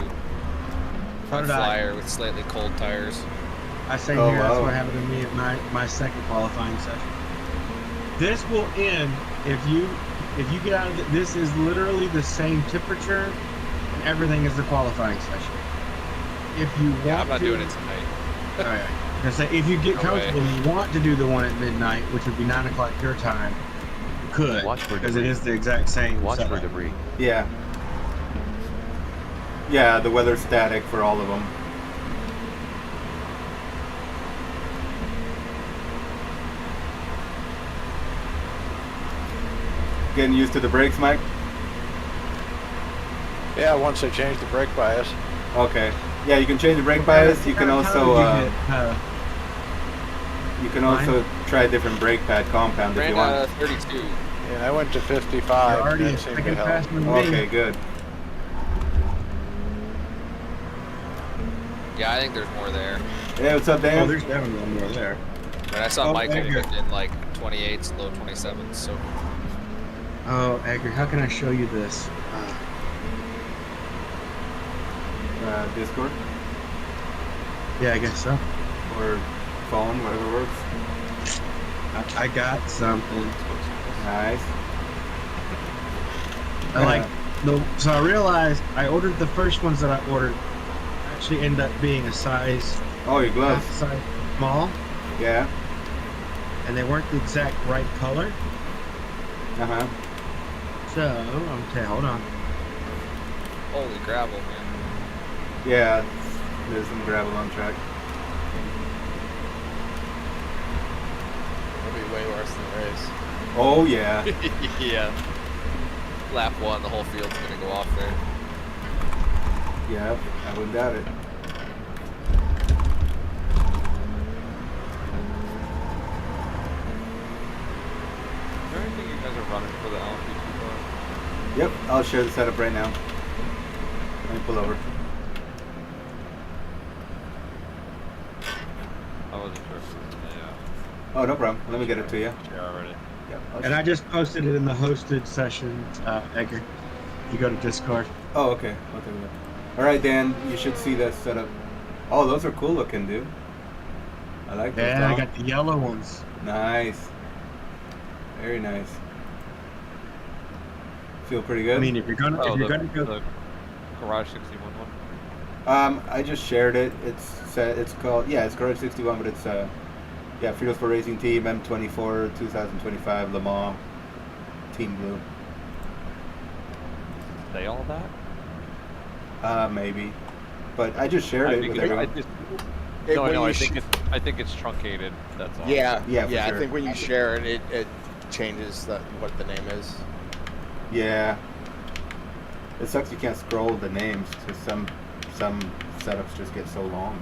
So a did I. flyer with slightly cold tires. I say Oh, here, that's wow. what happened to me at my second qualifying session. This will end if you get out of this is literally the same temperature and everything as the qualifying session. If you want Yeah, I'm not to, doing it tonight. All right. I say if you get No comfortable way. and you want to do the one at midnight, which would be 9 o'clock your time, you could, Watch for because it debris. is the exact same. Watch for setup. debris. Yeah. Yeah, the weather's static for all of them. Getting used to the brakes, Mike? Yeah, once they change the brake bias. Okay. Yeah, you can change the brake bias. You can How also did you get, try different brake pad compound if Ran you out want. of 32. Yeah, I went to 55. you're already That a seemed to second help. faster than me. Okay, good. Yeah, I think there's more there. Hey, what's up, Oh, Dan? there's definitely one more there. But I saw Oh, Michael Edgar. putting in like 28s, low 27s, so Oh, Edgar, how can I show you this? Discord Yeah, I guess so. or phone, whatever works. I got something. Nice. I like so I realized I ordered the first ones that I ordered actually end up being a size Oh, your gloves. half size small, Yeah. and they weren't the exact right color. Uh-huh. So okay, hold on. holy gravel, man. Yeah, there's some gravel on track. It'll be way worse than the race. Oh, yeah. Yeah. Lap 1, the whole field's gonna go off there. Yeah, I wouldn't doubt it. Is there anything you guys are running for the LMP2 car? Yep, I'll share the setup right now. Let me pull over. I wasn't sure if it was Oh, no problem. Let me get it to you. share already. Yep. And I just posted it in the hosted session, Edgar. You go to Discord. Oh, okay. Okay. All right, Dan. You should see this setup. Oh, those are cool looking, dude. I like those. Yeah, I Tom. got the yellow ones. Nice. Very nice. Feel pretty good. I mean, if you're gonna go, the Garage 61 one. I just shared it. It's called it's Garage 61, but it's Fritosport Racing Team M24 2025 Le Mans Team Blue. They all that? Maybe, but I just shared it with everyone. I think it's truncated. That's all. Yeah, Yeah, for I sure. think when you share it, it changes what the name is. Yeah. It sucks you can't scroll the names because some setups just get so long.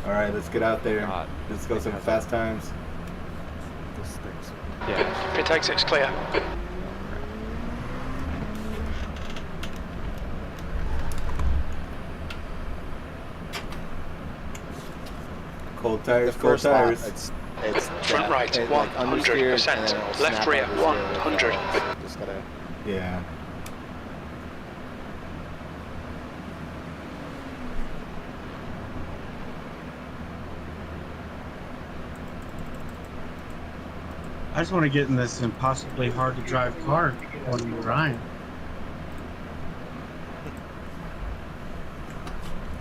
All right, let's get out there. God. Let's go some fast times. This thing's Yeah. Pit exit's clear. Cold tires, the cold first lap. tires. It's Front right, it, like, understeered, and then 100%. it'll Left snap rear, understeer. 100. Just gotta. Yeah. I just want to get in this impossibly hard to drive car according to Ryan.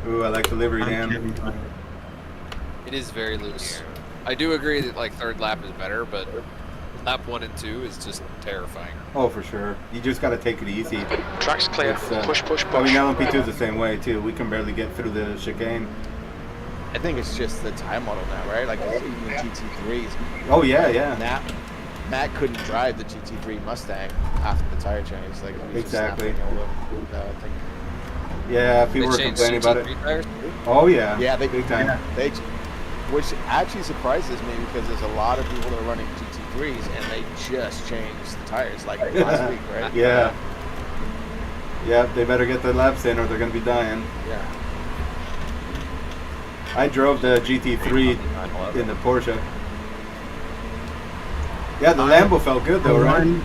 Ooh, I like the livery, I'm damn. kidding. It is very loose. I do agree that like third lap is better, but lap 1 and 2 is just terrifying. Oh, for sure. You just got to take it easy. Track's clear. It's, Push, push, I mean, push. LMP2 is the same way, too. We can barely get through the chicane. I think it's just the tire model now, right? Like even the GT3s. Oh, yeah, yeah. Matt couldn't drive the GT3 Mustang after the tire change. Like it was Exactly. just snapping all over. I think. Yeah, people were They changed complaining about it. GT3 tires? Oh, yeah. Yeah, they Big time. Yeah, which actually surprises me because there's a lot of people that are running GT3s and they just changed the tires like last week, right? Yeah. Yeah, they better get their laps in or they're going to be dying. Yeah. I drove the GT3 in the Porsche. Yeah, the Lambo felt good though, right?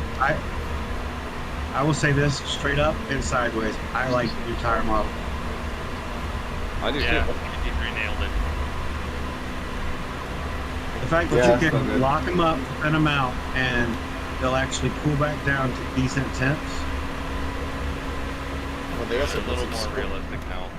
I will say this straight up and sideways. I like the new tire model. I do Yeah, too. GT3 nailed it. The fact that Yeah, you so can good. lock them up, thin them out, and they'll actually cool back down to decent temps. Well, they It's also a put little some more skill- realistic now.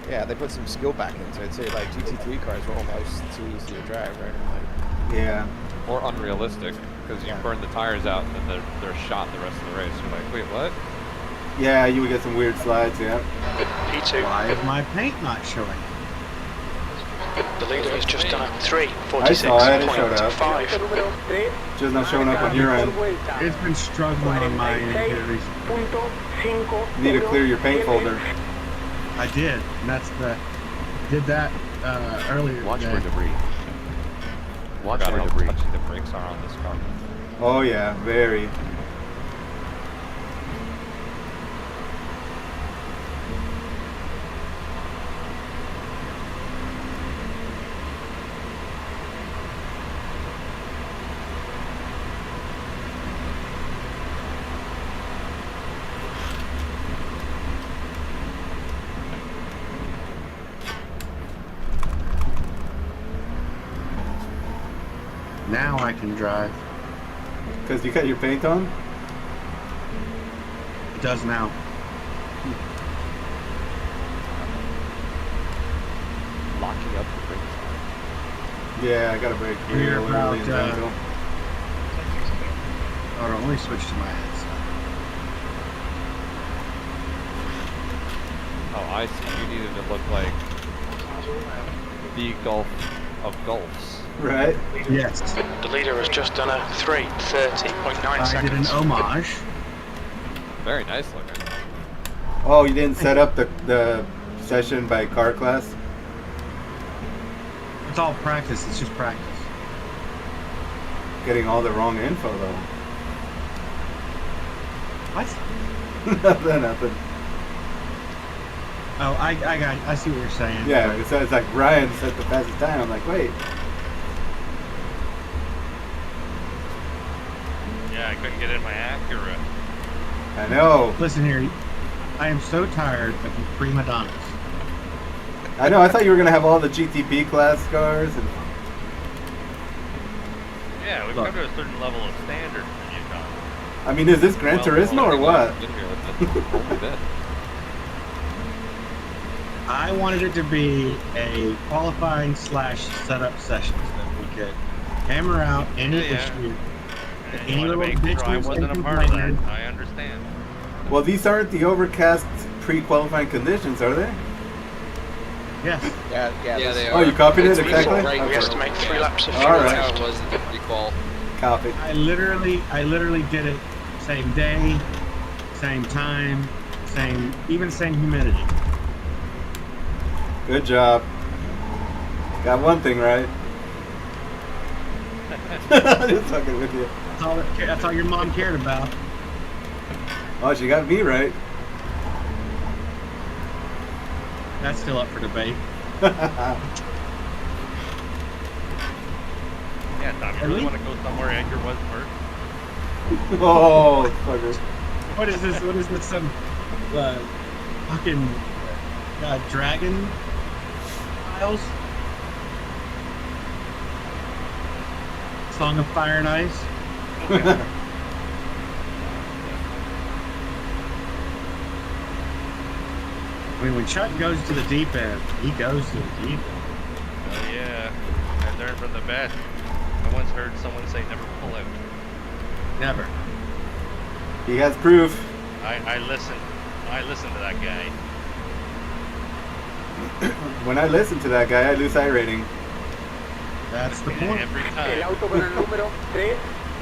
Yeah, they put some skill back into it. Say like GT3 cars were almost too easy to drive, right? Like, Yeah. Or unrealistic, because you Yeah. burn the tires out and then they're shot the rest of the race. You're like, wait, what? Yeah, you would get some weird slides, yeah. P2. Why is my paint not showing? The leader has just done a I saw it, it showed up. 3:46.5. Número 3. Just not showing up on your end. It's been struggling on my end here recently. 46.5. You need to clear your paint folder. I did, and did that earlier Watch today. for debris. Watch Forgot for how debris. touchy the brakes are on this car. Oh yeah, very. Now I can drive. Because you got your paint on? It does now. Locking up the brakes. Yeah, I got a brake We're real about, early and gentle. Hold on, let me switch to my headset. Oh, I see. You needed to look like the Gulf of Gulfs. Right? Yes. The leader has just done a 3:30.9 I did an seconds. homage. Very nice looking. Oh, you didn't set up the session by car class? It's all practice. It's just practice. Getting all the wrong info though. What? Nothing. Oh, I see what you're saying. Yeah, it's like Ryan set the fastest time. I'm like, wait. Yeah, I couldn't get in my Acura. I know. Listen here, I am so tired of you prima donnas. I know. I thought you were gonna have all the GTP class cars and. Yeah, we've Look. come to a certain level of standard in Utah. I mean, is this Gran Turismo or what? Been here with it. Only been. I wanted it to be a qualifying / setup session so that we could hammer out any Yeah. issue. And Any you want to little make sure I bitches wasn't and a part of that. complainers. I understand. Well, these aren't the overcast pre-qualifying conditions, are they? Yes. yeah, Yeah, they Oh, are. you copied it It's exactly? right We for- estimate 3 laps of All fuel right. That's how left. it was in the pre-qual. Copy. I literally did it same day, same time, same humidity. Good job. Got one thing right. Just fucking with you. That's all your mom cared about. Oh, she got me right. That's still up for debate. Yeah, Tom, you really want to go somewhere Edgar was first? Oh, fucker. What is this? What is this? Some fucking dragon files? Song of Fire and Ice? I mean, when Chuck goes to the deep end, he goes to the deep end. Oh yeah, I learned from the best. I once heard someone say never pull out. Never. He has proof. I listened to that guy. When I listen to that guy, I lose iRating. That's the point. Every time. El auto con el número 3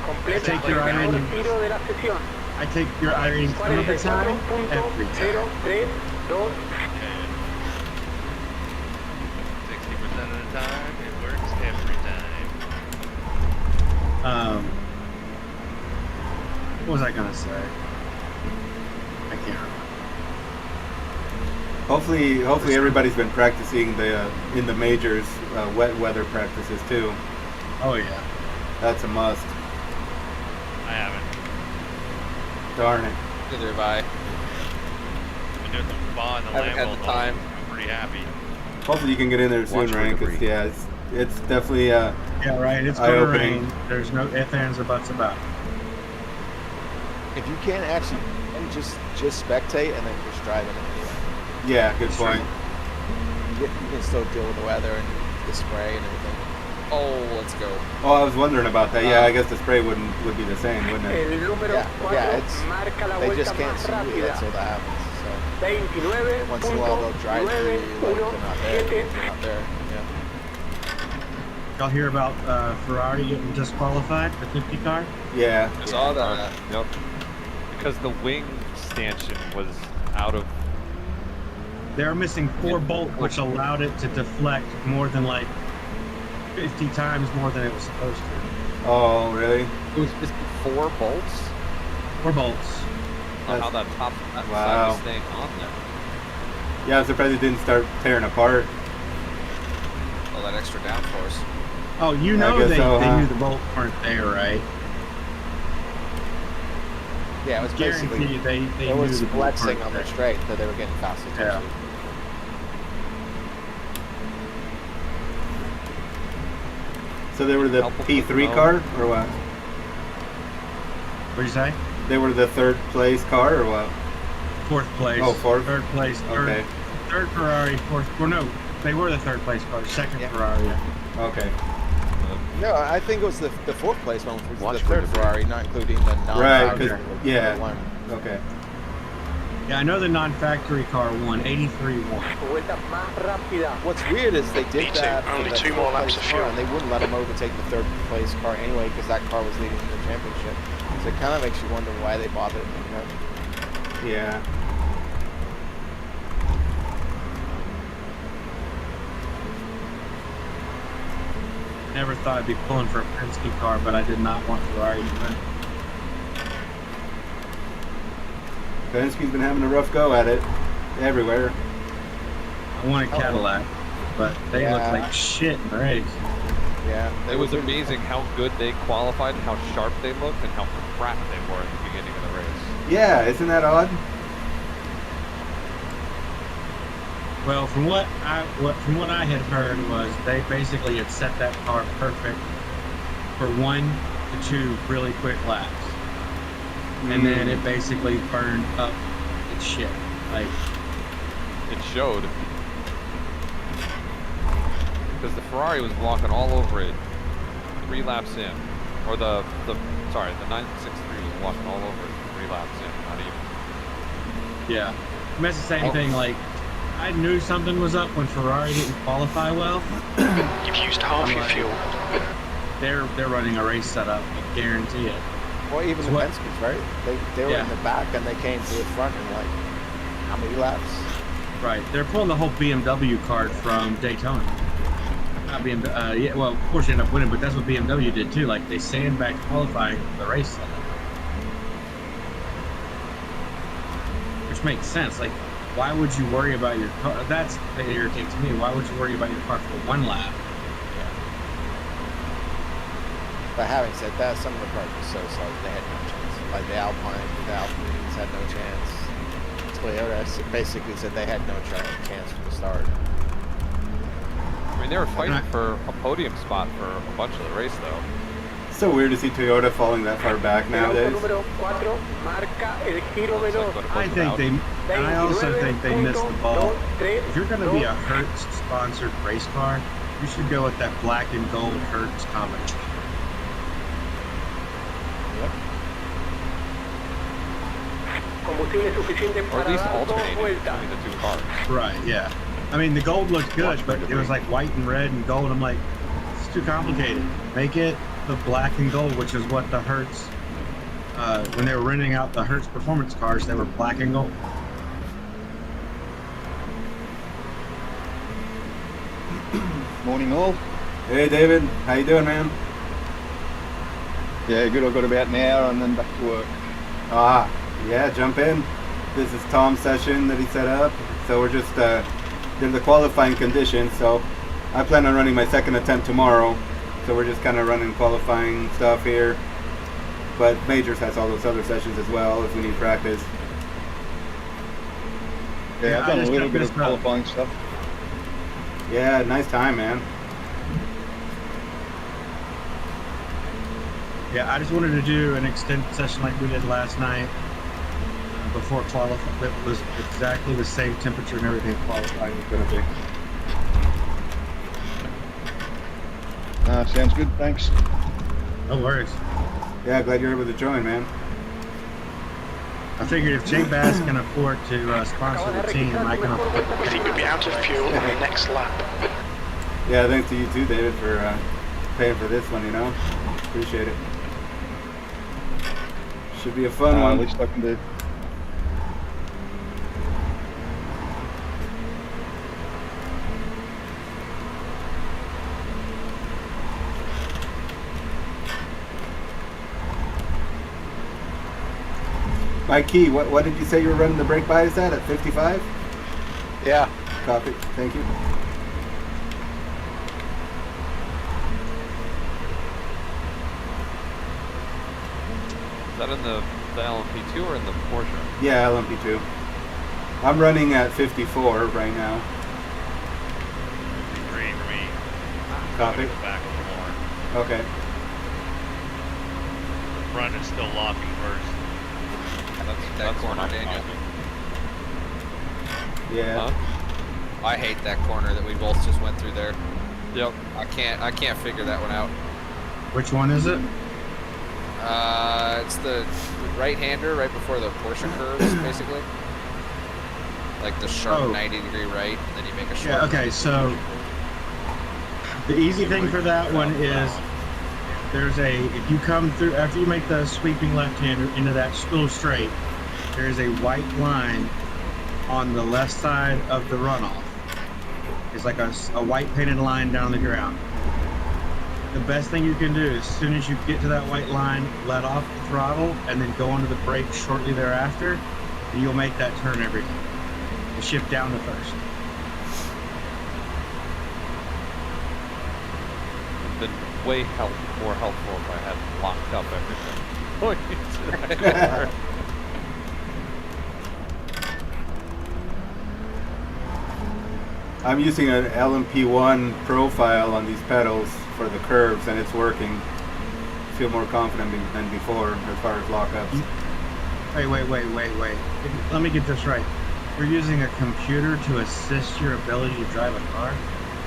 completa Take your el iRating. tiro de la sesión. I take your iRating some of the time, every time. 44.032. 60% of the time, it works every time. What was I gonna say? I can't remember. Hopefully everybody's been practicing in the majors wet weather practices too. Oh yeah. That's a must. I haven't. Darn it. Neither have I. I've been doing some spa in the Haven't had Lambo. the time. I'm pretty happy. Hopefully you can get in there soon, Watch Ryan, for because debris. it's definitely Yeah, right. It's gonna eye-opening. rain. There's no ifs, ands, or buts about it. If you can't actually, just spectate and then just drive in it anyway. Yeah, good point. You can still deal with the weather and the spray and everything. Oh, let's go. Oh, I was wondering about that. Yeah, I guess the spray would be the same, wouldn't it? El número 4 marca la They vuelta just can't más see you. rápida. That's all that happens. So once in a while they'll drive through you like they're not there. They're not there. Yeah. Y'all hear about Ferrari getting disqualified, the 50 car? Yeah. I saw that. Yep. Because the wing stanchion was out of. They were missing 4 bolts, which allowed it to deflect more than like 50 times more than it was supposed to. Oh, really? It was missing 4 bolts. 4 bolts. On how that top that Wow. side was staying on there. Yeah, I'm surprised it didn't start tearing apart. All that extra downforce. Oh, you I know guess they so, huh? knew the bolts weren't there, right? Yeah, it was Guarantee basically they it knew was the bolts flexing weren't on their there. straight that they were getting faster. Yeah. So they were the P3 car, or what? What'd you say? They were the third place car, or what? 4th place. Oh, fourth? Third place. Okay. Third Ferrari, 4th. Well, no, they were the 3rd place car. 2nd Ferrari. Okay. No, I think it was the 4th place one, which was Watch the for 3rd debris. Ferrari, not including the Right, non-factory. 'cause- yeah. one. Okay. Yeah, I know the non-factory car won. 83 won. Vuelta más rápida. What's weird is they did Me too. that Only for the 2 more 4th laps place of car, fuel. and they wouldn't let him overtake the 3rd place car anyway because that car was leading the championship. So it kind of makes you wonder why they bothered. You know? Yeah. Never thought I'd be pulling for a Penske car, but I did not want Ferrari to win. Penske's been having a rough go at it everywhere. I wanted Cadillac, but they looked like shit in the race. Yeah. It was amazing how good they qualified, how sharp they looked, and how crap they were at the beginning of the race. Yeah, isn't that odd? Well, from what I had heard was they basically had set that car perfect for 1 to 2 really quick laps, and then it basically burned up its shit. Like It showed. Because the Ferrari was walking all over it 3 laps in. Or the 963 was walking all over it 3 laps in, not even. yeah, I mean, it's the same thing. Like I knew something was up when Ferrari didn't qualify well. You've used half your fuel. They're running a race setup, I guarantee it. Well, even the What- Penske's, right? They were Yeah. in the back and they came to the front and like how many laps? Right. They're pulling the whole BMW card from Daytona. Not BMW. Yeah. Well, of course, they ended up winning, but that's what BMW did too. Like they sandbagged qualifying for the race, which makes sense. Like, why would you worry about your car? That's irritating to me. Why would you worry about your car for one lap? But having said that, some of the cars were so slow they had no chance. Like the Alpines had no chance. Toyota basically said they had no chance from the start. I mean, they were fighting for a podium spot for a bunch of the race, though. It's so weird to see Toyota falling that far back nowadays. I think and I also think they missed the ball. If you're going to be a Hertz-sponsored race car, you should go with that black and gold Hertz combination. Or at least alternating between the two cars. Right, yeah. I mean, the gold looked good, but it was like white and red and gold. I'm like, it's too complicated. Make it the black and gold, which is what the Hertz, when they were renting out the Hertz performance cars, they were black and gold. Morning all. Hey David, how you doing, man? Yeah, good. I've got about an hour and then back to work. Ah, yeah, jump in. This is Tom's session that he set up. So we're just in the qualifying conditions. So I plan on running my second attempt tomorrow. So we're just kind of running qualifying stuff here. But Majors has all those other sessions as well if we need practice. Yeah, I've done a little bit of qualifying stuff. Yeah, nice time, man. Yeah, I just wanted to do an extended session like we did last night before qualifying. It was exactly the same temperature and everything qualifying was going to be. Sounds good, thanks. No worries. Yeah, glad you're able to join, man. I figured if Jay Bass can afford to sponsor the team, I can afford We think we'll be out of fuel on the next lap. Yeah, thanks to you too, David, for paying for this one, you know. Appreciate it. Should be a fun one. At least I can do. Mike Key, what did you say you were running the brake bias at 55? Yeah. Copy. Thank you. Is that in the LMP2 or in the Porsche? Yeah, LMP2. I'm running at 54 right now. 53 for me. Copy. Go back a little more. Okay. The front is still locking first. That's corner, Daniel. Yeah. Huh? I hate that corner that we both just went through there. Yep. I can't figure that one out. Which one is it? It's the right-hander right before the Porsche curves, basically. Like the sharp 90-degree right, and then you make a short. Yeah. Okay. So the easy thing for that one is if you come through after you make the sweeping left-hander into that little straight, there is a white line on the left side of the runoff. It's like a white painted line down the ground. The best thing you can do is, as soon as you get to that white line, let off the throttle and then go onto the brake shortly thereafter, and you'll make that turn every time. You shift down to first. Been way more helpful if I had locked up everything going into that car. I'm using an LMP1 profile on these pedals for the curves, and it's working. I feel more confident than before as far as lockups. Wait. Let me get this right. You're using a computer to assist your ability to drive a car?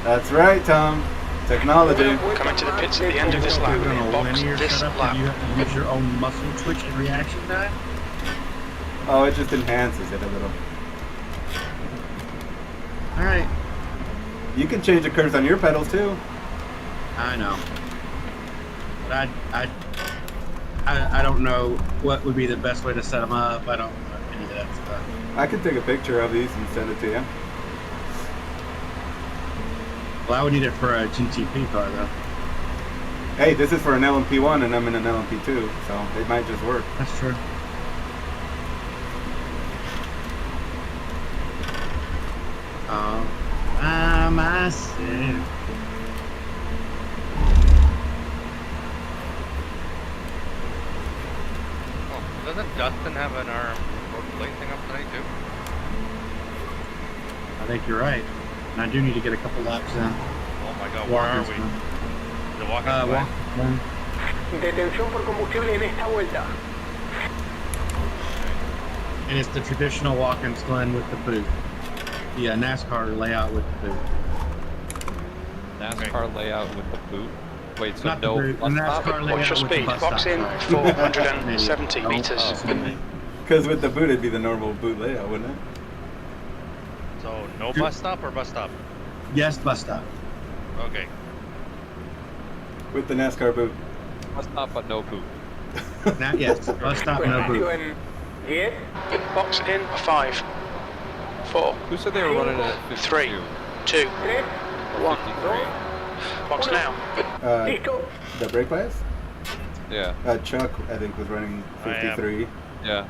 That's right, Tom. Technology. Coming to the pits at the end of this lap. You're on a Box linear this setup lap. and you have to use your own muscle twitch and reaction time? Oh, it just enhances it a little. Alright. You can change the curves on your pedals too. I know. But I don't know what would be the best way to set them up. I don't. any of that stuff. I could take a picture of these and send it to you. Well, I would need it for a GTP car, though. Hey, this is for an LMP1 and I'm in an LMP2, so it might just work. That's true. Oh, by myself. Oh, doesn't Dustin have an road plate thing up tonight too? I think you're right. And I do need to get a couple laps in. Oh my God, where are we? The walking Detención por combustible en esta vuelta. And it's the traditional Watkins Glen with the boot. Yeah, NASCAR layout with the boot. NASCAR layout with the boot. Wait, so Not the no boot, bus stop? NASCAR layout What's your with the speed? bus Box stop, in sorry. 470 Oh, meters. Because with the boot, it'd be the normal boot layout, wouldn't it? So no bus stop or bus stop? Yes, bus stop. Okay. With the NASCAR boot. Bus stop, but no boot. Yes, bus stop, no boot. Box in 5, 4. Who said they were running it at 3, 2, 1. 53. Box now. The brake bias? Yeah. Chuck, I think, was running 53. Yeah.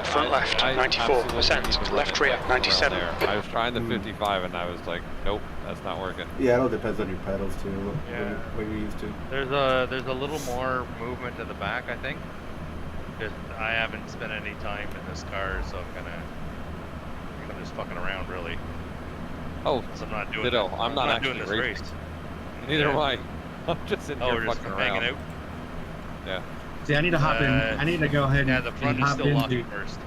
Front left, 94%. Left rear, 97. I was trying the 55 and I was like, nope, that's not working. Yeah, it all depends on your pedals too. Yeah. What you're used to. There's a little more movement to the back, I think. Just I haven't spent any time in this car, so I'm just fucking around really. Oh, I'm not doing. ditto. I'm not actually doing this racing. race. Neither am I. I'm just in here we're just fucking hanging around. out. Yeah. See, I need to hop in. I need to go ahead Yeah, the front and is hop still into. locking first.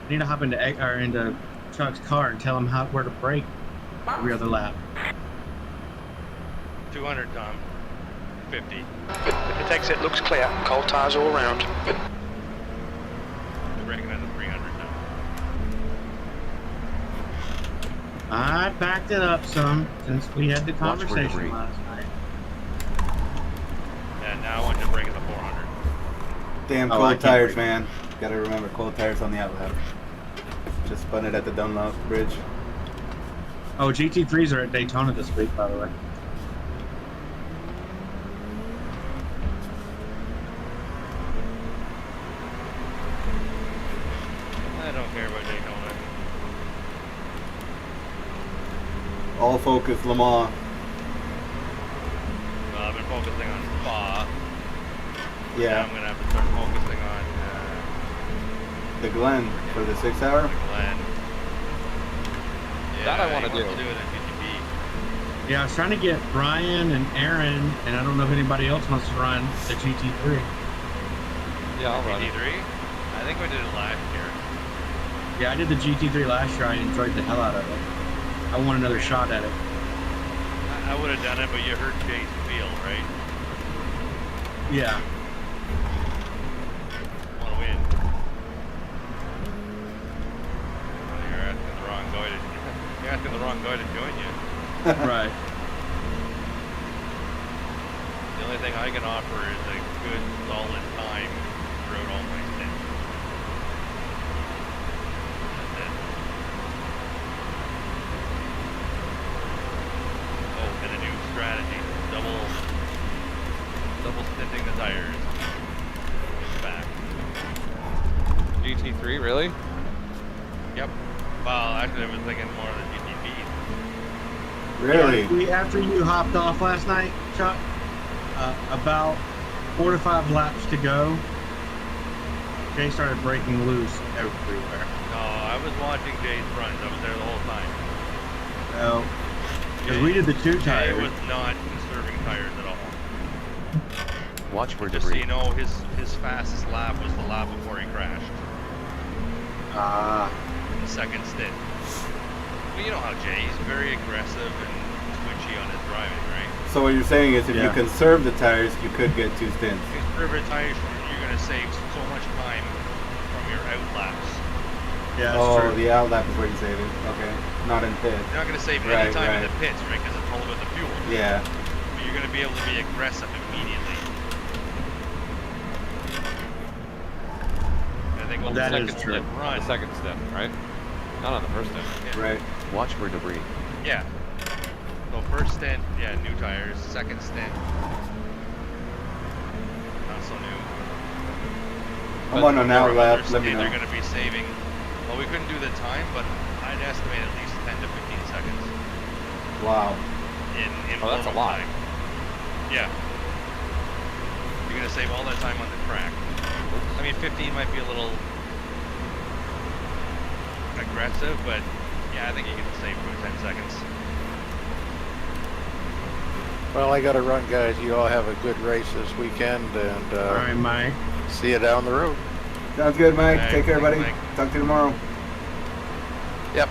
I need to hop into Chuck's car and tell him where to brake every other lap. 200, Tom. 50. Pit exit looks clear. Cold tyres all round. We're braking into 300 now. I backed it up some since we had the Watch for conversation debris. last night. And now I'm just braking the 400. Damn Oh, I cold can't tires, brake. man. Gotta remember cold tires on the outlap. Just spun it at the Dunlop Bridge. Oh, GT3s are at Daytona this week, by the way. I don't care about Daytona. All focus Le Mans. Well, I've been focusing on Spa. Now Yeah. I'm gonna have to start focusing on The Glen for the 6 hour. Glen. That I wanna he wants do. to do it at GTP. Yeah, I was trying to get Brian and Aaron, and I don't know if anybody else wants to run the GT3. Yeah, I'll run it. GT3? I think we did it last year. Yeah, I did the GT3 last year. I enjoyed the hell out of it. I want another shot at it. I would have done it, but you heard Jay's feel, right? Yeah. Want to win. Well, you're asking the wrong guy to. You're asking the wrong guy to join you. Right. The only thing I can offer is a good, solid time throughout all my stints. That's it. Oh, and a new strategy: double stinting the tires. It's back. GT3, really? Yep. Well, actually, I was thinking more of the GTP. Really? After you hopped off last night, Chuck, about 4 to 5 laps to go, Jay started breaking loose everywhere. No, I was watching Jay's runs. I was there the whole time. So, because we did the 2 Jay tires. was not conserving tires at all. Watch for Just so debris. you know, his fastest lap was the lap before he crashed. In the second stint. Well, you know how Jay, he's very aggressive and twitchy on his driving, right? So what you're saying is if you Yeah. conserve the tires, you could get 2 stints. If you conserve your tires, you're going to save so much time from your out laps. Yeah, that's Oh, true. the outlap is where you save it. Okay. Not in pit. You're not going to save Right, any time in right. the pits, right? Because it's all about the fuel. Yeah. But you're going to be able to be aggressive immediately. I think Well, That the is second true. stint, on the second stint, right? Not on the first stint. Right. Watch for debris. Yeah. So first stint, yeah, new tires. Second stint, not so new. I'm on an out lap. Other Let me stint, know. they're going to be saving. Well, we couldn't do the time, but I'd estimate at least 10 to 15 seconds. Wow. In Oh, that's a blow-up lot. time. Yeah. You're going to save all that time on the track. I mean, 15 might be a little aggressive, but yeah, I think you can save 10 seconds. Well, I got to run, guys. You all have a good race this weekend, and All right, Mike. see you down the road. Sounds good, Mike. Hey, Take care, buddy. Mike. Talk to you tomorrow. Yep.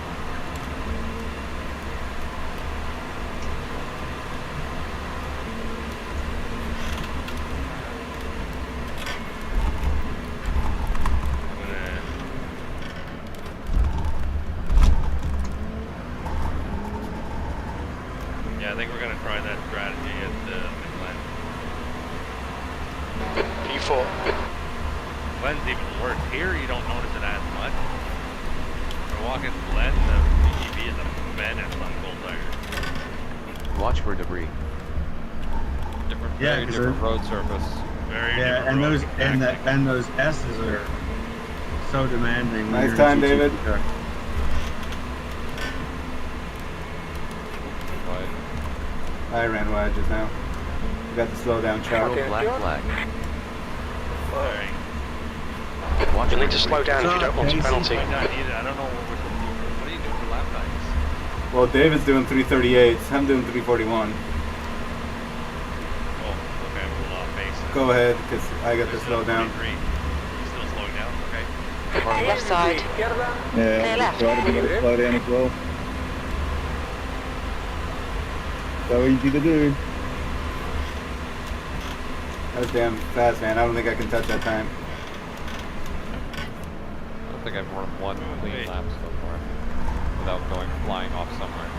I'm gonna... Yeah, I think we're gonna try that strategy at Midland. P4. Glenn's even worse. Here you don't notice it as much. We're walking Glen, the PEV is a menace on cold tires. Watch for debris. Different, Yeah, very 'cause different they're- road surface. Very Yeah, different and road, those exactly. and those S's are so demanding. when Nice you're in time, GT David. car. But I ran wide just now. We got the slow down Show truck. black flag. Alright. Watch You'll for need to slow debris. down if you don't want a penalty. Might not need it. I don't know what we're supposed to do. What are you doing for lap times? Well, David's doing 338. I'm doing 341. Oh, okay, I'm a little off base. Go ahead, because I got the You're slow still down. 43. You're still slowing down? Okay. Left side. Izquierda. Yeah, Clear left. try to get it slow down as well. So easy to do. That was damn fast, man. I don't think I can touch that time. I don't think I've run one clean Hey. lap so far without going flying off somewhere.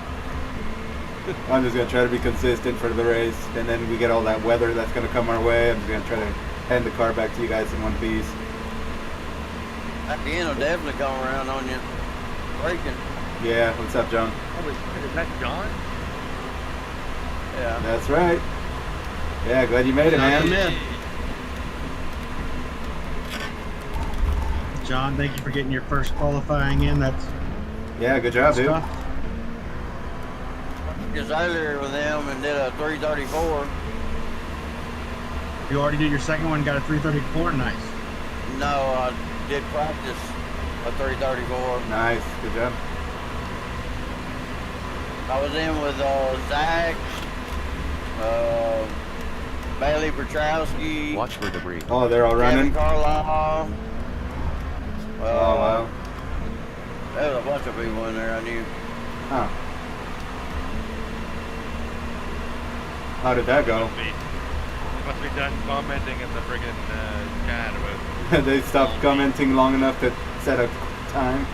I'm just going to try to be consistent for the race. And then we get all that weather that's going to come our way. I'm just going to try to hand the car back to you guys in one piece. At the end, will definitely come around on you. Braking. Yeah, what's up, John? Holy shit, is that John? Yeah. That's right. Yeah, glad you made it, Knock 'em man. in. John, thank you for getting your first qualifying in. That's Yeah, good job, dude. stuff. Just earlier with them and did a 334. You already did your second one, got a 334. Nice. No, I did practice a 334. Nice, good job. I was in with Zach, Bailey Petrowski, Watch for debris. Oh, they're all Kevin running? Carlisle. Oh, wow. There was a bunch of people in there I knew. Huh. How did that go? Must be done commenting in the friggin' chat about... They stopped commenting long enough to set a time.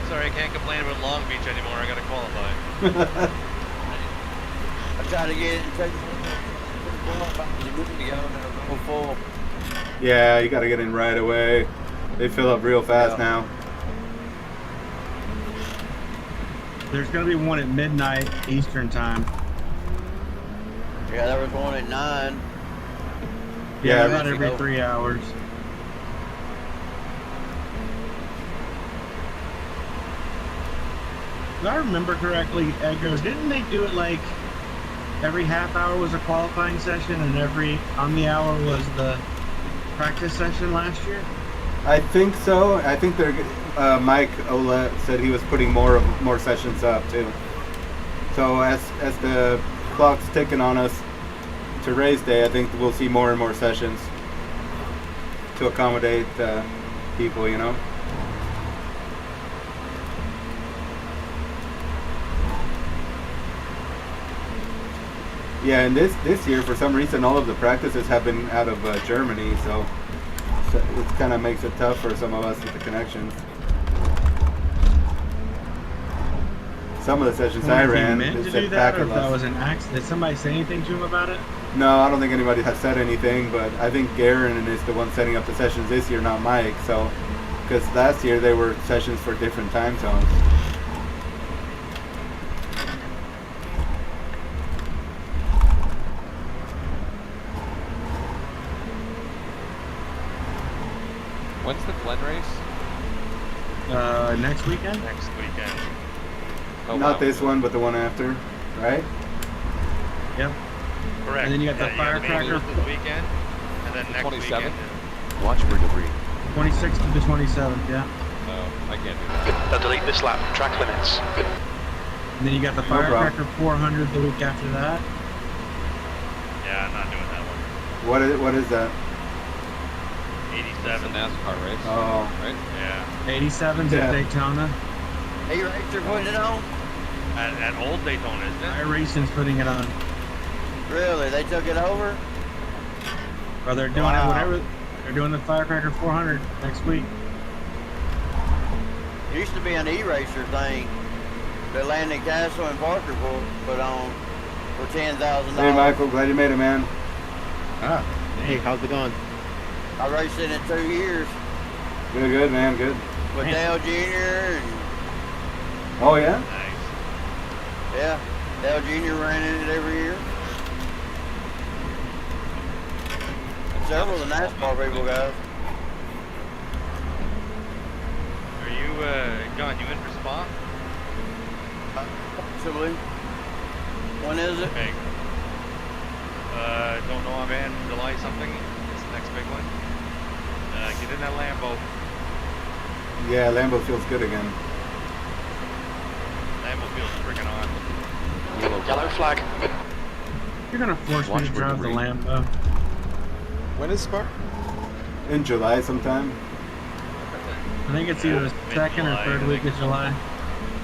Sorry, I can't complain about Long Beach anymore. I gotta qualify. I tried to get it and take it full. Yeah, you gotta get in right away. They fill up real fast now. There's going to be one at midnight Eastern time. Yeah, there was one at 9. Yeah, about every 3 hours. If I remember correctly, Edgar, didn't they do it like every half hour was a qualifying session and every on the hour was the practice session last year? I think so. I think they're. Mike Ola said he was putting more sessions up too. So as the clock's ticking on us to race day, I think we'll see more and more sessions to accommodate people. You know. Yeah, and this year, for some reason, all of the practices have been out of Germany, so it kind of makes it tough for some of us with the connections. Some of the sessions I I wonder if he ran, meant it to said do that, or if that backerless. was an accident. Did somebody say anything to him about it? No, I don't think anybody has said anything, but I think Garen is the one setting up the sessions this year, not Mike. So, because last year they were sessions for different time zones. When's the Glen race? Next weekend? Next weekend. Oh, Not wow. this one, but the one after, right? Yep. Correct. And then you got the Yeah, firecracker. this weekend, and then next 27th? weekend. Watch for debris. 26th to the 27th, yeah. No, I can't do that. They'll delete this lap. Track limits. And then you got the No problem. firecracker 400 the week after that. Yeah, I'm not doing that one. What is that? That's a 87. NASCAR race, Oh, right? Yeah. 87's Yeah. at Daytona. Hey, Racer putting it on? At Old Daytona, isn't it? iRacing's putting it on. Really? They took it over? Or they're doing it whatever. They're doing the firecracker 400 next week. It used to be an E-Racer thing that Landon Castle and Parker put on for $10,000. hey Michael, glad you made it, man. Ah, hey, how's it going? I raced in it 2 years Good, man, good. with Dale Jr. and Oh yeah? Nice. yeah, Dale Jr. ran in it every year. And several of the NASCAR people guys. Are you, John, you in for Spa? Possibly. When is it? Okay. Don't know offhand. July something. It's the next big one. Get in that Lambo. Yeah, Lambo feels good again. Lambo feels freaking on. Yellow flag. You're gonna force me Watch to for drive the debris. Lambo. When is Spark? In July sometime. I think it's either the second or Mid-July, third I week think. of July.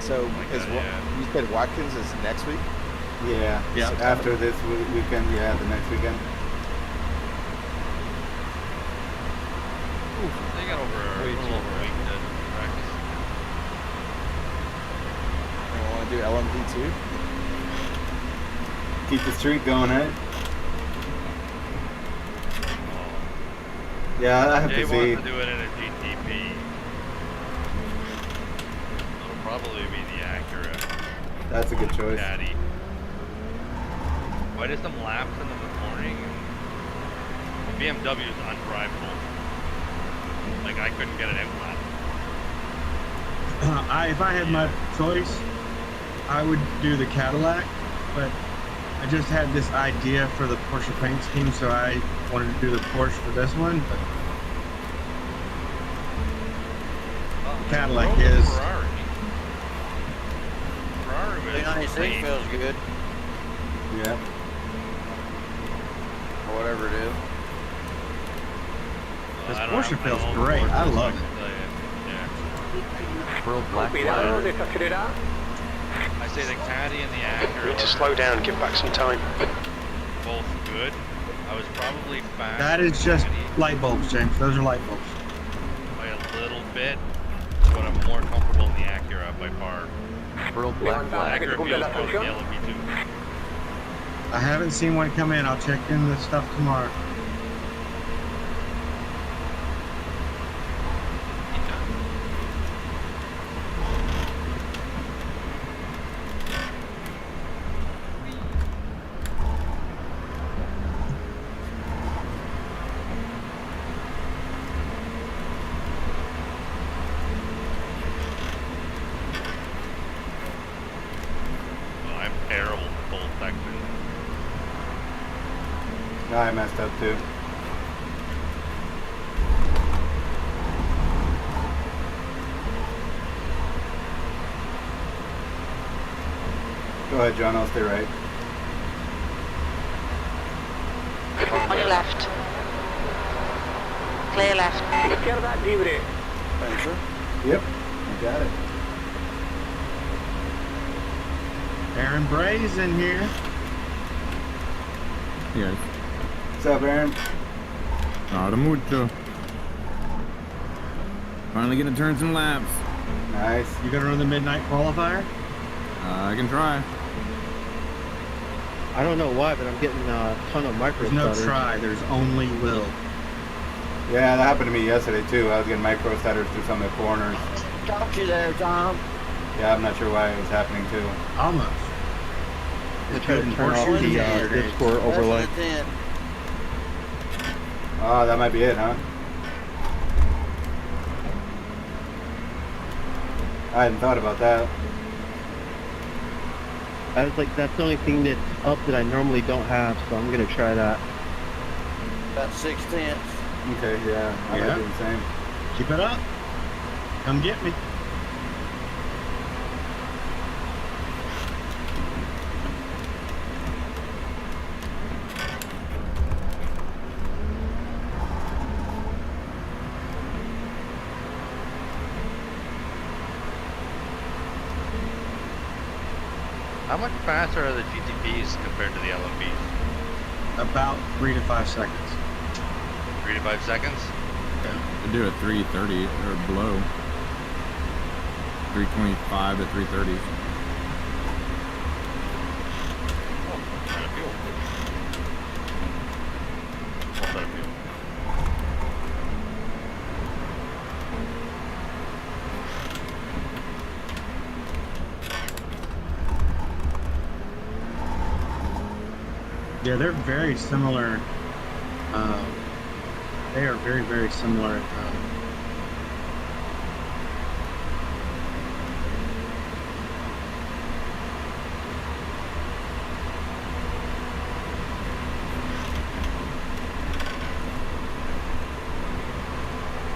So is yeah. you said Watkins is next week? Yeah. Yeah. After this weekend, yeah, the next weekend. They got over a little over a week to practice. You want to do LMP too? Keep the streak going, eh? Yeah, I have Jay to wants see. to do it in a GTP. It'll probably be the Acura That's a good choice. Caddy. Why did some laps in the morning? The BMW is undrivable. Like I couldn't get it out lap. If I had my choice, I would do the Cadillac, but I just had this idea for the Porsche paint scheme, so I wanted to do the Porsche for this one. But Cadillac Roll the is. Ferrari. Ferrari was 96 clean. feels good, Yeah. or whatever it is. This I don't Porsche have my feels own great. Porsche, I so love can it. tell you. Yeah. Pearl Black Cuidado, Flag. desacelera. I say the Caddy and the Acura You need to are slow down and give back some time. both good. I was probably fast. That is just light bulbs, James. Those are light bulbs. by a little bit, but I'm more comfortable in the Acura by far. Pearl Black The Flag. Acura feels more like the LMP2. I haven't seen one come in. I'll check in the stuff tomorrow. Well, I'm terrible at full section. No, I messed up too. Go ahead, John. I'll stay right. On your left. Clear left. Izquierda libre. Thanks, sir. Yep. You got it. Aaron Bray's in here. Yes. What's up, Aaron? Nada mucho. Finally gonna turn some laps. Nice. You gonna run the midnight qualifier? I can try. I don't know why, but I'm getting a ton of micro There's no stutters. try. There's only will. Yeah, that happened to me yesterday too. I was getting micro stutters through some of the corners. Got you there, Tom. Yeah, I'm not sure why it was happening too. Almost. I tried to turn off the Discord overlay. Oh, that might be it, huh? I hadn't thought about that. I was like, that's the only thing that's up that I normally don't have, so I'm gonna try that. About 6/10. Okay, yeah, I might do the same. Keep it up. Come get me. How much faster are the GTPs compared to the LMPs? About 3 to 5 seconds. 3 to 5 seconds? I do a 330 or below. 325 to 330. Oh, kind of fuel. What kind of fuel? Yeah, they're very similar. They are very, very similar.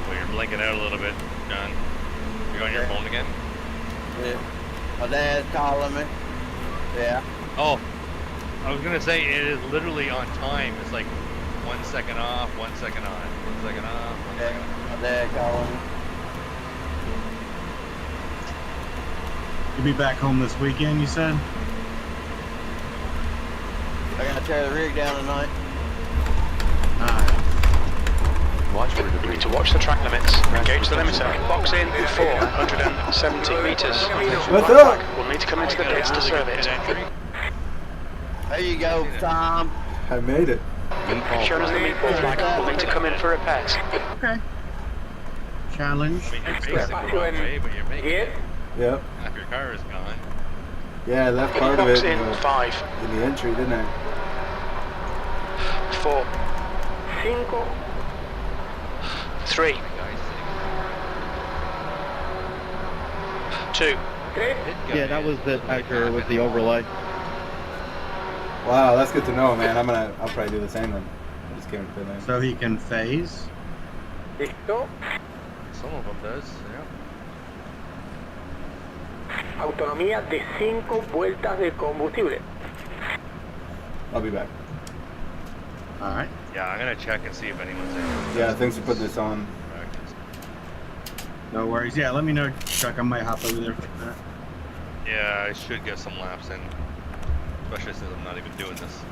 Well, you're blinking out a little bit, John. You're on your phone again? Yeah. My dad's calling me. Yeah. Oh, I was gonna say it is literally on time. It's like 1 second off, 1 second on, 1 second off, 1 second on. My dad calling me. You'll be back home this weekend, you said? I gotta tear the rig down tonight. Watch for We debris. need to watch the track limits. Engage the limiter. Box in 470 metres. What's up? We'll need to come into the pits to serve it. There you go, Tom. I made it. Shown us the meatball flag. We'll need to come in for repairs. Okay. Challenge. I mean, you're basically the wrong way, but you're making it. Yep. Half your car is gone. Yeah, I left part of Box it in 5, in the entry, didn't I? 4, 5, 3, 2. Yeah, that was the actor with the overlay. Wow, that's good to know, man. I'll probably do the same then. I just came to pit lane. So he can phase. Listo. Some of them does, yeah. Autonomía de 5 vueltas de combustible. I'll be back. All right. Yeah, I'm gonna check and see if anyone's in. Yeah, thanks for putting this on. No worries. Yeah, let me know, Chuck. I might hop over there for a minute. Yeah, I should get some laps in. Especially since I'm not even doing this.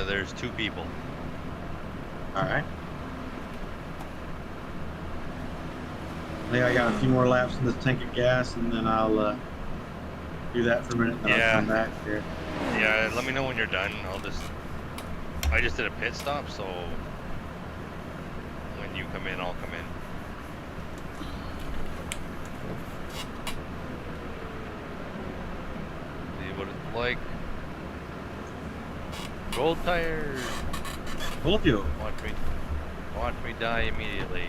There's 2 people. All right. I think I got a few more laps in this tank of gas, and then I'll do that for a minute, and then I'll come back here. Yeah, let me know when you're done. I just did a pit stop, so when you come in, I'll come in. See what it's like. Gold tires. Full fuel. Watch me die immediately.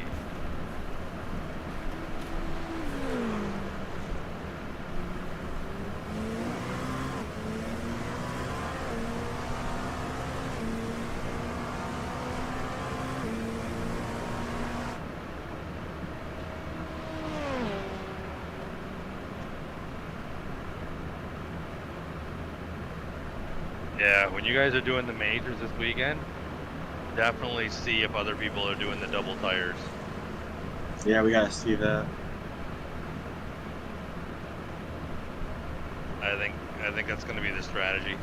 Yeah, when you guys are doing the majors this weekend, definitely see if other people are doing the double tires. Yeah, we gotta see that. I think that's going to be the strategy.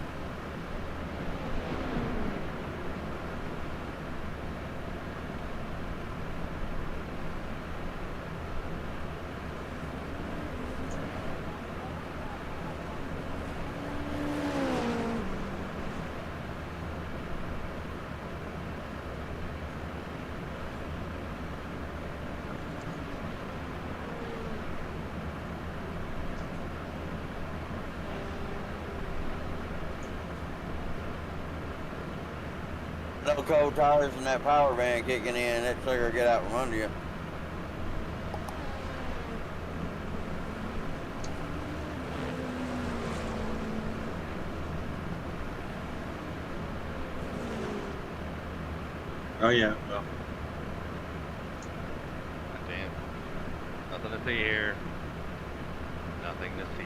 No cold tires and that power van kicking in, that sucker get out from under you. Oh yeah, well. Damn. Nothing to see here. Nothing to see.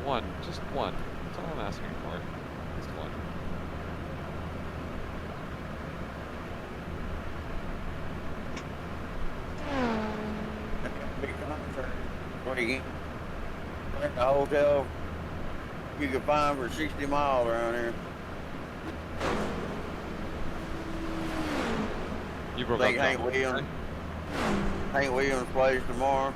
One, just one. That's all I'm asking for. Just one. Big contract. Where you rent a hotel you can find for 60 miles around here. You broke Think up. Hank Williams plays tomorrow.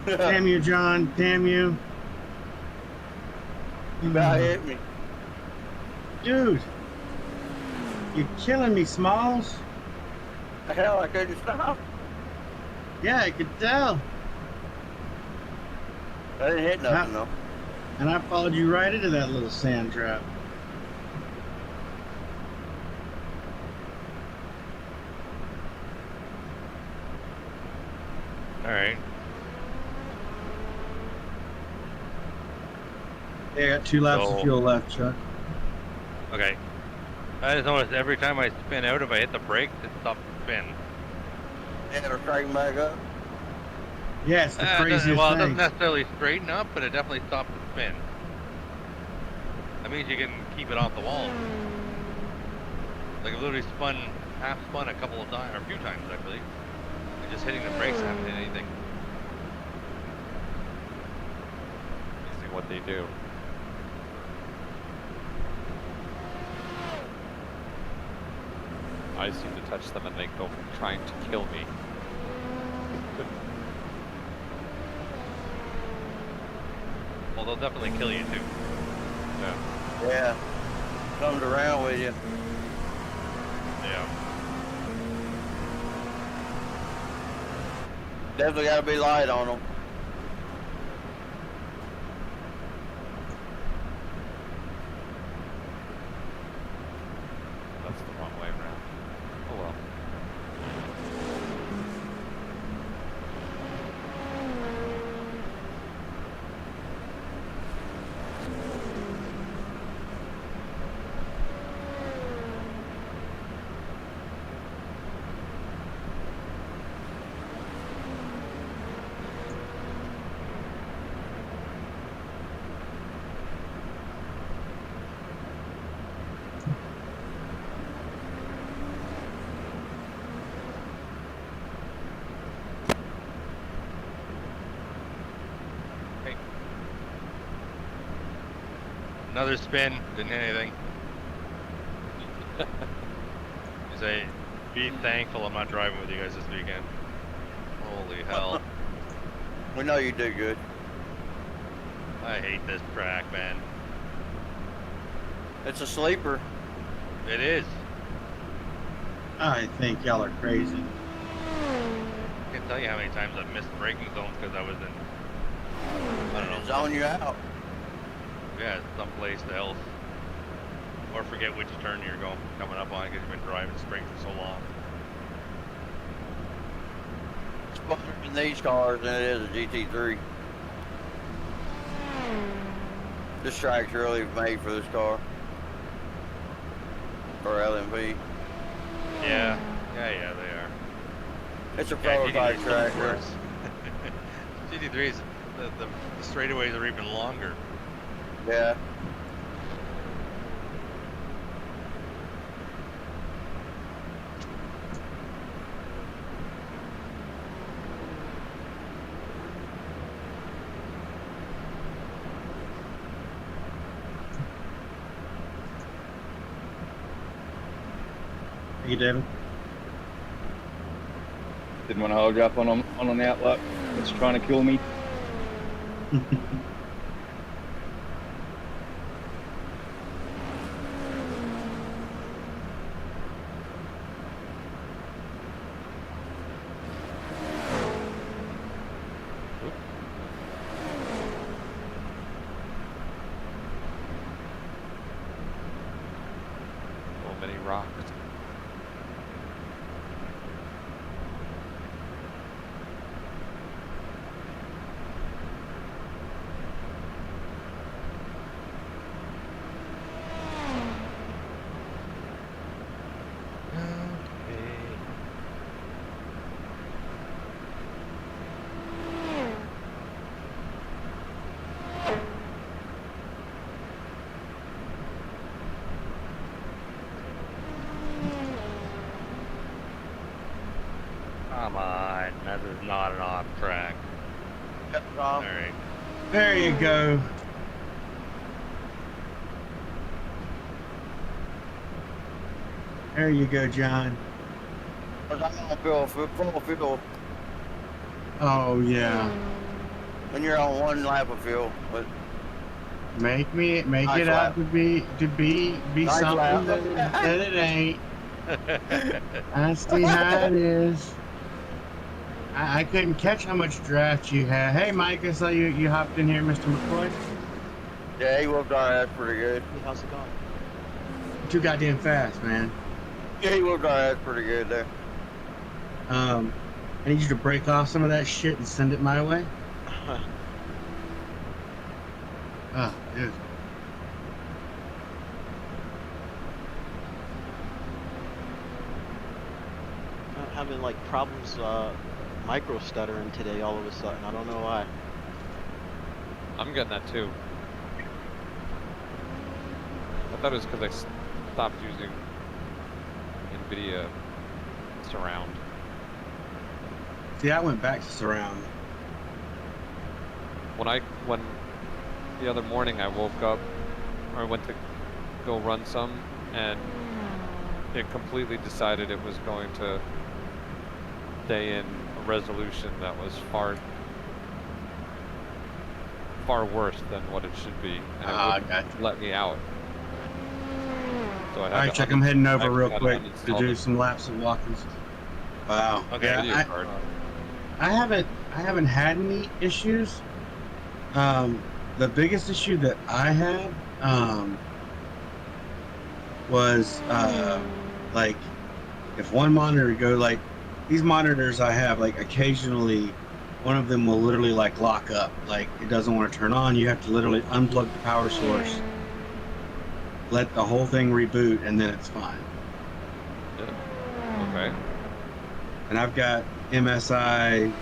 Damn you, John. Damn you. You about hit me. Dude. You're killing me, Smalls. The hell, I couldn't stop. Yeah, I could tell. I didn't hit nothing, though. And I followed you right into that little sand trap. All right. Yeah, I got 2 laps of fuel left, Chuck. Okay. I just noticed every time I spin out, if I hit the brakes, it stops the spin. Yeah, it'll straighten back up. Yeah, it's the craziest well, it thing. doesn't necessarily straighten up, but it definitely stops the spin. That means you can keep it off the wall. Like I literally half spun a couple of times, or a few times actually. And just hitting the brakes, I haven't hit anything. See what they do. I seem to touch them and they go trying to kill me. Well, they'll definitely kill you too. Yeah. Yeah. Comes around with you. Yeah. Definitely got to be light on them. That's the wrong way around. Oh well. Another spin, didn't hit anything. Say, be thankful I'm not driving with you guys this weekend. Holy hell. We know you do good. I hate this track, man. It's a sleeper. It is. I think y'all are crazy. I can't tell you how many times I've missed braking zones because I was in, I don't know. Zone you out. Yeah, someplace else. Or forget which turn you're coming up on because you've been driving straight for so long. It's better in these cars than it is a GT3. This track's really made for this car. Or LMP. Yeah, they are. It's a prototype track. GT3's, the straightaways are even longer. Yeah. Hey, David. Didn't want to hold you up on an outlook. It's trying to kill me. So many rocks. Come on, that is not an off track. Alright. There you go. There you go, John. Full fuel. Oh yeah. When you're on one lap of fuel, but Make Nice it lap. out to be Nice something lap. that it ain't. That's the how it is. I couldn't catch how much draft you had. Hey, Mike, I saw you hopped in here, Mr. McCoy. yeah, he whooped our ass pretty good. How's it going? Too goddamn fast, man. Yeah, he whooped our ass pretty good there. I need you to break off some of that shit and send it my way. Oh, dude. I'm having like problems micro stuttering today all of a sudden. I don't know why. I'm getting that too. I thought it was because I stopped using NVIDIA Surround. See, I went back to surround. When the other morning I woke up, or I went to go run some, and it completely decided it was going to stay in a resolution that was far worse than what it should be, and it wouldn't let me out. So I had Alright, to Chuck, I'm heading over real had quick to uninstall do it. some laps of walkings. Wow. Okay. Yeah, Video card. I haven't had any issues. The biggest issue that I had was like if one monitor go like these monitors I have, like occasionally one of them will literally like lock up, like it doesn't want to turn on. You have to literally unplug the power source, let the whole thing reboot, and then it's fine. Yeah. Okay. And I've got MSI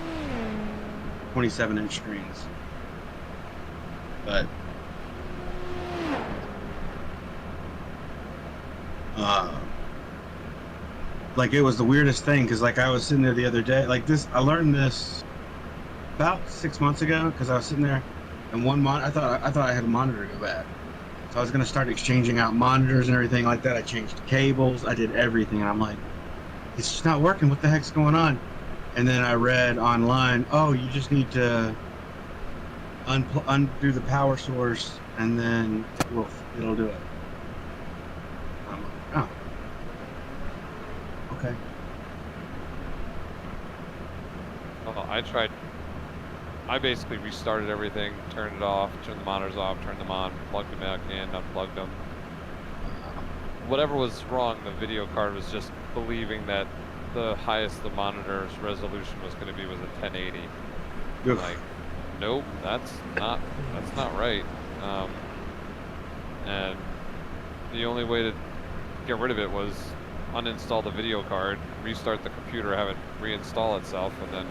27-inch screens. But like it was the weirdest thing because like I was sitting there the other day, like this, I learned this about 6 months ago because I was sitting there and one I thought I had a monitor go bad. So I was gonna start exchanging out monitors and everything like that. I changed cables. I did everything, and I'm like, it's just not working. What the heck's going on? And then I read online, oh, you just need to undo the power source, and then it'll do it. I'm like, oh, okay. Well, I basically restarted everything, turned it off, turned the monitors off, turned them on, plugged them back in, unplugged them. Whatever was wrong, the video card was just believing that the highest the monitor's resolution was going to be was a 1080. Oof. Like, nope, that's not right. And the only way to get rid of it was uninstall the video card, restart the computer, have it reinstall itself, and then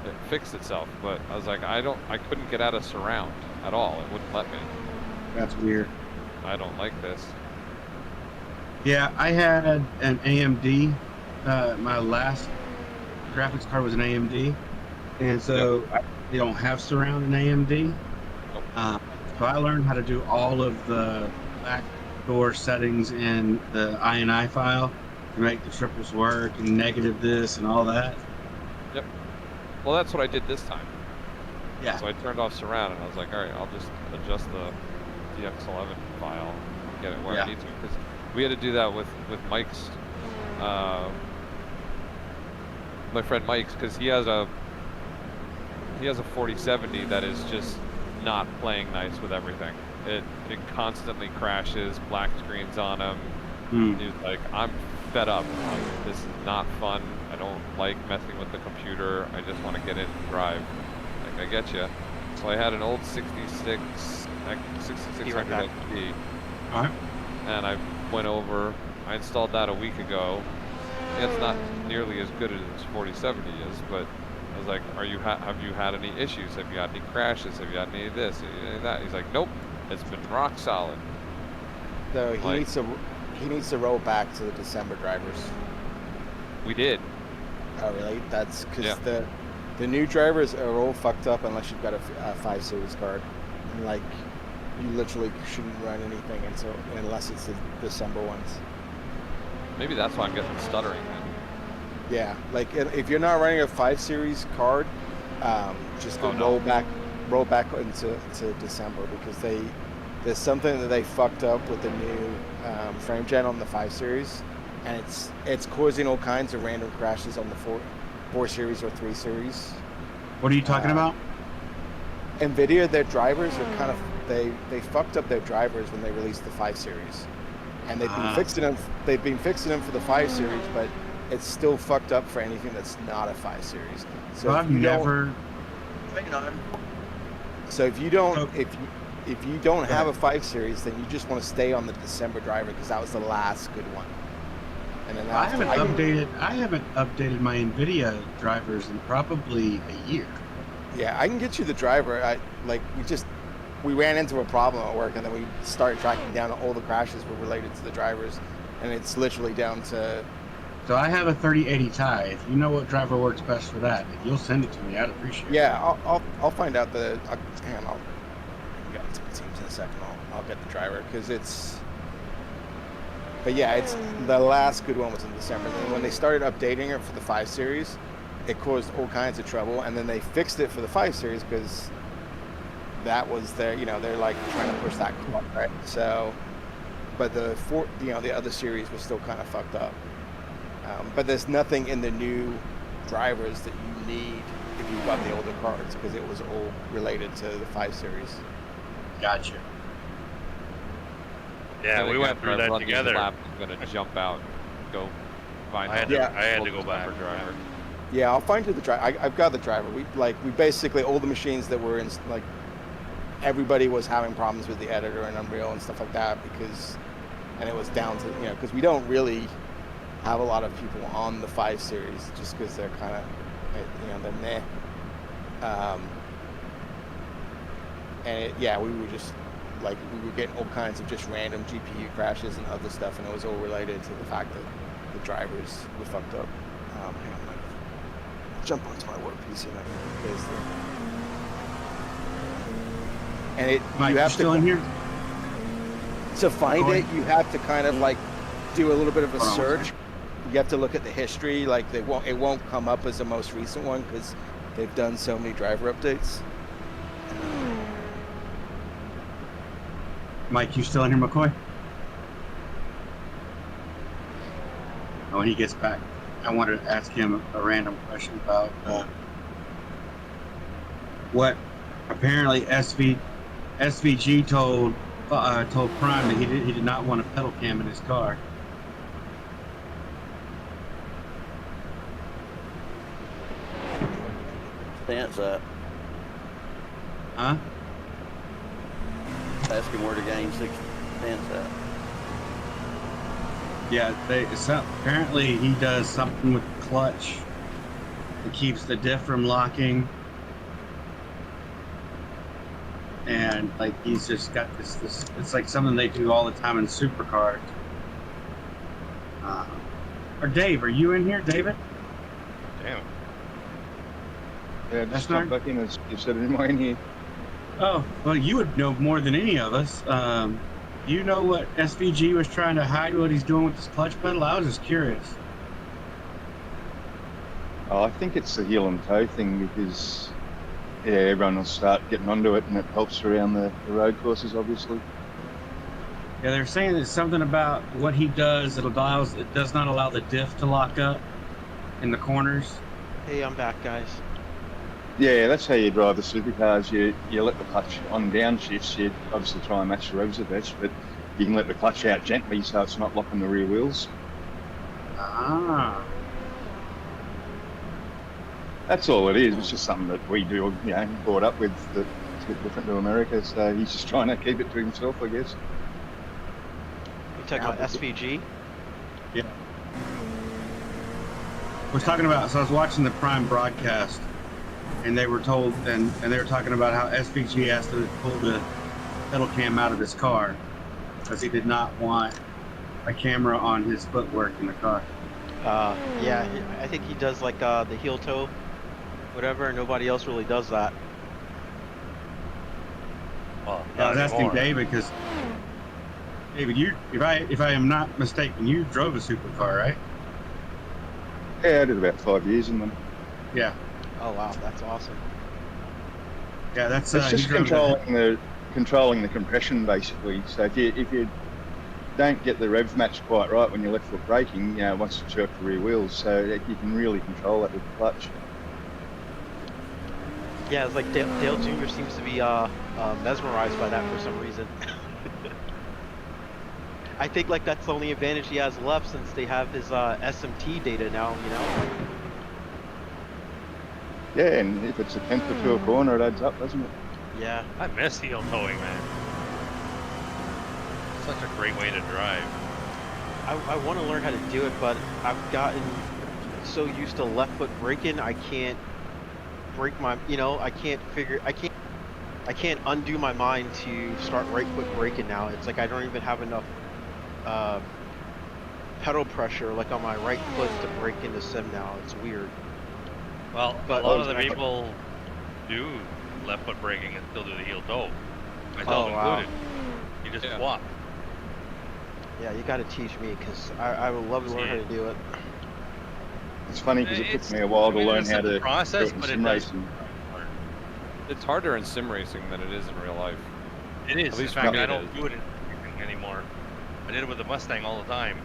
it fixed itself. But I was like, I couldn't get out of surround at all. It wouldn't let me. That's weird. I don't like this. Yeah, I had an AMD. My last graphics card was an AMD, and so they don't have surround in AMD. Nope. So I learned how to do all of the backdoor settings in the INI file to make the triples work and negative this and all that. Yep. Well, that's what I did this time. Yeah. So I turned off surround, and I was like, all right, I'll just adjust the DX11 file and get it where I need to. Because we had to do that with Mike's, my friend Mike's, because he has a 4070 that is just not playing nice with everything. It constantly crashes, black screens on him. He's like, I'm fed up. Like, this is not fun. I don't like messing with the computer. I just want to get in and drive. Like, I get you. So I had an old 6600 XP. Alright. And I went over, I installed that a week ago. It's not nearly as good as 4070 is, but I was like, have you had any issues? Have you had any crashes? Have you had any of this, any of that? He's like, nope, it's been rock solid. So he needs to roll back to the December drivers. We did. Oh really? That's because the new drivers are all fucked up unless you've got a 5 Series card. And like, you literally shouldn't run anything unless it's the December ones. Maybe that's why I'm getting stuttering then. Yeah, like if you're not running a 5 Series card, just go roll back into December, because there's something that they fucked up with the new frame gen on the 5 Series, and it's causing all kinds of random crashes on the 4 Series or 3 Series. What are you talking about? NVIDIA, their drivers are kind of they fucked up their drivers when they released the 5 Series, and they've been fixing them. They've been fixing them for the 5 Series, but it's still fucked up for anything that's not a 5 Series. So I've never. So if you don't have a 5 Series, then you just want to stay on the December driver, because that was the last good one. And then I haven't updated my NVIDIA drivers in probably a year. Yeah, I can get you the driver. We ran into a problem at work, and then we started tracking down all the crashes were related to the drivers, and it's literally down to. So I have a 3080 Ti. If you know what driver works best for that, if you'll send it to me, I'd appreciate it. Yeah, I'll find out I'll get into the teams in a second. I'll get the driver, because it's. But yeah, it's the last good one was in December. And when they started updating it for the 5 Series, it caused all kinds of trouble, and then they fixed it for the 5 Series because that was they're like trying to push that clock, right? So, but the other series was still kind of fucked up. But there's nothing in the new drivers that you need if you've got the older cards, because it was all related to the 5 Series. Gotcha. Yeah, we went through that together. I'm gonna jump out and go find. I had to go back. Driver. Yeah, I'll find you the driver. I've got the driver. We basically all the machines that were in, like, everybody was having problems with the editor and Unreal and stuff like that, and it was down to because we don't really have a lot of people on the 5 Series just because they're kind of they're meh. We were just. Like, we were getting all kinds of just random GPU crashes and other stuff, and it was all related to the fact that the drivers were fucked up. Hang on, I'll jump onto my work PC and I can Mike, you still in here? to find it, you have to kind of like do a little bit of a Hold on one search. You have to look at the history. Like it won't come up as the most recent one because they've done so many driver updates. Mike, you still in here, McCoy? Oh, when he gets back, I wanted to ask him a random question about what apparently SVG told Prime that he did not want a pedal cam in his car. Stance up. Huh? Ask him where to gain 6 stance at. Yeah, apparently he does something with the clutch that keeps the diff from locking. And like he's just got this it's like something they do all the time in supercars. Or Dave, are you in here, David? Damn. Yeah, just not back in as you said in mine here. Oh, well, you would know more than any of us. You know what SVG was trying to hide what he's doing with this clutch pedal? I was just curious. Oh, I think it's the heel and toe thing because everyone will start getting onto it and it helps around the road courses, obviously. Yeah, they're saying there's something about what he does that it does not allow the diff to lock up in the corners. Hey, I'm back, guys. Yeah, that's how you drive the supercars. You let the clutch on downshifts. You obviously try and match the revs the best, but you can let the clutch out gently so it's not locking the rear wheels. Ah. That's all it is. It's just something that we do, brought up with that's a bit different to America. So he's just trying to keep it to himself, I guess. You talking about SVG? Yeah. I was talking about, so I was watching the Prime broadcast, and they were told, and they were talking about how SVG asked to pull the pedal cam out of his car because he did not want a camera on his footwork in the car. Yeah, I think he does like the heel toe, whatever, and nobody else really does that. Well, I was asking David because, David, if I am not mistaken, you drove a supercar, right? Yeah, I did about 5 years in them. Yeah. Oh wow, that's awesome. Yeah, that's it's just controlling the compression basically. So if you don't get the rev match quite right when you're left foot braking, once you jerk the rear wheels, so you can really control that with the clutch. Yeah, it's like Dale Jr. seems to be mesmerized by that for some reason. I think like that's the only advantage he has left since they have his SMT data now, Yeah, and if it's a 10th or 2 a corner, it adds up, doesn't it? Yeah. I miss heel towing, man. Such a great way to drive. I want to learn how to do it, but I've gotten so used to left foot braking, I can't break my, I can't undo my mind to start right foot braking now. It's like I don't even have enough pedal pressure like on my right foot to brake into sim now. It's weird. Well, but a lot of the people do left foot braking and still do the heel toe. Myself included. You just swap. Yeah, you got to teach me because I would love to learn how to do it. It's funny because it took me a while to learn how to process, do it in but sim racing. It's harder in sim racing than it is in real life. It is. At least in fact, for me I it don't is. do it anymore. I did it with the Mustang all the time.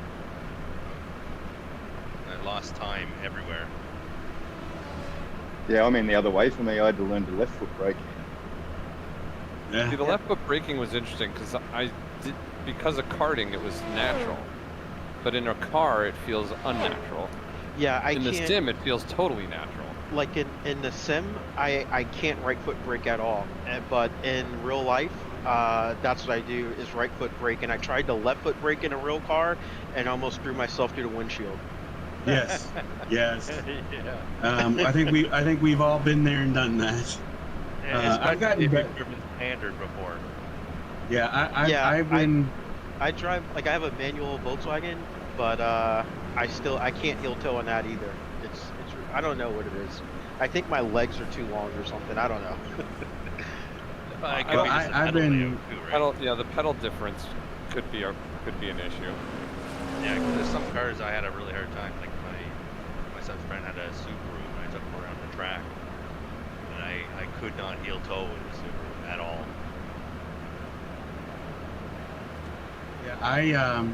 I lost time everywhere. Yeah, I mean the other way for me, I had to learn to left foot brake. Yeah. See, the left foot braking was interesting because of karting, it was natural, but in a car, it feels unnatural. Yeah, in the sim, it feels totally natural. Like in the sim, I can't right foot brake at all, but in real life, that's what I do is right foot brake, and I tried to left foot brake in a real car, and almost threw myself through the windshield. Yes, yes. Yeah. I think we've all been there and done that. I've gotten if better. you've driven standard before. Yeah, I've been. I drive like I have a manual Volkswagen, but I can't heel toe on that either. It's I don't know what it is. I think my legs are too long or something. I don't know. The pedal difference could be an issue. Yeah, because there's some cars I had a really hard time. Like my son's friend had a Subaru, and I took him around the track, and I could not heel toe with the Subaru at all. Yeah,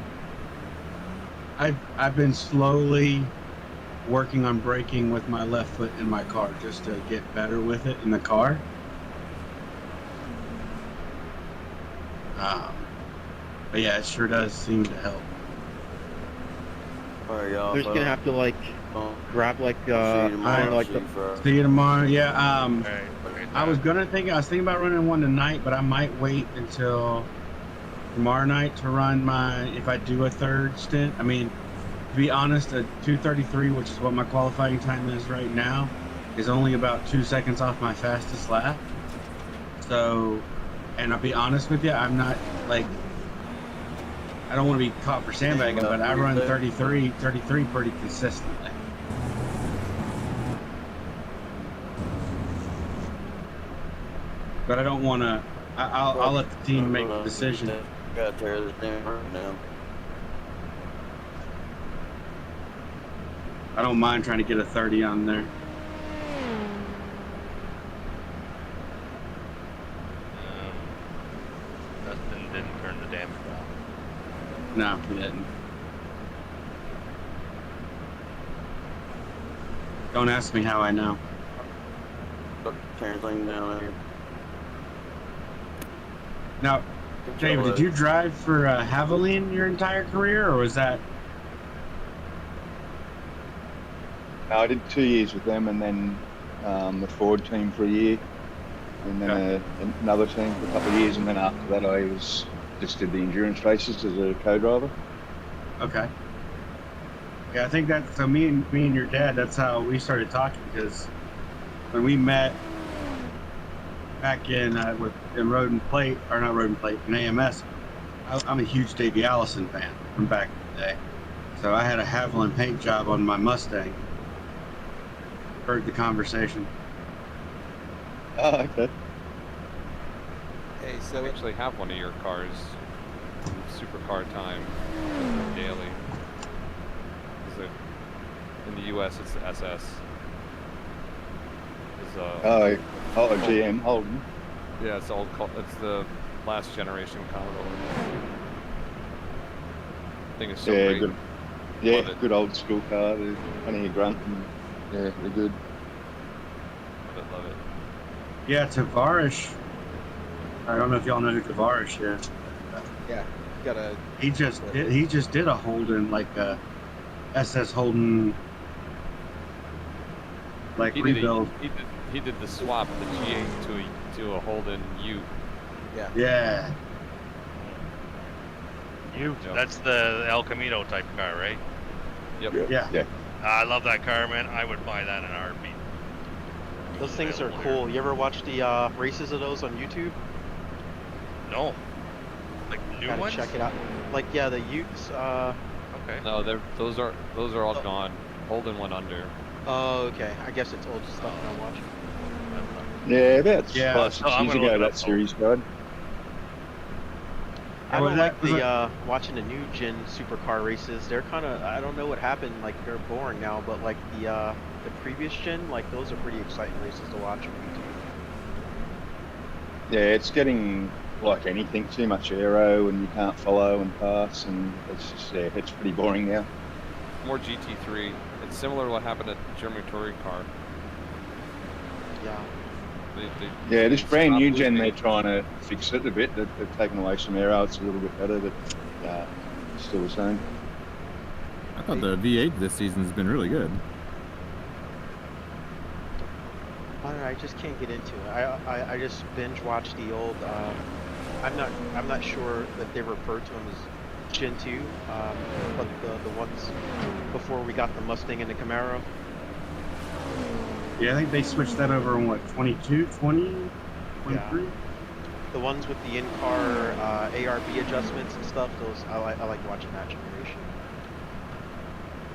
I've been slowly working on braking with my left foot in my car just to get better with it in the car. But yeah, it sure does seem to help. They're just gonna have to like grab like See you tomorrow. Yeah. I was thinking about running one tonight, but I might wait until tomorrow night to run if I do a third stint. I mean, to be honest, a 2:33, which is what my qualifying time is right now, is only about 2 seconds off my fastest lap. So, and I'll be honest with you, I'm not like, I don't want to be caught for sandbagging, but I run 33 pretty consistently. But I don't want to. I'll let the team make the decision. Got to tear this damn road down. I don't mind trying to get a 30 on there. Dustin didn't turn the damage off. No, he didn't. Don't ask me how I know. Turn things down here. Now, David, did you drive for Haviland your entire career, or was that? No, I did 2 years with them, and then the Ford team for a year, and then another team for a couple of years, and then after that I just did the endurance races as a co-driver. Okay. Yeah, I think that's so. Me and your dad. That's how we started talking, because when we met back in Road and Plate, or not Road and Plate, in AMS, I'm a huge Davey Allison fan from back in the day. So I had a Haviland paint job on my Mustang. Heard the conversation. Oh, okay. Hey, so I actually have one of your cars, supercar time, daily. In the US, it's the SS. GM Holden. Yeah, it's it's the last generation Commodore. Thing is so great. Good. Yeah, good old school car. There's plenty of grunt. And, yeah, they're good. Love it. Yeah, Tavares. I don't know if y'all know who Tavares is. Yeah, He just did a Holden, like a SS Holden, like rebuild. He did the swap, the G8 to a Holden Ute. Yeah. Yeah. Ute. That's the El Camino type car, right? Yep. Yeah. I love that car, man. I would buy that in a heartbeat. Those things are cool. You ever watch the races of those on YouTube? No. Like new Gotta ones? check it out. Like the Utes. Okay. No, those are all gone. Holden went under. Oh, okay. I guess it's old stuff I'm watching. Yeah, about 5-6 years ago that series died. I don't like watching the new gen supercar races. They're kind of, I don't know what happened. Like they're boring now, but like the previous gen, like those are pretty exciting races to watch on YouTube. Yeah, it's getting like anything, too much aero, and you can't follow and pass, and it's just it's pretty boring now. More GT3. It's similar to what happened at German touring car. Yeah. Yeah, this brand new gen, they're trying to fix it a bit. They've taken away some aero. It's a little bit better, but it's still the same. I thought the V8 this season's been really good. I don't know, I just can't get into it. I just binge watch the old. I'm not sure that they refer to them as Gen 2, but the ones before we got the Mustang and the Camaro. Yeah, I think they switched that over in what, 22, 20, 23? Yeah. The ones with the in-car ARB adjustments and stuff. Those I like watching that generation.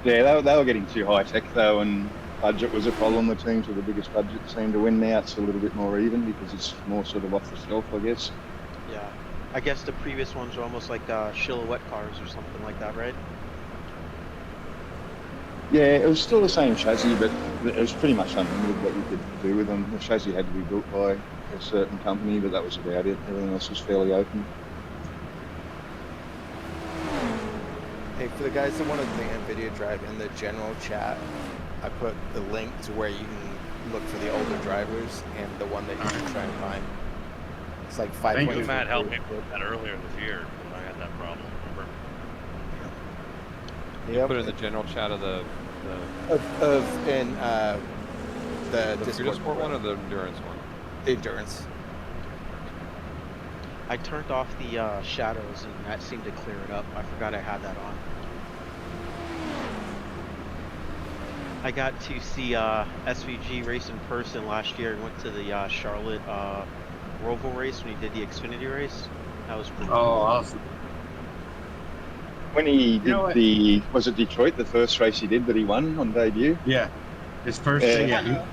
Yeah, they were getting too high tech though, and budget was a problem. The teams with the biggest budget seem to win now. It's a little bit more even because it's more sort of off the shelf, I guess. Yeah. I guess the previous ones were almost like silhouette cars or something like that, right? Yeah, it was still the same chassis, but it was pretty much unlimited what you could do with them. The chassis had to be built by a certain company, but that was about it. Everything else was fairly open. Hey, for the guys that want to think NVIDIA drive in the general chat, I put the link to where you can look for the older drivers and the one that you should try and find. It's like 5.2. Matt helped me with that earlier this year when I had that problem, remember? You put it in the general chat of the Discord one or the endurance one? The endurance. I turned off the shadows and that seemed to clear it up. I forgot I had that on. I got to see SVG race in person last year. I went to the Charlotte Roval race when he did the Xfinity race. That was pretty cool. Awesome. When he did was it Detroit, the first race he did that he won on debut? Yeah, his first thing. Yeah.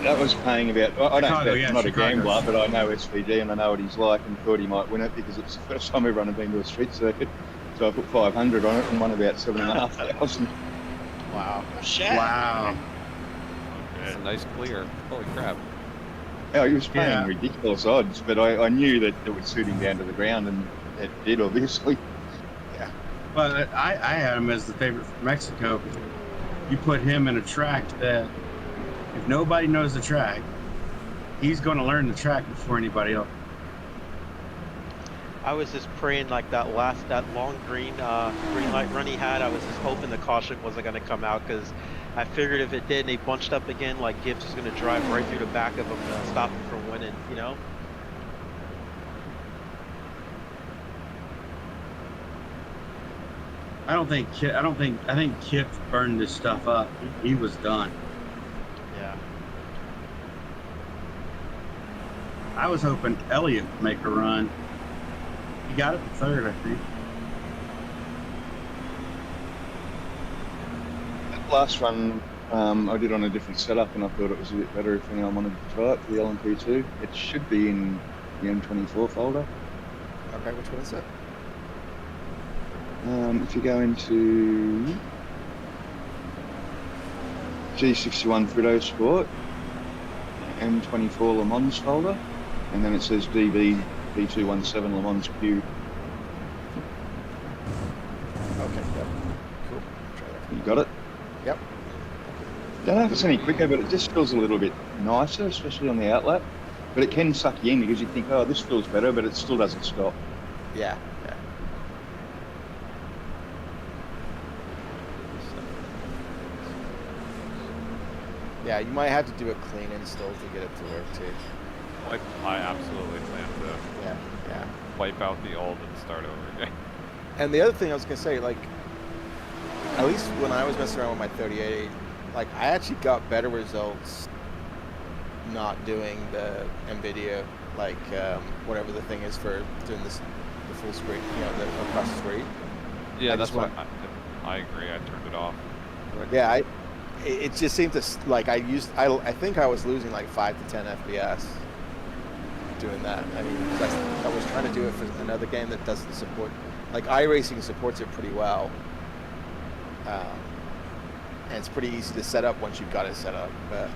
That was paying about, I don't Chicago, bet, yeah, I'm not a Chicago. gambler, but I know SVG and I know what he's like and thought he might win it because it's the first time everyone had been to a street circuit. So I put 500 on it and won about 7,500. Wow. Wow. It's a nice clear. Holy crap. Oh, he was paying ridiculous odds, but I knew that it would suit him down to the ground, and it did, obviously. Yeah. But I had him as the favorite for Mexico. You put him in a track that, if nobody knows the track, he's going to learn the track before anybody else. I was just praying like that long green light run he had. I was just hoping the caution wasn't going to come out because I figured if it did and they bunched up again, like Gibbs was going to drive right through the back of him to stop him from winning, you know? I think Kip burned this stuff up. He was done. Yeah. I was hoping Elliott would make a run. He got it to third, I think. That last run I did on a different setup, and I thought it was a bit better if anyone wanted to try it for the LMP2. It should be in the M24 folder. Okay, which one is it? If you go into G61 Fritosport, M24 Le Mans folder, and then it says DB B217 Le Mans Q. Okay, yep. Cool. Try that. You got it? Yep. Don't know if it's any quicker, but it just feels a little bit nicer, especially on the outlap. But it can suck you in because you think, oh, this feels better, but it still doesn't stop. Yeah. Yeah, you might have to do a clean install to get it to work too. I absolutely plan to yeah. wipe out the old and start over again. And the other thing I was gonna say, like, at least when I was messing around with my 38, like I actually got better results not doing the NVIDIA, like whatever the thing is for doing this, the full screen, you know, the across the screen. Yeah, that's what I agree. I turned it off. Yeah, it just seemed to, like, I think I was losing like 5 to 10 FPS doing that. I mean, I was trying to do it for another game that doesn't support, like iRacing supports it pretty well. And it's pretty easy to set up once you've got it set up. But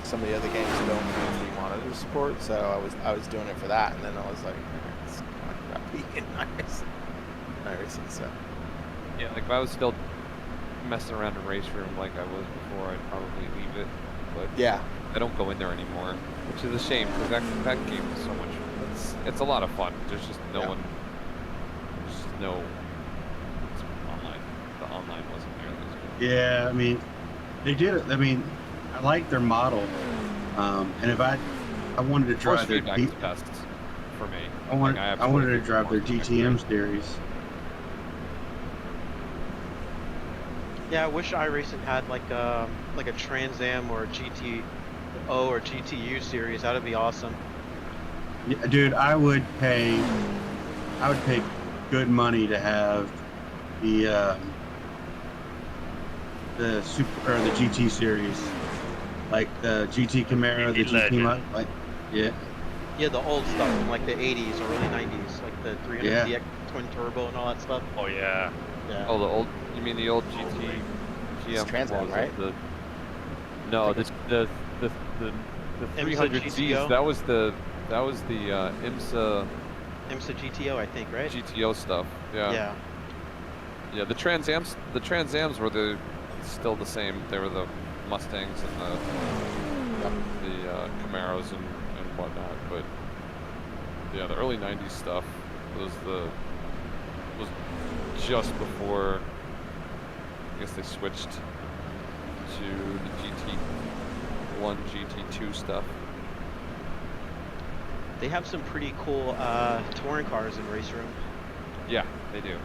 some of the other games don't really monitor support, so I was doing it for that, and then I was like, it's kind of crappy in iRacing, so. Yeah, like if I was still messing around in race room like I was before, I'd probably leave it. But yeah, I don't go in there anymore, which is a shame because that game is so much. It's a lot of fun. There's just no one. There's just no. It's online. The online wasn't nearly as good. Yeah, I mean, they did it. I mean, I like their model, and if I wanted to drive their best for me. I wanted to drive their DTM series. Yeah, I wish iRacing had like a Trans Am or a GTO or GTU series. That'd be awesome. Yeah, dude, I would pay good money to have the super or the GT series, like the GT Camaro, the GT like, yeah. Yeah, the old stuff from like the 80s or early 90s, like the 300ZX twin turbo and all that stuff. Oh yeah. Yeah. Oh, the old. You mean the old GT? It's Trans Am, right? No, the 300Zs. That was the IMSA. IMSA GTO, I think, right? GTO stuff. Yeah. Yeah. Yeah. The Trans Ams were still the same. They were the Mustangs and the Camaros and whatnot. But yeah, the early '90s stuff was just before. I guess they switched to the GT1, GT2 stuff. They have some pretty cool touring cars in Race Room. Yeah, they do.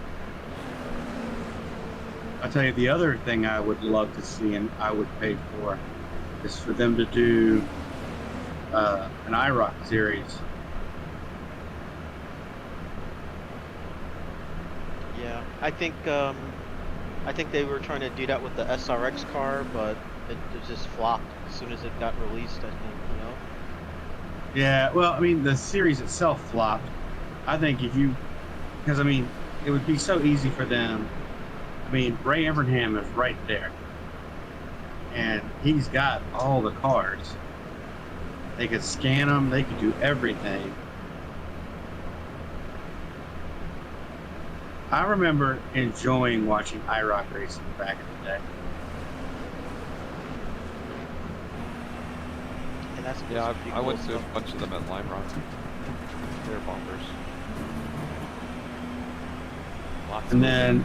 I'll tell you, the other thing I would love to see and I would pay for is for them to do an IROC series. Yeah, I think they were trying to do that with the SRX car, but it just flopped as soon as it got released, I think, you know? Yeah, well, I mean, the series itself flopped. I think because I mean, it would be so easy for them. I mean, Ray Evernham is right there. And he's got all the cars. They could scan them, they could do everything. I remember enjoying watching IROC racing back in the day. And that's I went to a bunch of them at Lime Rock. They're bonkers. Lots and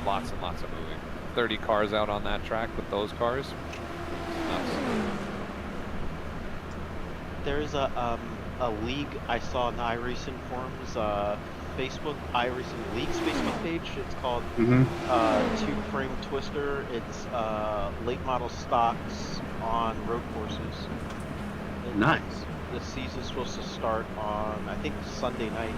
lots of moving. 30 cars out on that track with those cars. Nuts. There's a league I saw in the iRacing forums, Facebook, iRacing League's Facebook page. It's called Two Frame Twister. It's late model stocks on road courses. Nice. The season's supposed to start on, I think, Sunday night.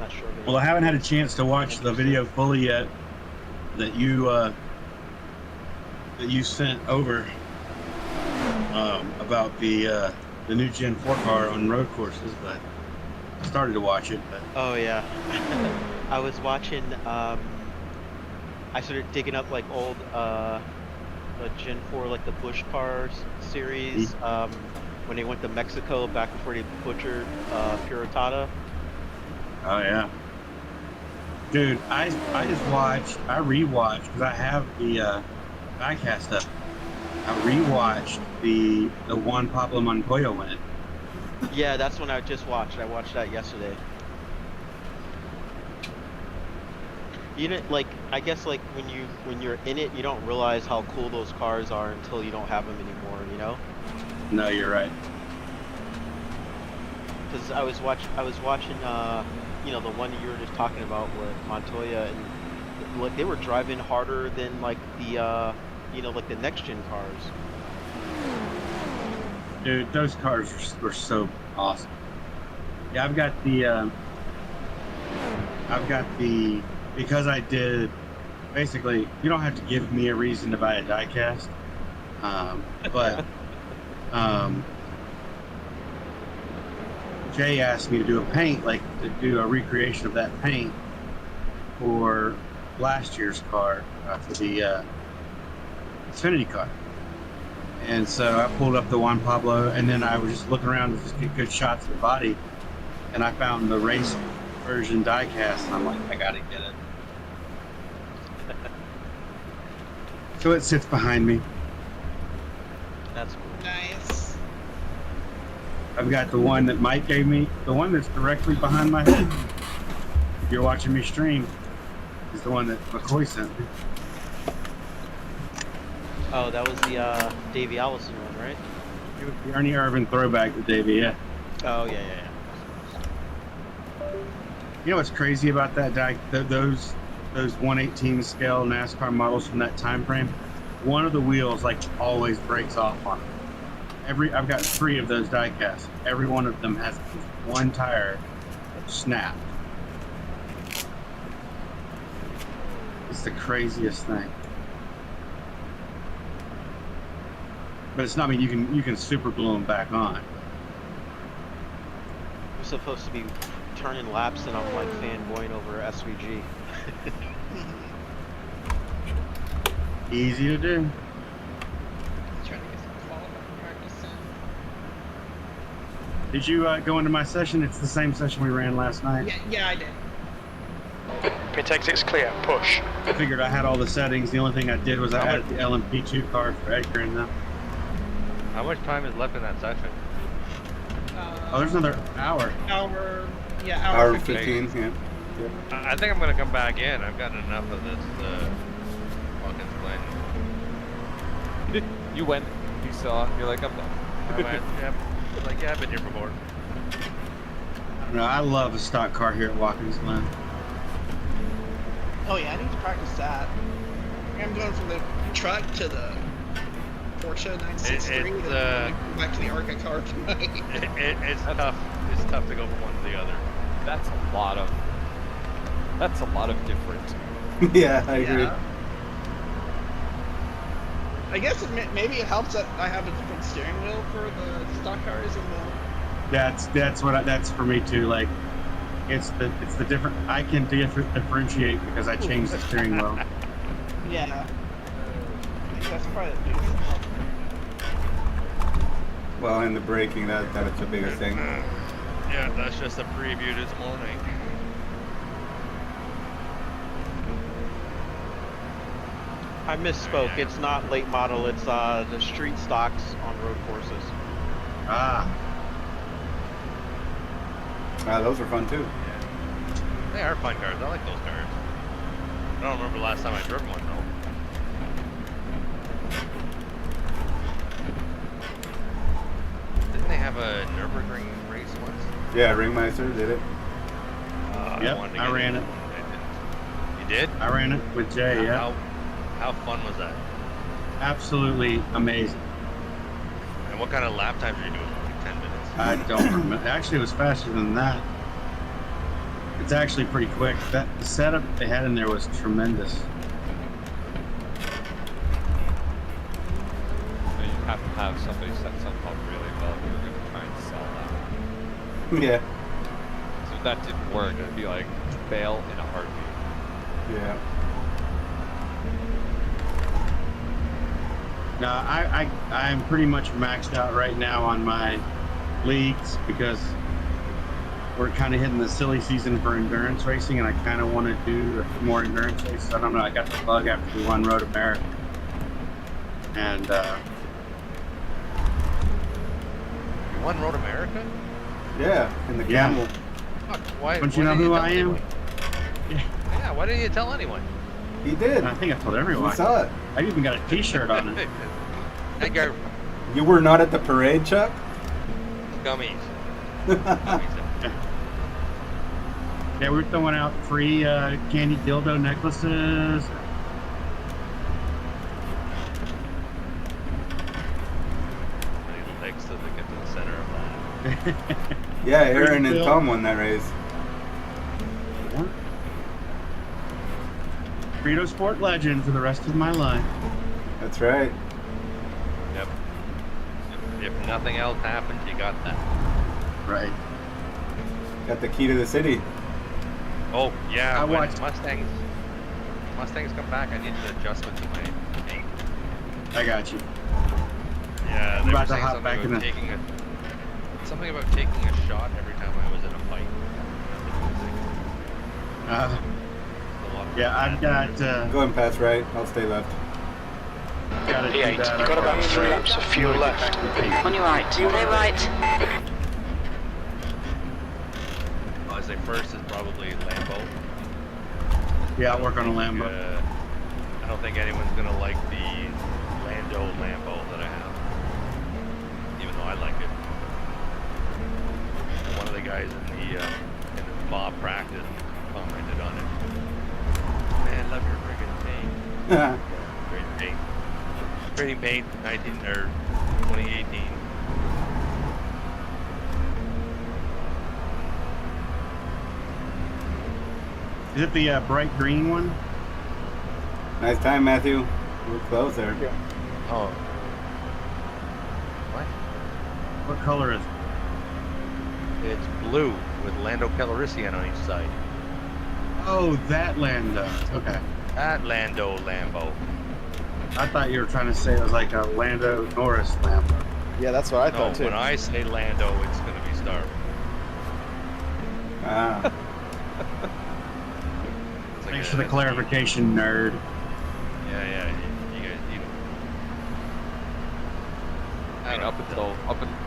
Not sure. Well, I haven't had a chance to watch the video fully yet that you sent over about the new Gen 4 car on road courses, but I started to watch it. But oh yeah, I was watching. I started digging up like old Gen 4, like the Busch Cars series. When they went to Mexico back before they butchered Puritada. Oh yeah, dude, I rewatched because I have the diecast up. I rewatched the one Pablo Montoya win. Yeah, that's one I just watched. I watched that yesterday. You know, like, I guess like when you're in it, you don't realize how cool those cars are until you don't have them anymore. You know? No, you're right. Because I was watching, you know, the one you were just talking about with Montoya, and like they were driving harder than like the, you know, like the next gen cars. Dude, those cars were so awesome. Yeah, I've got the, because I did, basically, you don't have to give me a reason to buy a diecast, but Jay asked me to do a paint, like to do a recreation of that paint for last year's car, for the Xfinity car. And so I pulled up the Juan Pablo, and then I was just looking around to just get good shots of the body, and I found the race version diecast, and I'm like, I gotta get it. So it sits behind me. That's cool. Nice. I've got the one that Mike gave me, the one that's directly behind my head. If you're watching me stream, is the one that McCoy sent me. Oh, that was the Davey Allison one, right? It was the Ernie Irvin throwback to Davey, yeah. Oh yeah. You know what's crazy about that those 1/18 scale NASCAR models from that time frame? One of the wheels like always breaks off on them. I've got 3 of those diecasts. Every one of them has one tire that snapped. It's the craziest thing. But it's not. I mean, you can super glue them back on. We're supposed to be turning laps, and I'm like fanboying over SVG. Easy to do. Trying to get some qualifying practice in. Did you go into my session? It's the same session we ran last night. Yeah, I did. Pit exit's clear. Push. I figured I had all the settings. The only thing I did was I added the LMP2 car for Edgar in them. How much time is left in that session? Oh, there's another hour. Hour 15, yeah. I think I'm gonna come back in. I've gotten enough of this fucking thing. You went, you saw, you're like, I'm done. I went, yeah, like, yeah, I've been here before. No, I love a stock car here at Watkins Glen. Oh yeah, I need to practice that. I'm going from the truck to the Porsche 963 to back to the Arca car tonight. It's tough. It's tough to go from one to the other. That's a lot of different. Yeah, I agree. I guess maybe it helps that I have a different steering wheel for the stock cars and the. That's for me too. Like, it's the different. I can differentiate because I changed the steering wheel. Yeah. I think that's probably the biggest help. Well, and the braking, that's the biggest thing. Yeah, that's just a preview this morning. I misspoke. It's not late model. It's the street stocks on road courses. Those are fun too. Yeah. They are fun cars. I like those cars. I don't remember the last time I drove one though. Didn't they have a Nürburgring race once? Yeah, Ringmeister did it. Yep, I ran it. You did? I ran it with Jay, yeah. How fun was that? Absolutely amazing. And what kind of lap times are you doing? Like 10 minutes? I don't remember. Actually, it was faster than that. It's actually pretty quick. The setup they had in there was tremendous. So you have to have somebody set something up really well if you're going to try and sell that. Yeah. So if that didn't work, it'd be like bail in a heartbeat. Yeah. No, I'm pretty much maxed out right now on my leagues because we're kind of hitting the silly season for endurance racing, and I kind of want to do more endurance races. I don't know. I got the bug after we won Road America, and You won Road America? Yeah, in the Camel. Fuck, why? Don't you know who I am? Yeah. Why didn't you tell anyone? He did. I think I told everyone. We saw it. I even got a T-shirt on it. That guy. You were not at the parade, Chuck? Gummies. Yeah, we were throwing out free candy dildo necklaces. Legs to get to the center of that. Yeah, Aaron and Tom won that race. Fritosport legend for the rest of my life. That's right. Yep. If nothing else happens, you got that. Right. Got the key to the city. Oh yeah. I when watched Mustangs come back, I need an adjustment to my paint. I got you. Yeah, I'm they were about to saying hop something back in about something about taking a shot every time I was in a fight. Yeah, I've got. Go ahead and pass right. I'll stay left. Gotta do P8, that. you've got about 3 laps of fuel left. On your right. Stay right. Well, I say first is probably Lambo. Yeah, I'll work on a Lambo. I don't think anyone's gonna like the Lando Lambo that I have, even though I like it. And one of the guys in the Bob practice commented on it. Man, love your friggin' paint. Great paint. Trading paint, 2018. Is it the bright green one? Nice time, Matthew. We're close there. Oh. What? What color is it? It's blue with Lando Calrissian on each side. Oh, that Lando. Okay. That Lando Lambo. I thought you were trying to say it was like a Lando Norris Lambo. Yeah, that's what I thought too. When I say Lando, it's going to be Star. Ah. Thanks for the clarification, nerd. Yeah. You guys, I mean,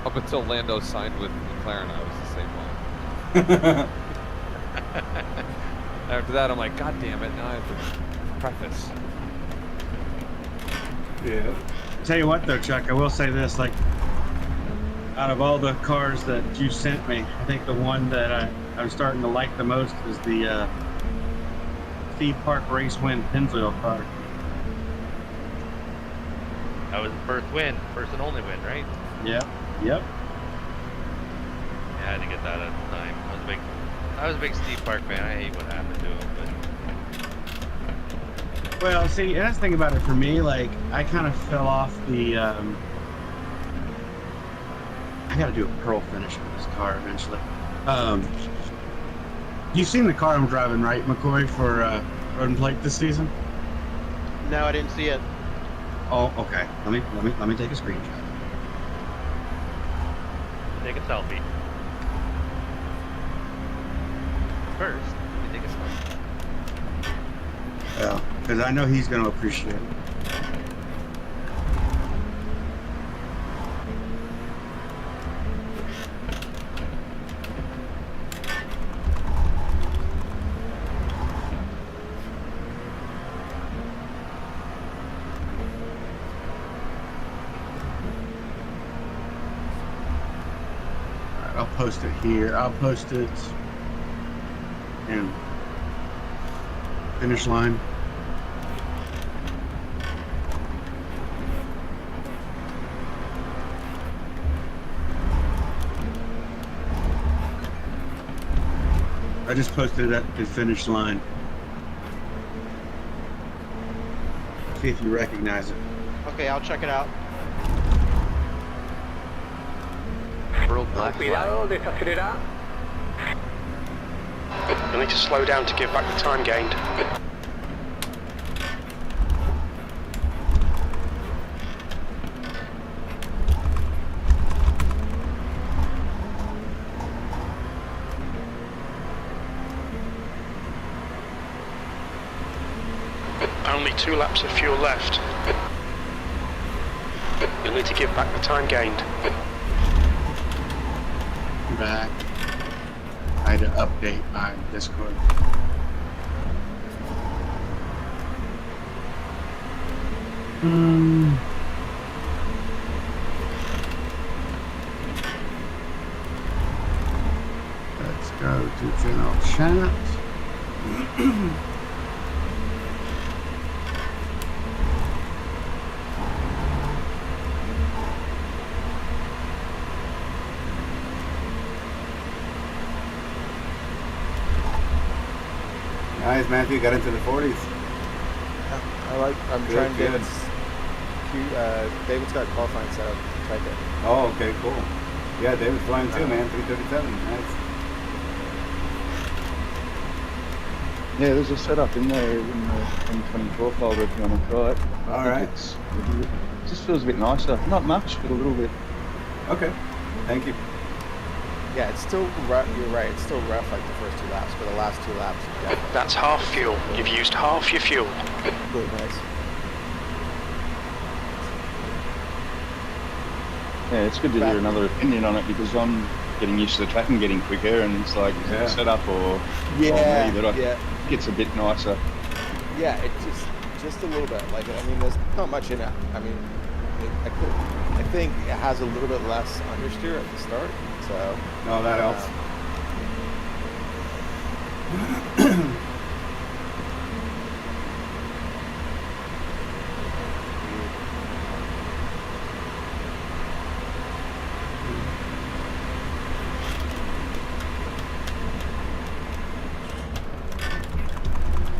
up until Lando signed with McLaren, I was the same way. After that, I'm like, God damn it! Now I have to preface. Yeah. Tell you what, though, Chuck, I will say this: like, out of all the cars that you sent me, I think the one that I'm starting to like the most is the Steve Park Race Win Pennzoil car. That was the first win, first and only win, right? Yep. Yeah, I had to get that at the time. I was a big Steve Park fan. I hate what happened to him, but Well, see, that's the thing about it for me. Like, I kind of fell off the. I got to do a pearl finish with this car eventually. You've seen the car I'm driving, right, McCoy, for Road and Plate this season? No, I didn't see it. Oh, okay. Let me take a screenshot. take a selfie. First, let me take a selfie. Yeah, because I know he's going to appreciate it. I'll post it here. I'll post it in finish line. I just posted it at the finish line. See if you recognize it. Okay, I'll check it out. Cuidado, desacelerar. You'll need to slow down to give back the time gained. Only 2 laps of fuel left. You'll need to give back the time gained. Back. I had to update my Discord. Let's go to general chat. Nice, Matthew. Got into the 40s. I'm trying to get David's got qualifying set up. Type it. Oh, okay, cool. Yeah, David's flying too, man. 337. Nice. Yeah, there's a setup in there in the M24 folder if you want to try it. All right. It just feels a bit nicer. Not much, but a little bit. Okay. Thank you. Yeah, it's still rough. You're right. It's still rough like the first 2 laps, but the last 2 laps. That's half fuel. You've used half your fuel. Good, nice. Yeah, it's good to hear another opinion on it because I'm getting used to the track and getting quicker, and it's like is it a setup or me, but I think it's a bit nicer. Yeah, it's just a little bit. Like I mean, there's not much in it. I mean, I think it has a little bit less understeer at the start. So no, that helps.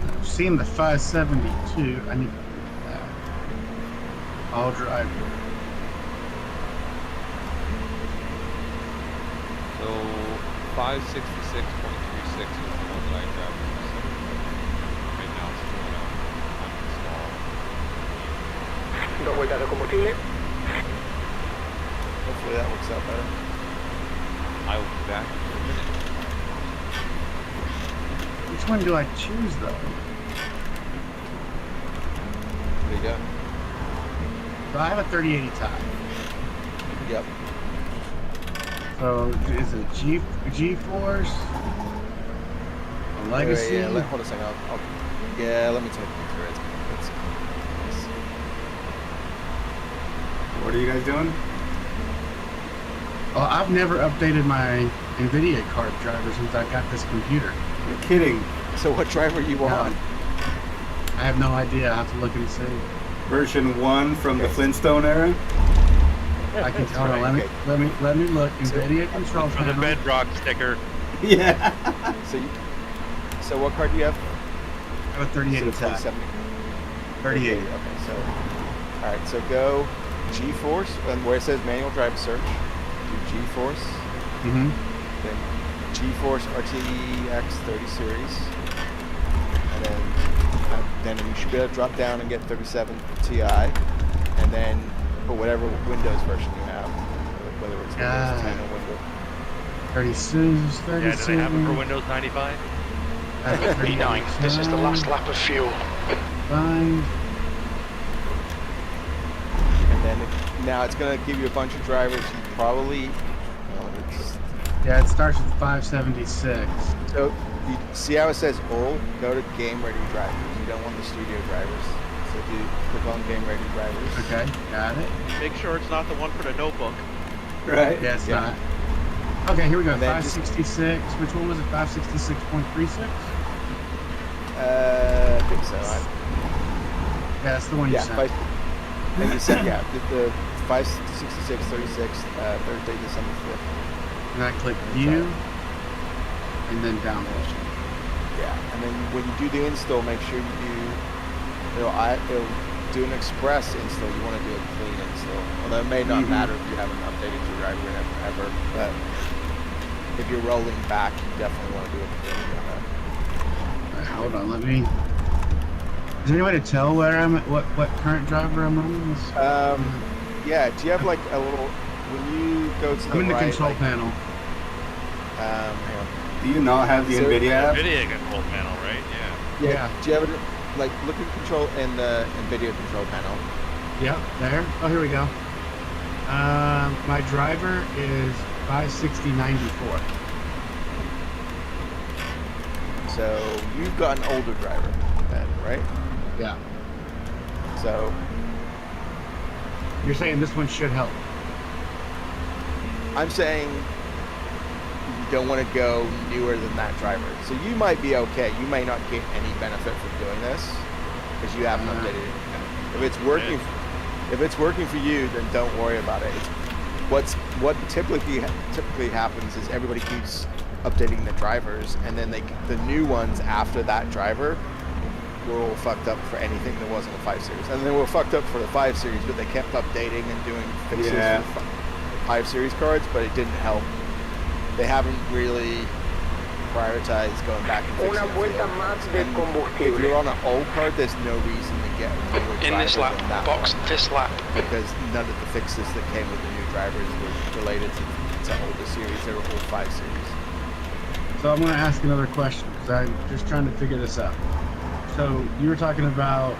I've seen the 572. I need to do that. I'll drive. 566.36 is the one that I grabbed. Right now it's going on install. 2 vueltas de combustible. Hopefully that works out better. I will be back in a minute. Which one do I choose though? There you go. So I have a 3080 Ti. Yep. So is it G-Force? A Legacy? Yeah, hold a second. Yeah, let me take you through it. What are you guys doing? Oh, I've never updated my NVIDIA card driver since I got this computer. You're kidding. So what driver are you on? I have no idea. I have to look and see. Version 1 from the Flintstone era? I can tell. Right. Let me look. NVIDIA control For the panel. bedrock sticker. Yeah. So what card do you have? I have a 3080 Ti. 3080. Okay, so all right, so go GeForce, and where it says manual drive search, do GeForce. Mm-hmm. Then GeForce RTX 30 series, and then you should be able to drop down and get 37 Ti, and then for whatever Windows version you have, whether it's Windows 10 or Windows 36. Yeah, do they have it for Windows 95? E9, this is the last lap of fuel. Fine. And then now it's going to give you a bunch of drivers. You probably Yeah, it starts with 576. So you see how it says all? Go to game ready drivers. You don't want the studio drivers. So click on game ready drivers. Okay, got it. Make sure it's not the one for the notebook. Right. Yeah, it's not. Okay, here we go. And then 566. Which one was it? 566.36? I think so. Yeah, that's the one you sent. And you said, the 566, 36, Thursday, December 5th. And I click view, and then download. Yeah, and then when you do the install, make sure you do, it'll do an express install. You want to do a clean install. Although it may not matter if you haven't updated your driver ever, but if you're rolling back, you definitely want to do a clean. Hold on, let me. Is there any way to tell where I'm at, what current driver I'm running? Yeah. Do you have like a little? When you go to the I'm in the right, control like, panel. Hang on. Do you not have the NVIDIA app? NVIDIA control panel, right? Yeah. Yeah. Do you have it? Like, look at control in the NVIDIA control panel. Yep, there. Oh, here we go. My driver is 56094. So you've got an older driver, then, right? Yeah. So you're saying this one should help? I'm saying you don't want to go newer than that driver. So you might be okay. You may not get any benefit from doing this because you haven't updated it. If it's working for you, then don't worry about it. What typically happens is everybody keeps updating the drivers, and then the new ones after that driver were all fucked up for anything that wasn't a 5 Series. And they were fucked up for the 5 Series, but they kept updating and doing fixes for the 5 Series cards, but it didn't help. They haven't really prioritized going back and fixing it. If you're on an old card, there's no reason to get a newer driver In this lap, than that box one, this lap. because none of the fixes that came with the new drivers were related to older series. They were all 5 Series. So I'm going to ask another question because I'm just trying to figure this out. So you were talking about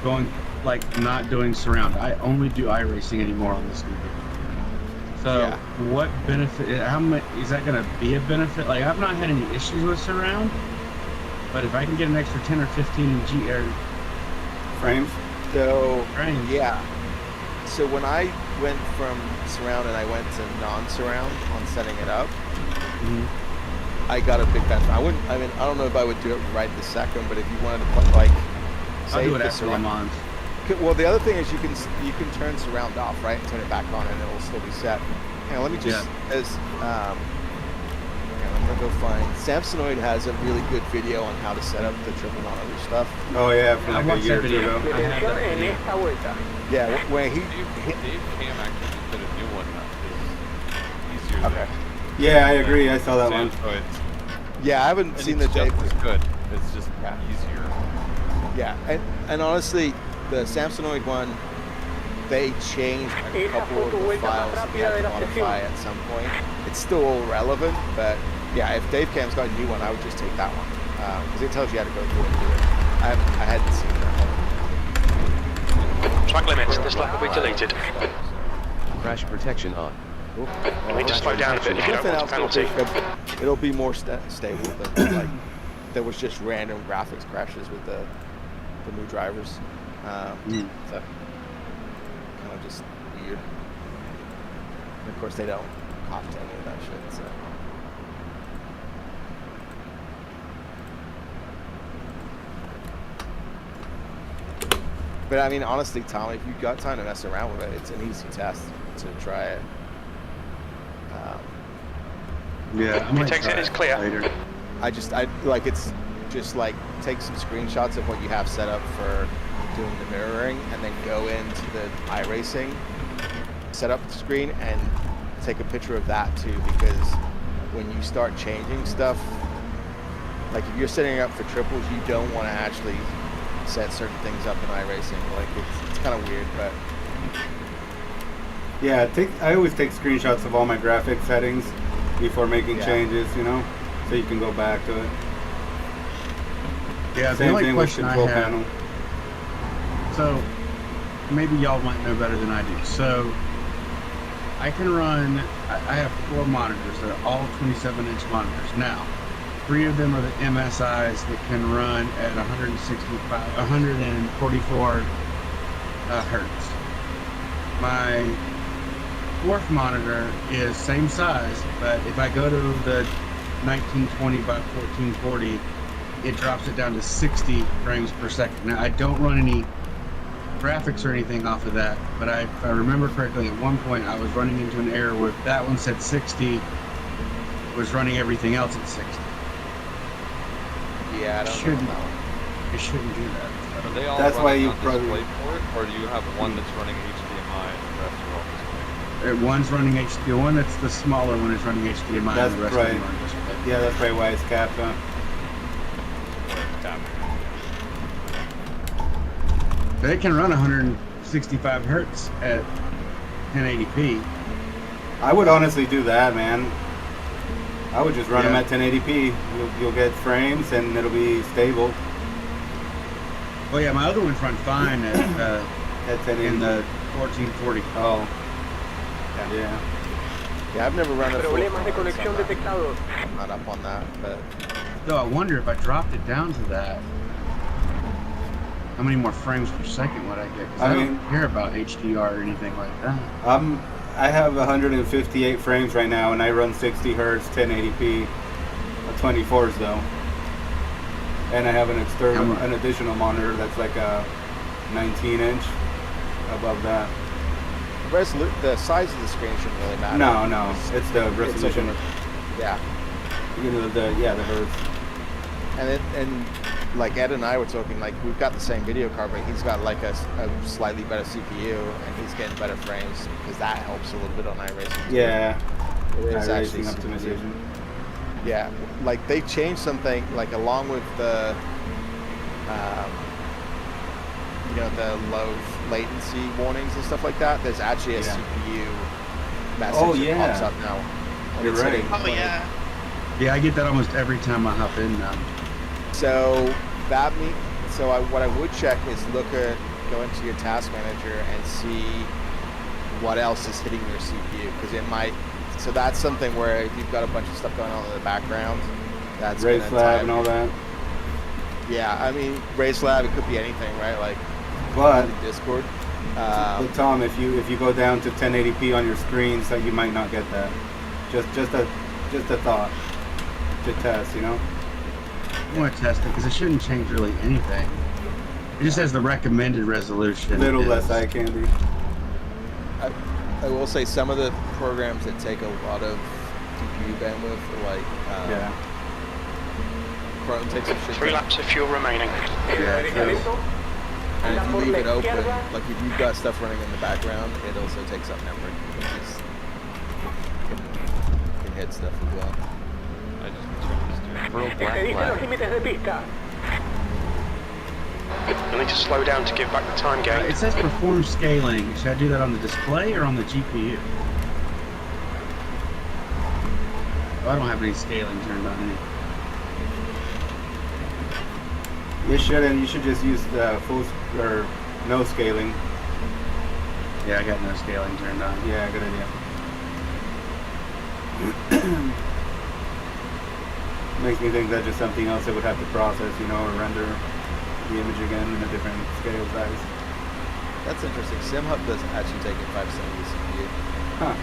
going, like, not doing surround. I only do iRacing anymore on this computer. So what benefit, how much, is that going to be a benefit? Like, I've not had any issues with surround, but if I can get an extra 10 or 15 in frames. So, yeah. So when I went from surround and I went to non-surround on setting it up, I got a big benefit. I don't know if I would do it right this second, but if you wanted to put, like, I'll do it after Le Mans. Well, the other thing is you can turn surround off, right, and turn it back on, and it will still be set. Hang on, let me just I'm gonna go find. Samsonoid has a really good video on how to set up the triple monitor stuff. Oh yeah, from like a year or two ago. Yeah, where he Dave Cam actually did a new one. It's easier. Okay. Yeah, I agree. I saw that one. Yeah, I haven't seen the Dave. It's good. It's just easier. Yeah, and honestly, the Samsonite one, they changed a couple of the files that you had to modify at some point. It's still all relevant, but yeah, if Dave Cam's got a new one, I would just take that one because it tells you how to go through and do it. I hadn't seen that. Track limits. This lap will be deleted. Crash protection on. You need to slow down a bit if you don't want a penalty. It'll be more stable, but like there was just random graphics crashes with the new drivers. So kind of just weird. And of course, they don't cop to any of that shit. So. But I mean, honestly, Tom, if you've got time to mess around with it, it's an easy test to try it. Yeah, it takes it is clear. Later. It's just like take some screenshots of what you have set up for doing the mirroring, and then go into the iRacing setup screen and take a picture of that too, because when you start changing stuff, like if you're setting up for triples, you don't want to actually set certain things up in iRacing. Like it's kind of weird, but yeah, I always take screenshots of all my graphic settings before making changes, you know, so you can go back to it. Yeah, Same the only thing with question I control have, panel. so maybe y'all might know better than I do. So I can run, I have 4 monitors that are all 27-inch monitors. Now, 3 of them are the MSIs that can run at 144 hertz. My 4th monitor is same size, but if I go to the 1920 by 1440, it drops it down to 60 frames per second. Now, I don't run any graphics or anything off of that, but if I remember correctly, at one point I was running into an error where that one said 60, was running everything else at 60. Yeah, I don't know. It shouldn't do that. Are they all That's why running you on probably DisplayPort, or do you have one that's running HDMI and the rest are all display? One's running HDMI. The one that's the smaller one is running HDMI. That's and the rest right. of them are display. Yeah, that's probably why it's capped, huh? But it can run 165 hertz at 1080p. I would honestly do that, man. I would just run them Yeah. at 1080p. You'll get frames and it'll be stable. Well, yeah, my other ones run fine at 1080p. in the 1440. Oh, yeah. Yeah, I've never run a full Problemas de performance conexión on that. detectados. I'm not up on that, but Though I wonder if I dropped it down to that, how many more frames per second would I get? 'Cause I don't hear about HDR or anything like that. I have 158 frames right now, and I run 60 hertz, 1080p, 24s though. And I have an additional monitor that's like a 19-inch above that. the size of the screen shouldn't really matter. No, it's the resolution. Yeah. You know, the hertz. And like Ed and I were talking, like we've got the same video card, but he's got like a slightly better CPU, and he's getting better frames because that helps a little bit on iRacing. Yeah. It is actually iRacing optimization. Yeah, like they changed something, like along with the, the low latency warnings and stuff like that. There's actually a CPU message that pops up now. You're right. Oh yeah. Yeah, I get that almost every time I hop in now. So what I would check is go into your task manager and see what else is hitting your CPU, because it might. So that's something where if you've got a bunch of stuff going on in the background, that's Race Lab and all that. Yeah, I mean Race Lab, it could be anything, right? Like, but Discord. But Tom, if you go down to 1080p on your screen, so you might not get that. Just a thought to test, you know. I want to test it because it shouldn't change really anything. It just has the recommended resolution. A little less eye candy. I will say some of the programs that take a lot of GPU bandwidth are like Chrome takes some shit. 3 laps of fuel remaining. Yeah, true. And if you leave it open, like if you've got stuff running in the background, it also takes up memory, which is can head stuff as well. I just turned this to Pearl Te Black dice los Black. límites de pista. You'll need to slow down to give back the time gate. It says perform scaling. Should I do that on the display or on the GPU? Well, I don't have any scaling turned on any. You shouldn't. You should just use the full or no scaling. Yeah, I got no scaling turned on. Yeah, good idea. Makes me think that's just something else it would have to process, you know, or render the image again in a different scale size. That's interesting. SimHub doesn't actually take in 5% of the CPU. Huh.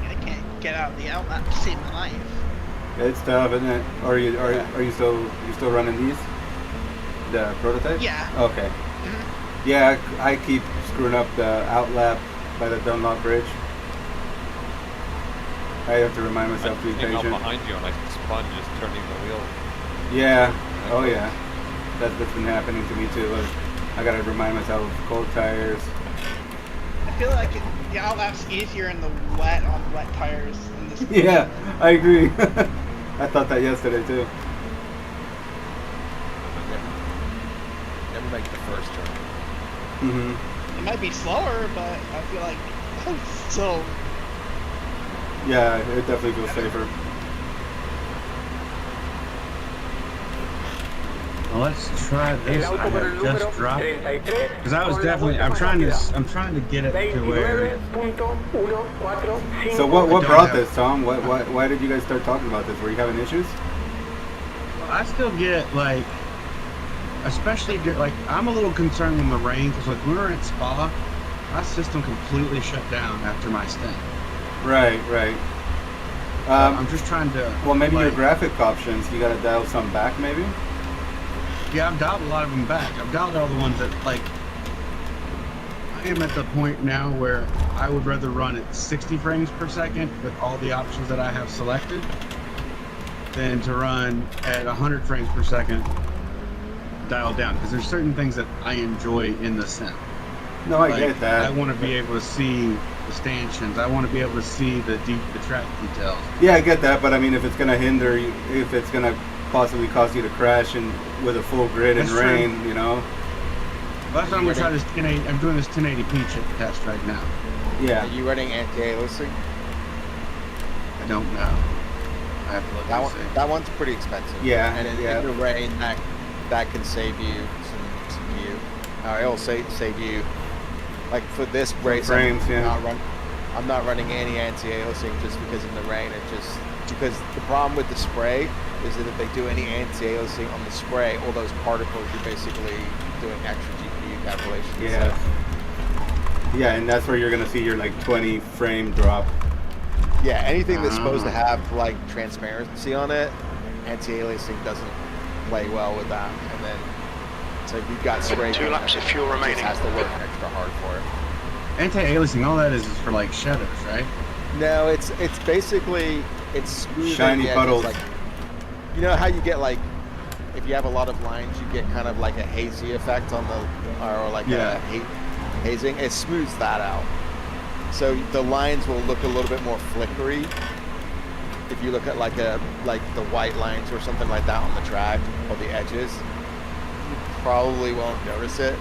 I can't get out of the outlet to save my life. It's tough, isn't it? Are you still running these? The prototype? Yeah. Okay. Mm-hmm. Yeah, I keep screwing up the outlap by the Dunlop Bridge. I have to remind myself to be Came out patient. behind you and I spun just turning the wheel. Yeah. Oh yeah. That's been happening to me too. I gotta remind myself of cold tires. I feel like the outlap's easier in the wet on wet tires than this. Yeah, I agree. I thought that yesterday too. Never make the first turn. Mm-hmm. It might be slower, but I feel like so. Yeah, it definitely feels safer. Well, let's try this. I have just dropped because I was definitely. I'm trying to get it to where. So what brought this, Tom? Why did you guys start talking about this? Were you having issues? I still get like, especially like I'm a little concerned in the rain because like when we were at Spa, my system completely shut down after my stint. Right. I'm just trying to. Well, maybe like, your graphic options. You gotta dial some back, maybe. Yeah, I've dialed a lot of them back. I've dialed all the ones that like. I am at the point now where I would rather run at 60 frames per second with all the options that I have selected than to run at 100 frames per second dialed down because there's certain things that I enjoy in the sim. No, I get that. I want to be able to see the stanchions. I want to be able to see the track details. Yeah, I get that, but I mean, if it's gonna hinder you, if it's gonna possibly cause you to crash and with a full grid and That's rain, true. you know. Well, that's why I'm gonna try this 1080. I'm doing this 1080p chip test right now. Yeah. Are you running anti-aliasing? I don't know. I have to look That and one, see. that one's pretty expensive. Yeah, And in the rain, that can save you some CPU. It'll save you. Like for this race, frames, I'm not running any anti-aliasing just because in the rain because the problem with the spray is that if they do any anti-aliasing on the spray, all those particles, you're basically doing extra GPU calculations. Yeah. Yeah, and that's where you're gonna see your like 20 frame drop. Yeah, anything that's supposed to have like transparency on it, anti-aliasing doesn't play well with that. And then so if you've got spray, 2 laps of fuel remaining. It has to work extra hard for it. Anti-aliasing, all that is for like shadows, right? No, it's basically smooth. Shiny puddles. Like, you know how you get like if you have a lot of lines, you get kind of like a hazy effect on the or like a hazing. It smooths that out. So the lines will look a little bit more flickery. If you look at like the white lines or something like that on the track or the edges, you probably won't notice it.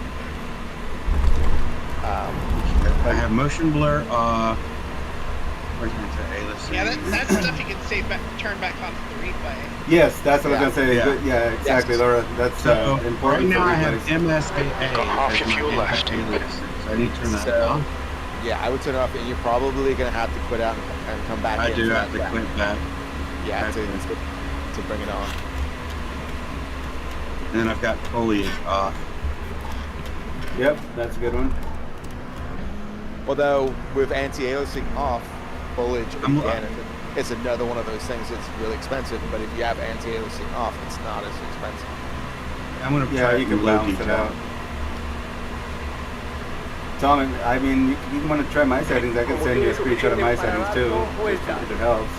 I have motion blur off. Where's anti-aliasing? Yeah, that's stuff you can turn back on to the replay. Yes, that's what I was gonna say. Yeah. Yeah, exactly, Laura. That's So important. right now I have replays. MSAA. Got half your as my fuel left. anti-aliasing, so I need to turn that So, off. yeah, I would turn it off, and you're probably gonna have to quit out and come back. I in do for have to that. quit that. Yeah, to bring it on. And then I've got foliage off. Yep, that's a good one. Although with anti-aliasing off, foliage again, it's another one of those things that's really expensive. But if you have anti-aliasing off, it's not as expensive. I'm gonna Yeah, try you can low balance it detail. out. Tom, I mean, you want to try my settings? I can send you a screenshot of my settings too, if it helps.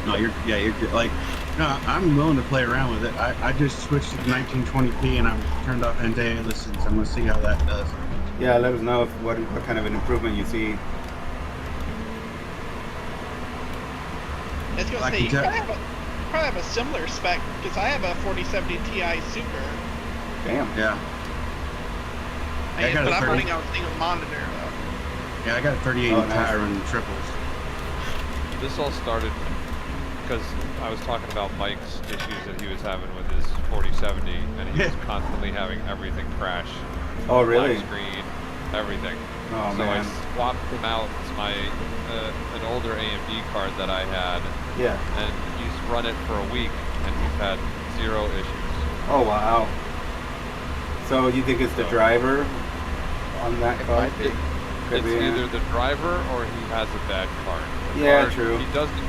No, you're good. Like, no, I'm willing to play around with it. I just switched to 1920p and I'm turned off anti-aliasing, so I'm gonna see how that does. Yeah, let us know what kind of an improvement you see. I was gonna say, you probably have a similar spec, because I have a 4070 Ti Super. Damn. Yeah. But I'm running on a single monitor, though. Yeah, I got a 3080 Ti running triples. This all started because I was talking about Mike's issues that he was having with his 4070, and he was constantly having everything crash. Oh, really? Black screen, everything. Oh, so man. I swapped him out to my an older AMD card that I had. Yeah. And he's run it for a week, and he's had 0 issues. Oh, wow. So you think it's the driver on that card? It's either the driver or he has a bad card. Yeah, true. He doesn't.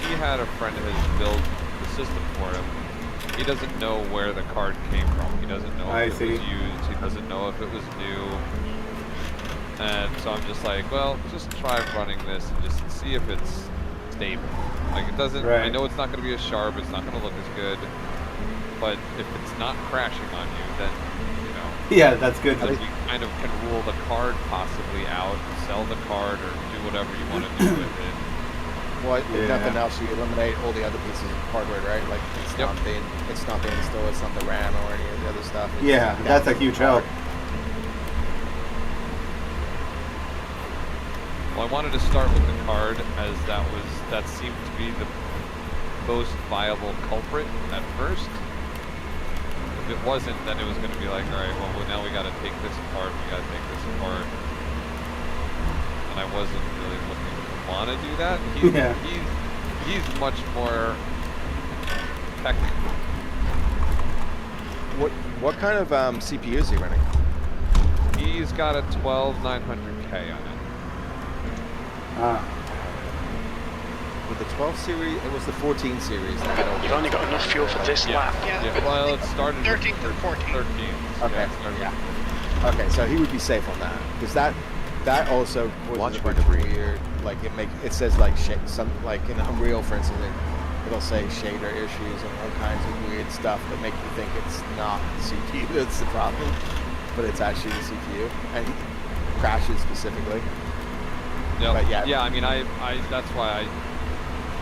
He had a friend of his build the system for him. He doesn't know where the card came from. He doesn't know if it was used. He doesn't know if it was new. And so I'm just like, well, just try running this and just see if it's stable. Like it doesn't. Right. I know it's not going to be as sharp. It's not going to look as good. But if it's not crashing on you, then you know. Yeah, that's good. Then you kind of can rule the card possibly out, sell the card, or do whatever you want to do with it. Well, if nothing else, you eliminate all the other pieces of hardware, right? Like it's not the install, it's not the RAM or any of the other stuff. It's that's a huge help. Well, I wanted to start with the card as that seemed to be the most viable culprit at first. If it wasn't, then it was going to be like, all right, well now we got to take this apart. We got to take this apart. And I wasn't really looking to want to do that. He's much more tech. What kind of CPU is he running? He's got a 12900K on it. With the 12 series, it was the 14 series. You've only got enough fuel for this lap. Yeah. Well, it started 13 to 14. 13. Okay. Okay, so he would be safe on that because that also was a bunch of weird. Like it says like like in Unreal, for instance, it'll say shader issues and all kinds of weird stuff that make you think it's not the CPU that's the problem, but it's actually the CPU and crashes specifically. Yep. But yeah. I mean, I that's why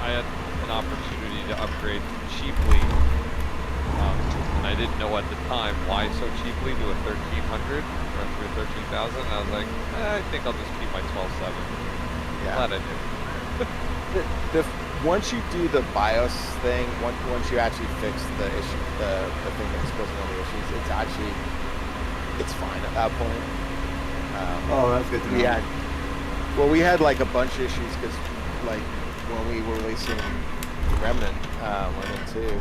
I had an opportunity to upgrade cheaply, and I didn't know at the time why so cheaply to a 1300 or to a 13,000. I was like, I think I'll just keep my 12.7. Yeah. Glad I did. Once you do the BIOS thing, once you actually fix the issue, the thing that's causing all the issues, it's fine at that point. That's good to know. We had like a bunch of issues because like when we were releasing Remnant 2,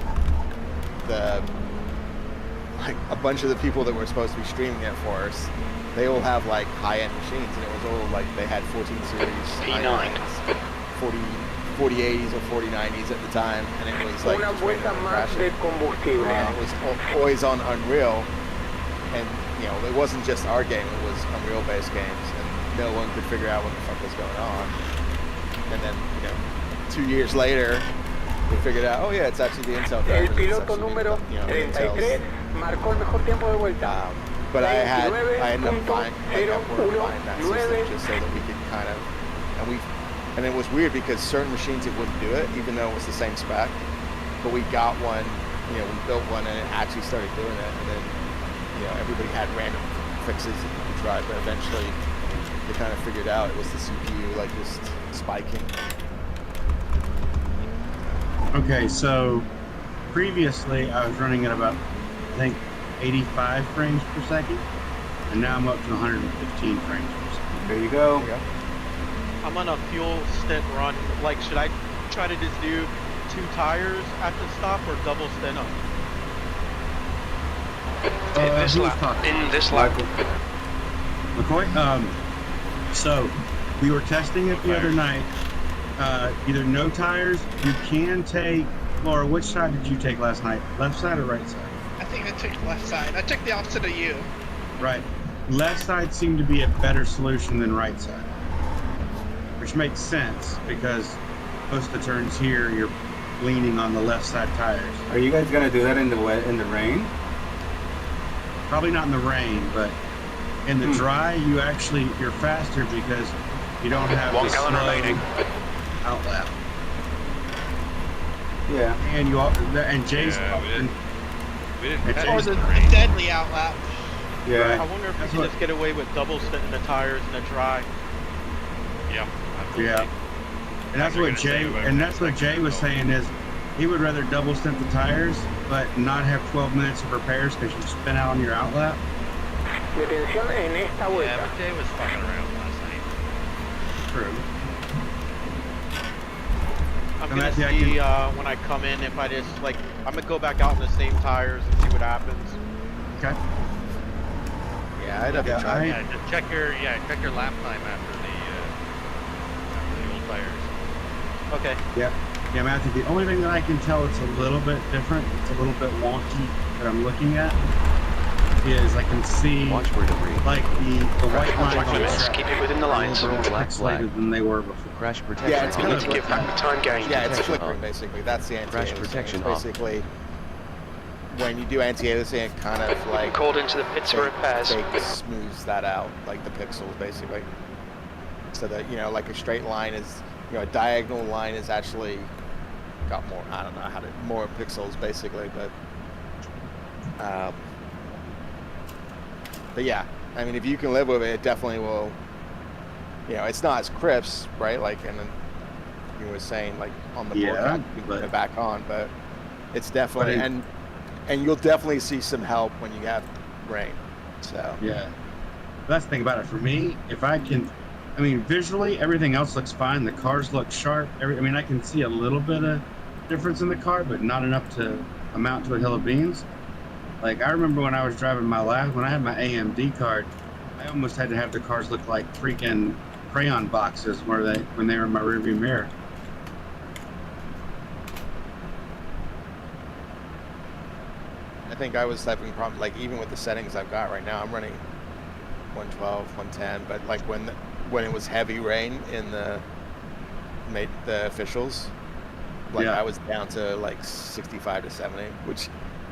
a bunch of the people that were supposed to be streaming it for us, they all have like high-end machines, and it was all like they had 14 series P9s, 4080s or 4090s at the time, and it was like Una vuelta más de combustible. it was always on Unreal, and you know it wasn't just our game; it was Unreal-based games, and no one could figure out what the fuck was going on. And then 2 years later, we figured out, oh yeah, it's actually the Intel driver. El piloto número 33 marcó el mejor tiempo de vuelta. But I ended up buying that system just so that we could kind of, and it was weird because certain machines it wouldn't do it, even though it was the same spec. But we got one, we built one, and it actually started doing it. And then, everybody had random fixes that you could try, but eventually they kind of figured out it was the CPU, like just spiking. Okay, so previously I was running at about, I think, 85 frames per second, and now I'm up to 115 frames per second. There you go. I'm on a fuel stint run. Like, should I try to just do 2 tires at the stop or double stint up? In this lap. McCoy? So we were testing it the other night. Either no tires, you can take, Laura, which side did you take last night? Left side or right side? I think I took left side. I took the opposite of you. Right. Left side seemed to be a better solution than right side. Which makes sense because most of the turns here, you're leaning on the left side tires. Are you guys gonna do that in the rain? Probably not in the rain, but in the dry, you're faster because you don't have the slow outlap. Yeah. And Jay's We didn't Or the deadly outlap. Yeah. I wonder if we can just get away with double stinting the tires in the dry. Yeah. Yeah. And that's what Jay was saying is he would rather double stint the tires, but not have 12 minutes of repairs because you spin out on your outlap. Detención en esta vuelta. Yeah, but Jay was fucking around last night. True. I'm gonna see when I come in if I just I'm gonna go back out in the same tires and see what happens. Okay. Yeah, I'd have to try. Yeah, just check your lap time after the old tires. Okay. Yeah. Yeah, Matthew, the only thing that I can tell it's a little bit different, it's a little bit wonky that I'm looking at, is I can see like the white lines on the track. Keep it within the lines. A little bit pixelated than they were before. Crash protection. Yeah, it's on. kind need to give back the time gain. Yeah, it's flickering basically. That's the Crash anti-aliasing. protection Basically, when you do anti-aliasing, it kind of like Called into the pits for repairs. It smooths that out, like the pixels basically. So that like a straight line is, a diagonal line is actually got more. I don't know more pixels basically, but yeah, I mean, if you can live with it, it definitely will. It's not as crisp, right? Like, and then you were saying, like on the board, you put it back on, but it's definitely and you'll definitely see some help when you have rain. So yeah, that's the thing about it for me. If I can, I mean, visually everything else looks fine. The cars look sharp. I mean, I can see a little bit of difference in the car, but not enough to amount to a hill of beans. Like I remember when I was driving when I had my AMD card, I almost had to have the cars look like freaking crayon boxes when they were in my rearview mirror. I think I was having problems, like even with the settings I've got right now, I'm running 112, 110, but like when it was heavy rain in the officials, like I was down to like 65 to 70, which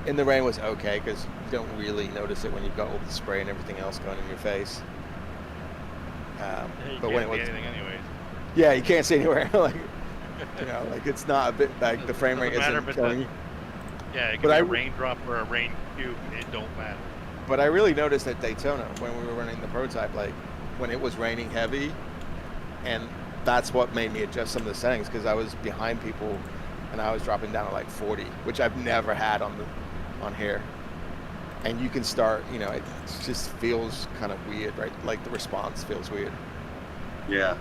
in the rain was okay because you don't really notice it when you've got all the spray and everything else going in your face. But when it was, anyways. Yeah, you can't see anywhere. Like, like it's not a bit like the frame rate isn't killing you. Yeah, it could be a raindrop or a rain cube. It don't matter. But I really noticed at Daytona when we were running the prototype, like when it was raining heavy, and that's what made me adjust some of the settings because I was behind people, and I was dropping down to like 40, which I've never had on here. And you can start, it just feels kind of weird, right? Like the response feels weird. Yeah.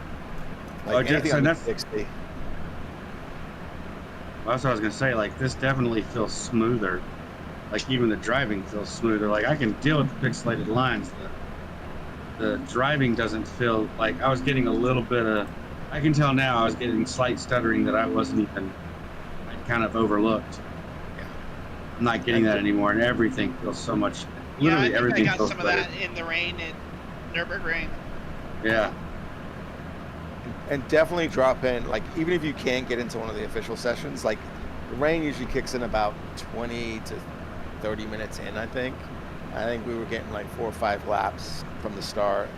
Like anything under 60. Well, that's what I was gonna say. Like this definitely feels smoother. Like even the driving feels smoother. Like I can deal with the pixelated lines. The driving doesn't feel like I was getting a little bit of. I can tell now I was getting slight stuttering that I wasn't even. I kind of overlooked. Yeah. I'm not getting that anymore, and everything feels so much. Literally everything I got feels some better. of that in the rain in Nürburgring. Yeah. And definitely drop in, like, even if you can't get into one of the official sessions, like, the rain usually kicks in about 20 to 30 minutes in, I think. I think we were getting like 4 or 5 laps from the start.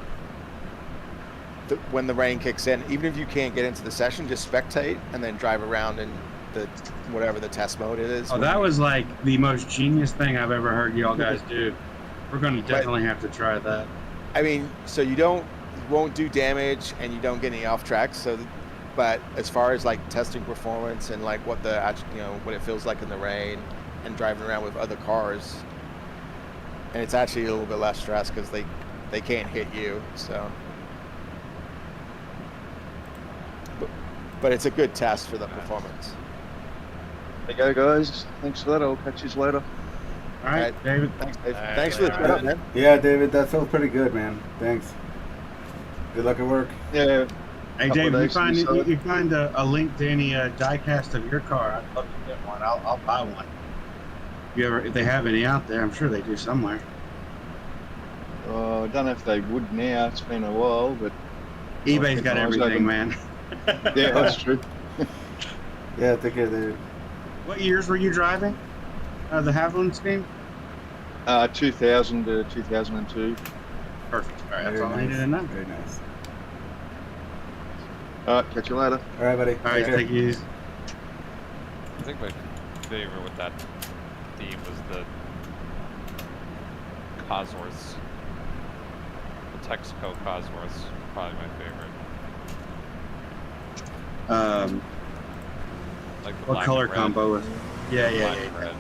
When the rain kicks in, even if you can't get into the session, just spectate and then drive around in the whatever the test mode it is. Oh, that was like the most genius thing I've ever heard y'all guys do. We're going to definitely have to try that. I mean, so you won't do damage and you don't get any off tracks. So, but as far as like testing performance and like what what it feels like in the rain and driving around with other cars, and it's actually a little bit less stress because they can't hit you. So, but it's a good test for the performance. There you go, guys. Thanks for that. I'll catch you later. All right, David. Thanks, Dave. Thanks for the setup, man. Yeah, David, that felt pretty good, man. Thanks. Good luck at work. Yeah. Hey, Dave, you find a link to any diecast of your car, I'd love to get one. I'll buy one. If they have any out there, I'm sure they do somewhere. I don't know if they would now. It's been a while, but eBay's got everything, man. Yeah, that's true. Yeah, take care, David. What years were you driving? The Haviland scheme? 2000 to 2002. Perfect. All right, that's Very all I nice. needed to know. Very nice. All right, catch you later. All right, buddy. All right, take it easy. I think my favorite with that theme was the Cosworths. The Texaco Cosworths, probably my favorite. Like the What black color and red. combo was? Yeah. Black and red.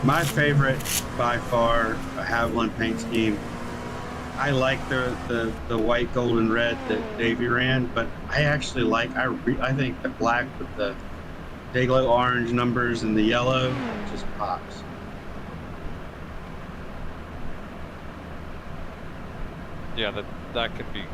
My favorite by far, a Haviland paint scheme. I like the white, gold, and red that Davey ran, but I actually like I think the black with the Dayglow orange numbers and the yellow just pops. Yeah, that could be.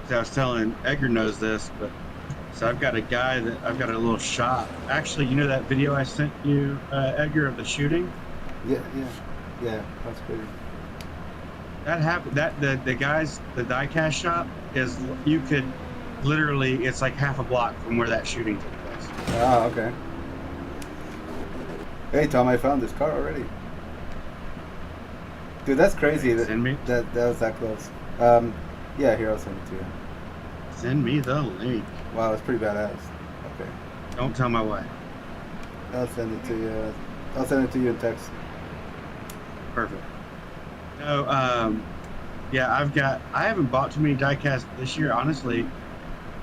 So I was telling Edgar knows this, but so I've got a little shop. Actually, you know that video I sent you, Edgar, of the shooting? Yeah. That's pretty. That happened. The guys, the diecast shop is, you could literally, it's like half a block from where that shooting took place. Ah, okay. Hey Tom, I found this car already. Dude, that's crazy. That was that close. Yeah, here, I'll send it to you. Send me the link. Wow, that's pretty badass. Okay. Don't tell my wife. I'll send it to you. I'll send it to you in text. Perfect. No, yeah, I haven't bought too many diecast this year, honestly.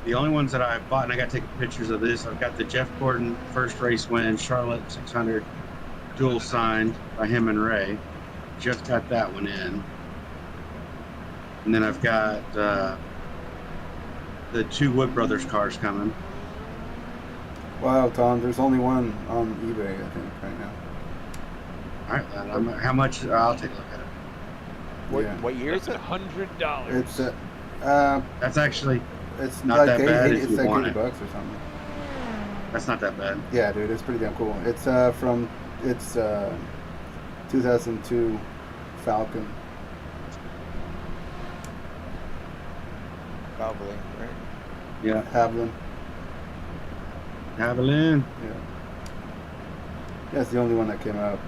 The only ones that I've bought, and I got to take pictures of this, I've got the Jeff Gordon first race win, Charlotte 600 dual signed by him and Ray. Just got that one in. And then I've got the two Wood Brothers cars coming. Wow, Tom, there's only one on eBay, I think, right now. All right, how much? I'll take a look at it. What year is it? $100. It's that's actually it's not like that bad if it's you like want $80 it. or something. That's not that bad. Yeah, dude, it's pretty damn cool. It's from 2002 Falcon. Probably, right? Yeah. Haviland. Haviland. Yeah. That's the only one that came out.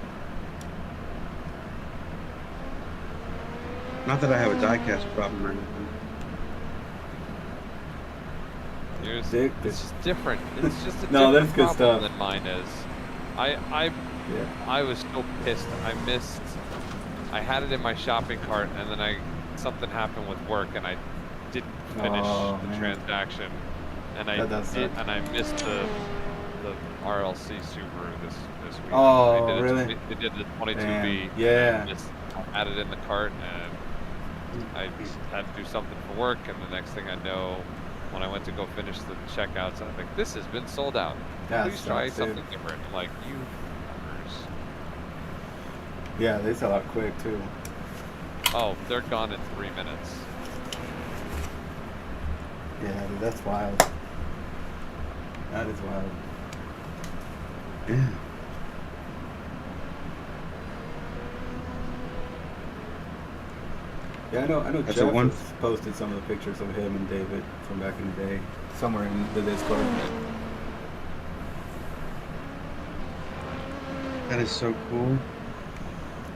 Not that I have a diecast problem or anything. It's just different. It's just a No, different that's good problem stuff. than mine is. I was so pissed. I had it in my shopping cart, and then something happened with work, and I didn't finish the transaction, and I missed the RLC Subaru this week. Oh, really? They did the 22B. Damn. Yeah. I had it in the cart, and I had to do something for work, and the next thing I know, when I went to go finish the checkouts, I'm like, this has been sold out. Please try something different. I'm like, you fuckers. Yeah, they sell out quick too. Oh, they're gone in 3 minutes. Yeah, dude, that's wild. That is wild. Yeah. Yeah, I know. That's Jeff a one. has posted some of the pictures of him and David from back in the day, somewhere in the Discord. That is so cool.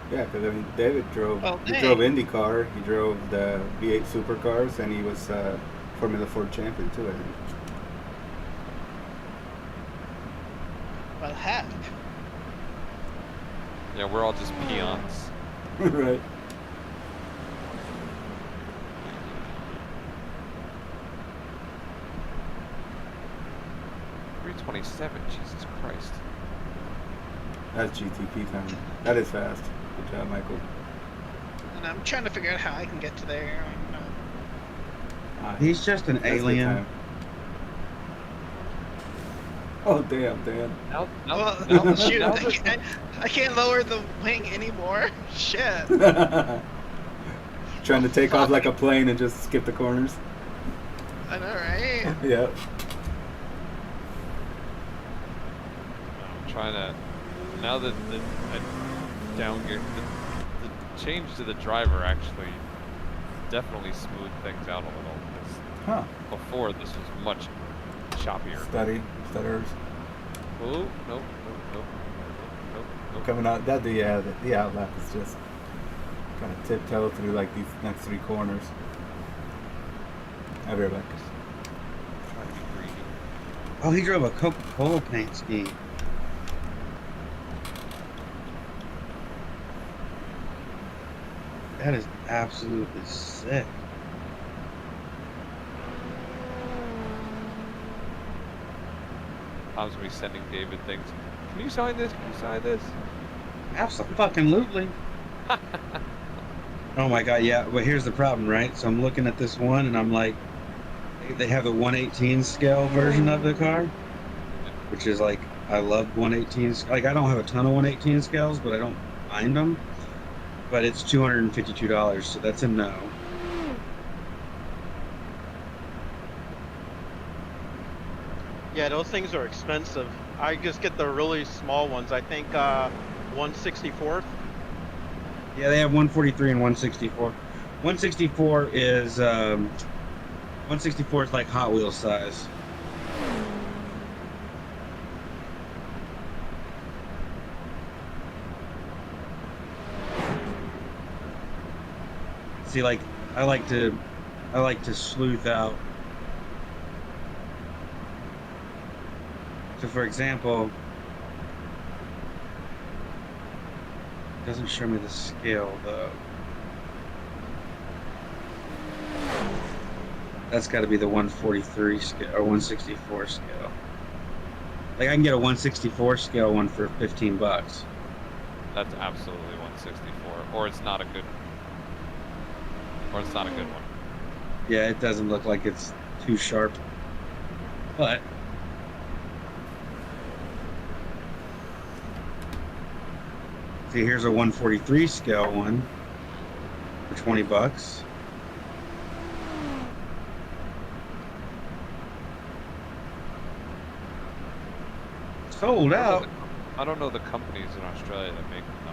Yeah, because I mean, David drove. Oh, he dang. drove IndyCar. He drove the V8 supercars, and he was Formula Ford champion too. I think. Well, heck. Yeah, we're all just peons. Right. $327. Jesus Christ. That's GTP time. That is fast. Good job, Michael. And I'm trying to figure out how I can get to there. He's just an That's good alien. time. Oh damn, Dan. Well, shoot, I can't lower the wing anymore. Shit. Trying to take off like a plane and just skip the corners. I know, right? Yeah. I'm trying to, now that I down gear, the change to the driver actually definitely smoothed things out a little. 'Cause Huh. before this was much choppier. Stutters. Oh, nope. Coming out, the outlap is just kind of tiptoe through like these next 3 corners. I'll be right back. Trying to be greedy. Oh, he drove a Coca-Cola paint scheme. That is absolutely sick. Tom's gonna be sending David things. Can you sign this? Can you sign this? Absolutely. Oh my god, yeah. Well, here's the problem, right? So I'm looking at this one, and I'm like, they have a 1/18 scale version of the car, which is like, I love 1/18. Like, I don't have a ton of 1/18 scales, but I don't mind them. But it's $252, so that's a no. Yeah, those things are expensive. I just get the really small ones. I think 1/64th. Yeah, they have 143 and 164. 164 is 164 is like Hot Wheels size. See, like I like to sleuth out. So, for example, it doesn't show me the scale though. That's got to be the 143 scale or 164 scale. Like, I can get a 164 scale one for $15. That's absolutely 164, or it's not a good, one. Yeah, it doesn't look like it's too sharp, but see, here's a 143 scale one for $20. Sold out. I don't know the companies in Australia that make them though.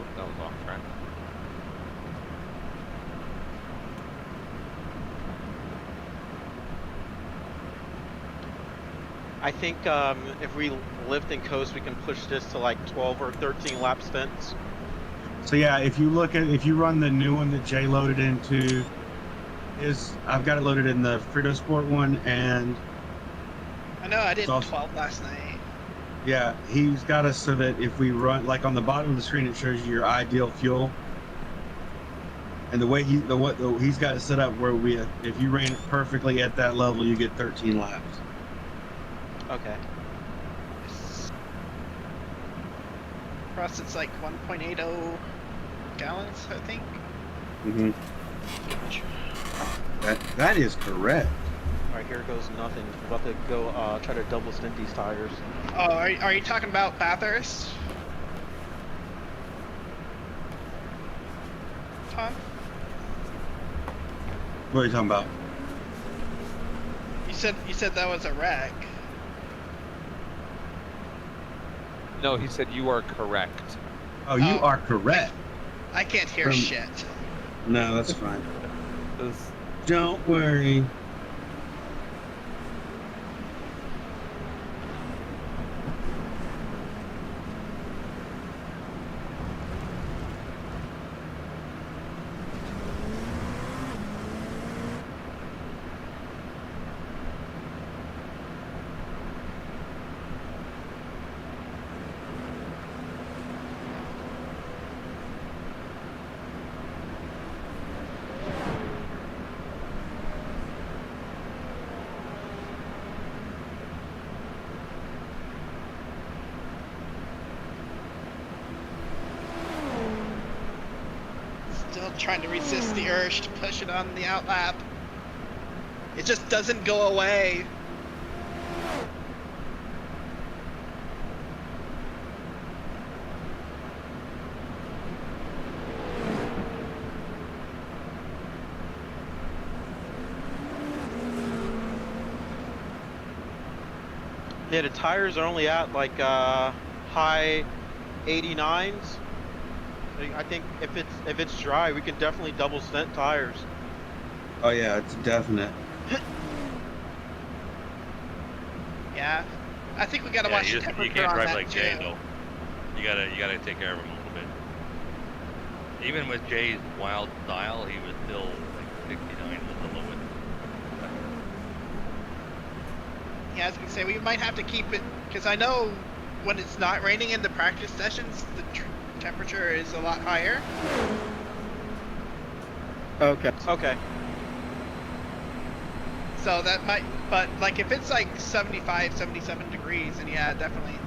Oop, that was off track. I think if we lift and coast, we can push this to like 12 or 13 lap stints. So yeah, if you run the new one that Jay loaded into, I've got it loaded in the Fritosport one, and I know I did 12 last night. yeah, he's got us so that if we run, like on the bottom of the screen, it shows you your ideal fuel. And the way he's got it set up where if you ran it perfectly at that level, you get 13 laps. Okay. For us, it's like 1.80 gallons, I think. Mm-hmm. That is correct. All right, here goes nothing. We're about to go try to double stint these tires. Oh, are you talking about Bathurst? Tom? What are you talking about? You said that was a wreck. No, he said you are correct. Oh, you are correct. I can't hear shit. No, that's fine. Don't worry. Trying to resist the urge to push it on the outlap. It just doesn't go away. Yeah, the tires are only at like high 89s. I think if it's dry, we can definitely double stent tires. Oh yeah, it's definite. Yeah, I think we gotta watch the temperature you can't on drive that like too. Jay though. You gotta take care of him a little bit. Even with Jay's wild style, he was still like 69 was the lowest. Yeah, I was gonna say we might have to keep it because I know when it's not raining in the practice sessions, the temperature is a lot higher. Okay. Okay. So that might, but like if it's like 75, 77 degrees, then yeah, definitely.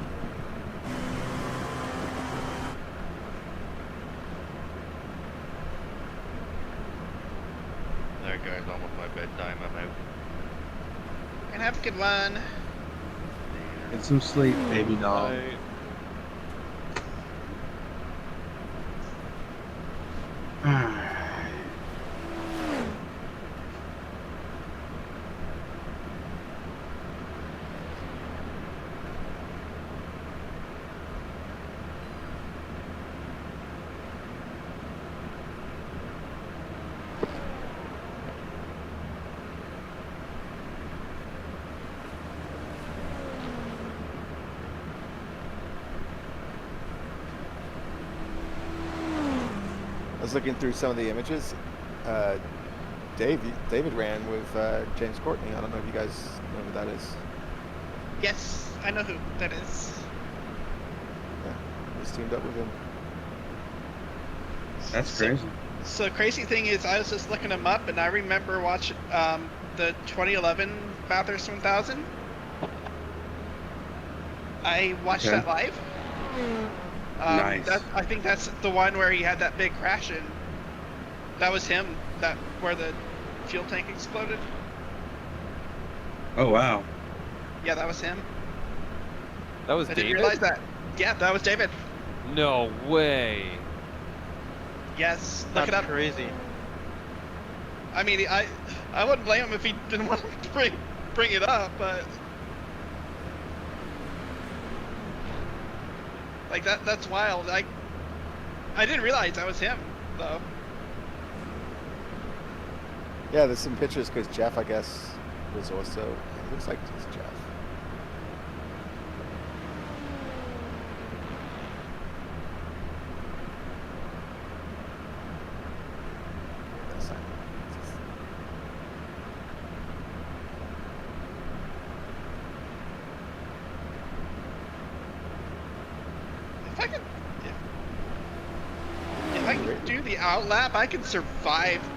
There, guys, almost my bedtime. I'm out. And have a good one. Get some sleep, baby doll. I was looking through some of the images. David ran with James Courtney. I don't know if you guys know who that is. Yes, I know who that is. Yeah, he's teamed up with him. That's crazy. So crazy thing is, I was just looking him up, and I remember watching the 2011 Bathurst 1000. I watched that live. Nice. I think that's the one where he had that big crash in. That was him. That where the fuel tank exploded. Oh wow. Yeah, that was him. That was I David? didn't realize that. Yeah, that was David. No way. Yes, look That's it up. crazy. I mean, I wouldn't blame him if he didn't want to bring it up, but like that's wild. I didn't realize that was him though. Yeah, there's some pictures because Jeff, I guess, was also. It looks like it's Jeff. If I can do the outlap, I can survive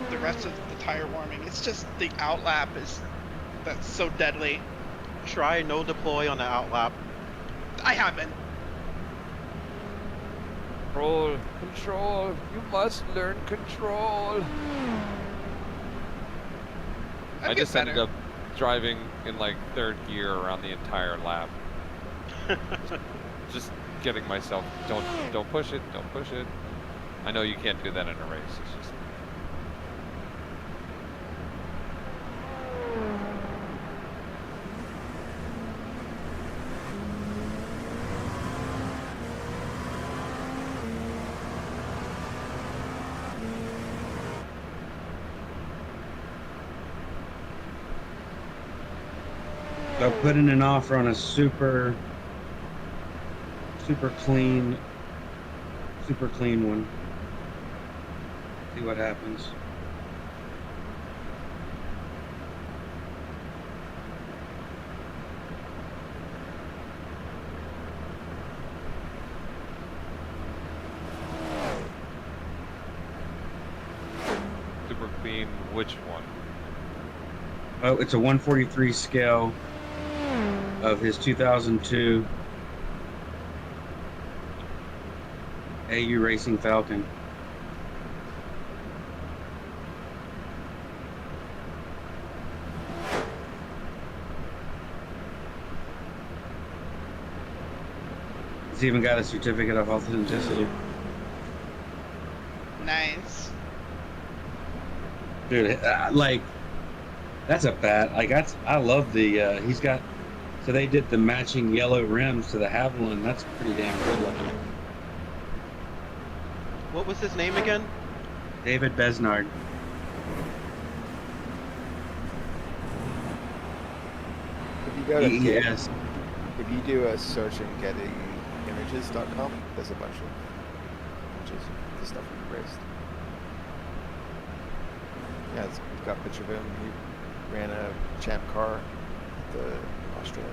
the rest of the tire warming. It's just the outlap that's so deadly. Try no deploy on the outlap. I haven't. Control. You must learn control. I just ended up driving in like third gear around the entire lap. just getting myself, don't push it, don't push it. I know you can't do that in a race. It's just So put in an offer on a super clean one. See what happens. super clean. Which one? Oh, it's a 143 scale of his 2002 AU Racing Falcon. It's even got a certificate of authenticity. Nice. Dude, like, that's a bat. Like, I love the, he's got So they did the matching yellow rims to the Havilland. That's pretty damn good looking. What was his name again? David Besnard. If you go to DES. if you do a search in gettyimages.com, there's a bunch of images of the stuff we raced. Yeah, it's got a picture of him. He ran a champ car at the Australia.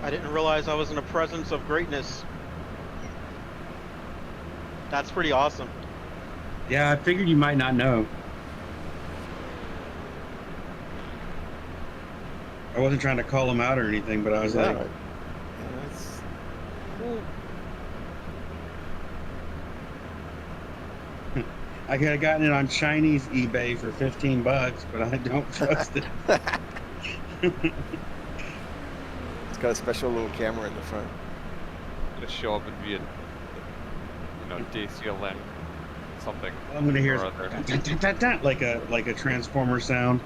I didn't realize I was in the presence of greatness. That's pretty awesome. Yeah, I figured you might not know. I wasn't trying to call him out or anything, but I was like... I could have gotten it on Chinese eBay for $15, but I don't trust it. It's got a special little camera in the front. Gonna show up and be a, DCLM something. I'm gonna hear or other. like a transformer sound.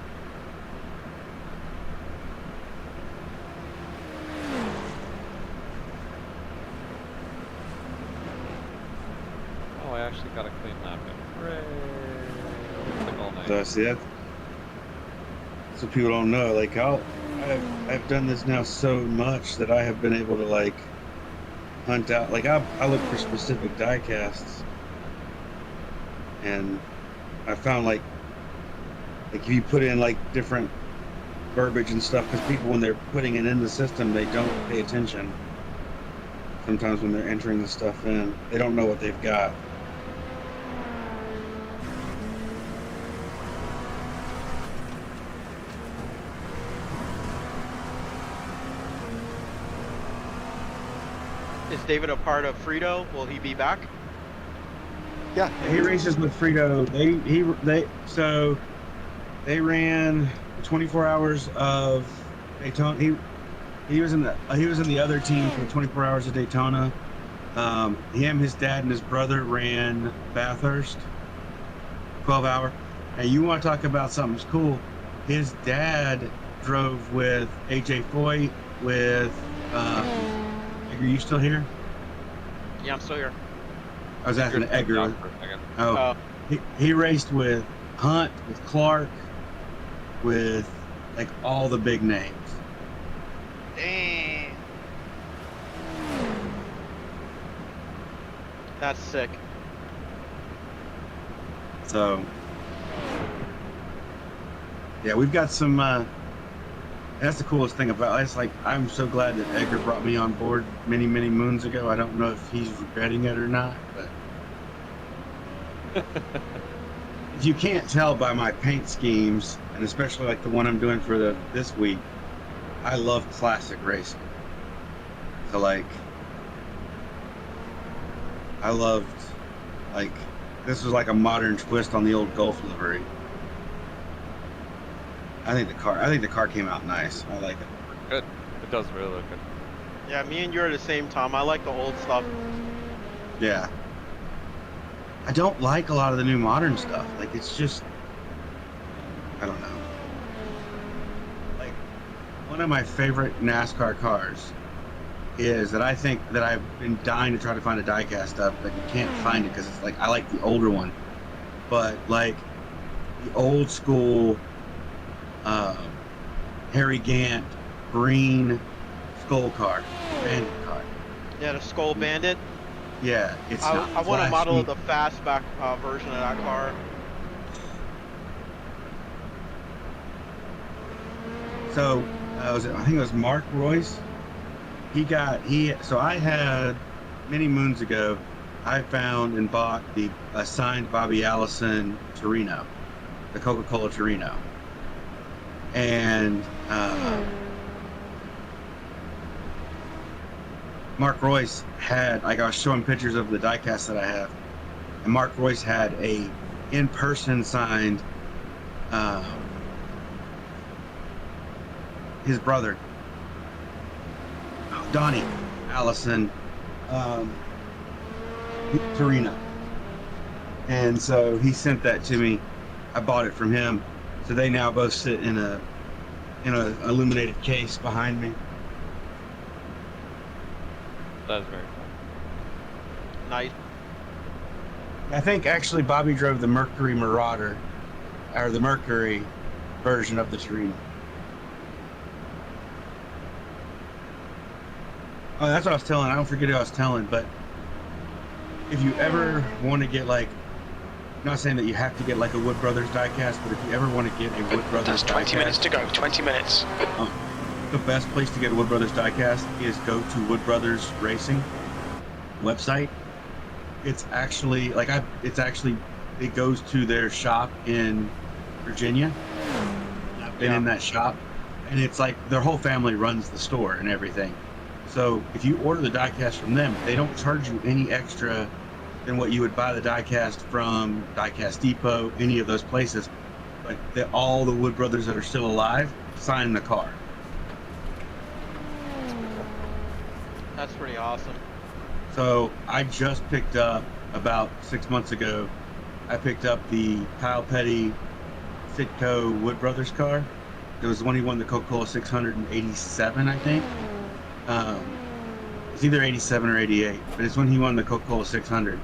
Oh, I actually got a clean lap in. Hooray! Like all night. So see that's what people don't know. Like I've done this now so much that I have been able to like hunt out. Like I look for specific die casts, and I found like if you put in like different verbiage and stuff, because people when they're putting it in the system, they don't pay attention. Sometimes when they're entering the stuff in, they don't know what they've got. Is David a part of Frito? Will he be back? Yeah, he races with Frito. They ran 24 hours of Daytona. He was in the other team for 24 hours of Daytona. Him, his dad, and his brother ran Bathurst, 12 hour. And you want to talk about something cool? His dad drove with AJ Foyt with. Are you still here? Yeah, I'm still here. I was asking Edgar. Oh, he raced with Hunt, with Clark, with like all the big names. Dang. That's sick. So, yeah, we've got some. That's the coolest thing about it. It's like I'm so glad that Edgar brought me on board many moons ago. I don't know if he's regretting it or not, but if you can't tell by my paint schemes, and especially like the one I'm doing for this week, I love classic racing. So like, I loved like this was like a modern twist on the old Gulf livery. I think the car came out nice. I like it. Good. It does really look good. Yeah, me and you are the same, Tom. I like the old stuff. Yeah. I don't like a lot of the new modern stuff. Like it's just, I don't know. Like one of my favorite NASCAR cars is that I think that I've been dying to try to find a diecast of, but you can't find it because it's like I like the older one, but like the old school. Harry Gant green skull car, bandit car. Yeah, the Skull Bandit. Yeah, it's not I want a model of flashy. the fastback version of that car. So I think it was Mark Royce. So I had many moons ago. I found and bought the signed Bobby Allison Torino, the Coca-Cola Torino. And Mark Royce had, like I was showing pictures of the diecast that I have, and Mark Royce had a in-person signed his brother, Donnie Allison Torino. And so he sent that to me. I bought it from him. So they now both sit in a in an illuminated case behind me. That is very cool. Nice. I think actually Bobby drove the Mercury Marauder, or the Mercury version of the Torino. Oh, that's what I was telling. I don't forget who I was telling, but if you ever want to get like, I'm not saying that you have to get like a Wood Brothers diecast, but if you ever want to get a Wood Brothers That's 20 diecast, minutes to go, 20 minutes. The best place to get a Wood Brothers diecast is go to Wood Brothers Racing website. It's actually like it goes to their shop in Virginia. I've been in that shop, and it's like their whole family runs the store and everything. So if you order the diecast from them, they don't charge you any extra than what you would buy the diecast from Diecast Depot, any of those places. But all the Wood Brothers that are still alive sign the car. That's pretty awesome. So I just picked up about 6 months ago. I picked up the Kyle Petty Fitco Wood Brothers car. It was the one he won the Coca-Cola 687, I think. It's either 87 or 88, but it's when he won the Coca-Cola 600.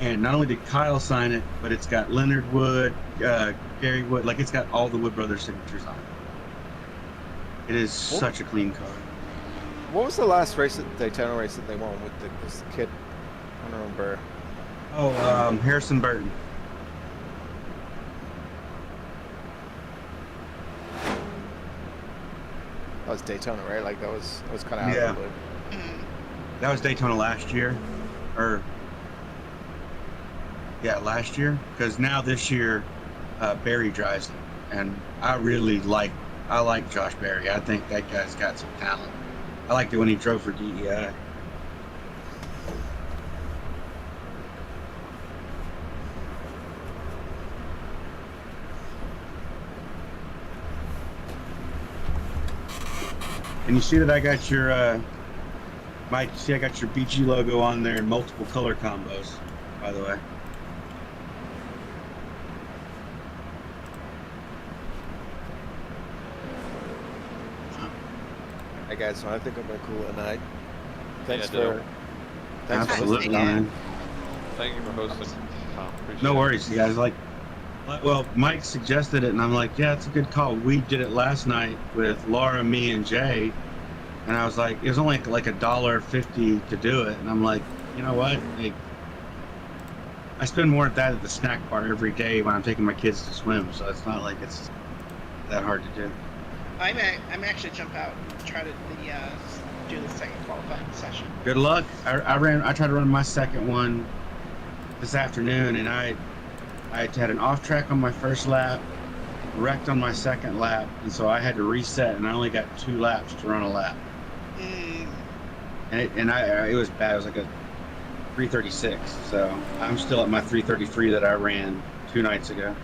And not only did Kyle sign it, but it's got Leonard Wood, Gary Wood, like it's got all the Wood Brothers signatures on it. It is such a clean car. What was the last race, Daytona race that they won with this kid? I don't remember. Oh, Harrison Burton. That was Daytona, right? Like that was kind of out of the blue. That was Daytona last year, or last year. Because now this year, Barry drives it, and I like Josh Berry. I think that guy's got some talent. I liked it when he drove for DEI. And you see that I got your, Mike, you see I got your BG logo on there in multiple color combos, by the way. Hey guys, so I think I'm gonna cool it tonight. Thanks Yeah, thanks Absolutely, for listening. man. Thank you for hosting, Tom. Appreciate No it. worries, you guys. Well, Mike suggested it, and I'm like, yeah, it's a good call. We did it last night with Laura, me, and Jay, and I was like, it was only like $1.50 to do it, and I'm like, you know what? Like, I spend more at that at the snack bar every day when I'm taking my kids to swim, so it's not like it's that hard to do. I'm actually jump out and try to do the second qualifying session. Good luck. I tried to run my second one this afternoon, and I had an off track on my first lap, wrecked on my second lap, and so I had to reset, and I only got 2 laps to run a lap. And it was bad. It was like a 3:36, so I'm still at my 3:33 that I ran 2 nights ago.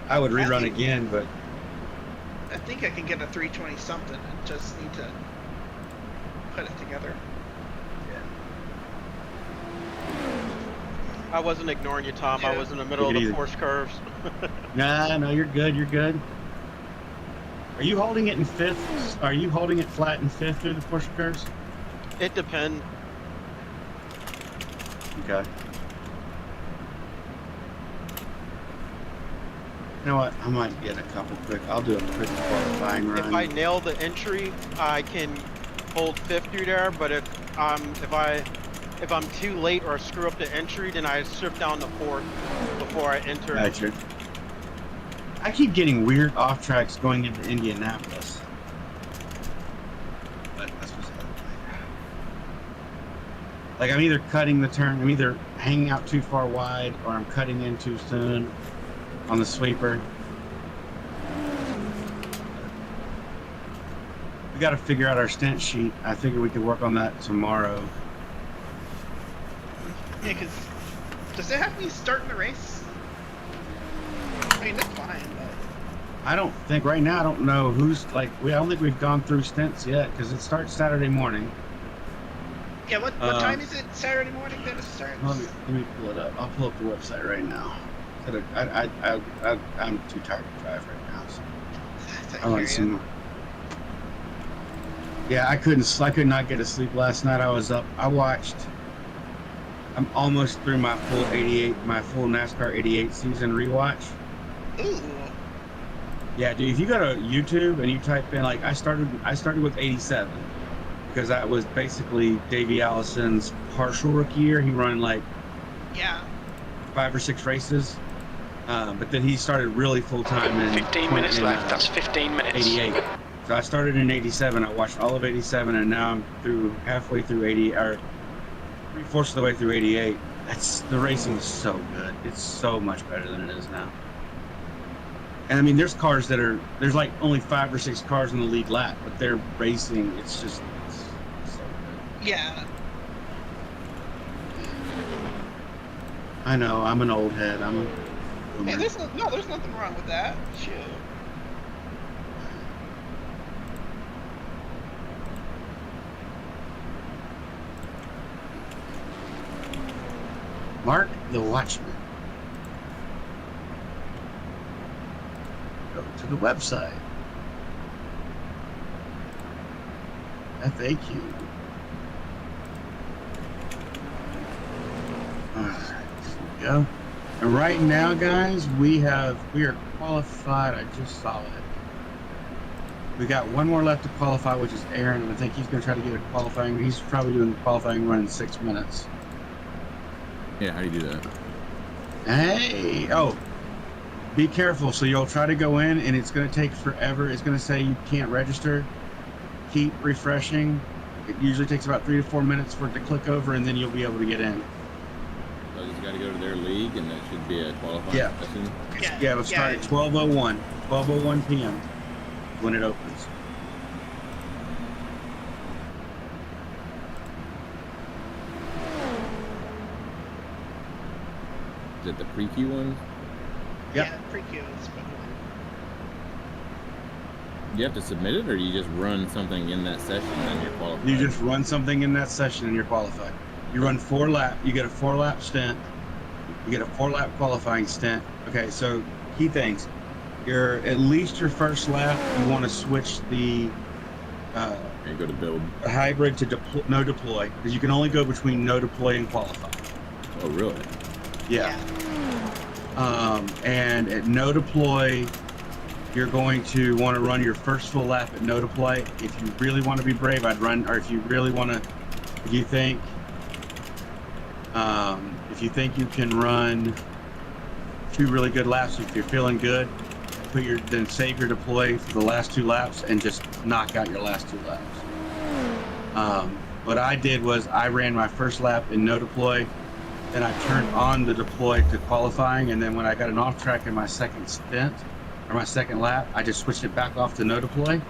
I would rerun again, but I think I can get a 320 something. I just need to put it together. I wasn't ignoring you, Tom. Yeah. I was in the middle of the force curves. Nah, no, you're good. You're good. Are you holding it in fifth? Are you holding it flat in fifth through the force curves? It depends. Okay. You know what? I might get a couple quick. I'll do a quick qualifying run. If I nail the entry, I can hold fifth through there. But if I'm too late or screw up the entry, then I strip down to fourth before I enter. Gotcha. I keep getting weird off tracks going into Indianapolis. But that's what's happening. Like I'm either cutting the turn, I'm either hanging out too far wide, or I'm cutting in too soon on the sweeper. We got to figure out our stint sheet. I figure we could work on that tomorrow. Yeah, because does it have me starting the race? I mean, that's fine, but I don't think right now. I don't know who's like. I don't think we've gone through stints yet because it starts Saturday morning. yeah. What time is it Saturday morning that it starts? Let me pull it up. I'll pull up the website right now. I'm too tired to drive right now. So. I want some. Yeah, I could not get to sleep last night. I was up. I'm almost through my full NASCAR 88 season rewatch. Ooh. Yeah, dude, if you go to YouTube and you type in, like, I started with 87 because that was basically Davey Allison's partial rookie year. He ran like 5 or 6 races, but then he started really full time in 15 minutes left. That's 15 minutes. 88. So I started in 87. I watched all of 87, and now I'm halfway through 80, or 3/4 of the way through 88. The racing is so good. It's so much better than it is now. And I mean, there's like only 5 or 6 cars in the lead lap, but they're racing. It's so good. Yeah. I know. I'm an old head. I'm a boomer. Hey, there's nothing wrong with that. Shoot. Mark the Watchman. Go to the website. FAQ. Alright, here we go. And right now, guys, we are qualified. I just saw it. We got one more left to qualify, which is Aaron, and I think he's going to try to get a qualifying. He's probably doing the qualifying run in 6 minutes. Yeah, how do you do that? Hey, be careful. So you'll try to go in and it's going to take forever. It's going to say you can't register. Keep refreshing. It usually takes about 3 to 4 minutes for it to click over, and then you'll be able to get in. So you just got to go to their league, and that should be a qualifying session? Yeah, it'll start at 12:01 p.m. when it opens. Is it the pre-Q one? Yep. Yeah, pre-Q is fun. Do you have to submit it, or do you just run something in that session and you're qualified? You just run something in that session and you're qualified. You run 4 laps. You get a 4-lap stint. You get a 4-lap qualifying stint. Okay, so key things. At least your first lap, you want to switch the go to build hybrid to no deploy, because you can only go between no deploy and qualify. Oh, really? Yeah. And at no deploy, you're going to want to run your first full lap at no deploy. If you really want to be brave, I'd run, or if you really want to, if you think you can run 2 really good laps, if you're feeling good, then save your deploy for the last 2 laps and just knock out your last 2 laps. What I did was I ran my first lap in no deploy, then I turned on the deploy to qualifying, and then when I got an off track in my second stint, or my second lap, I just switched it back off to no deploy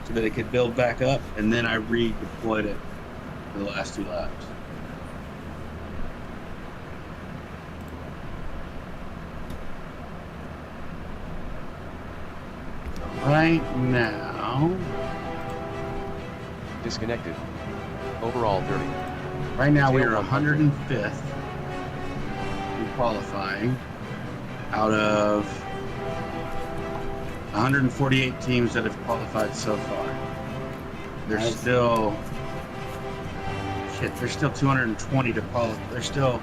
so that it could build back up, and then I redeployed it for the last 2 laps. Right now, Disconnected. Overall 30. Right now we are 105th in qualifying out of 148 teams that have qualified so far. There's still 220 to qualify. There's still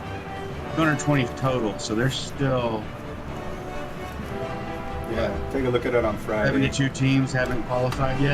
220 total, so there's still take a look at it on Friday. 72 teams haven't qualified yet.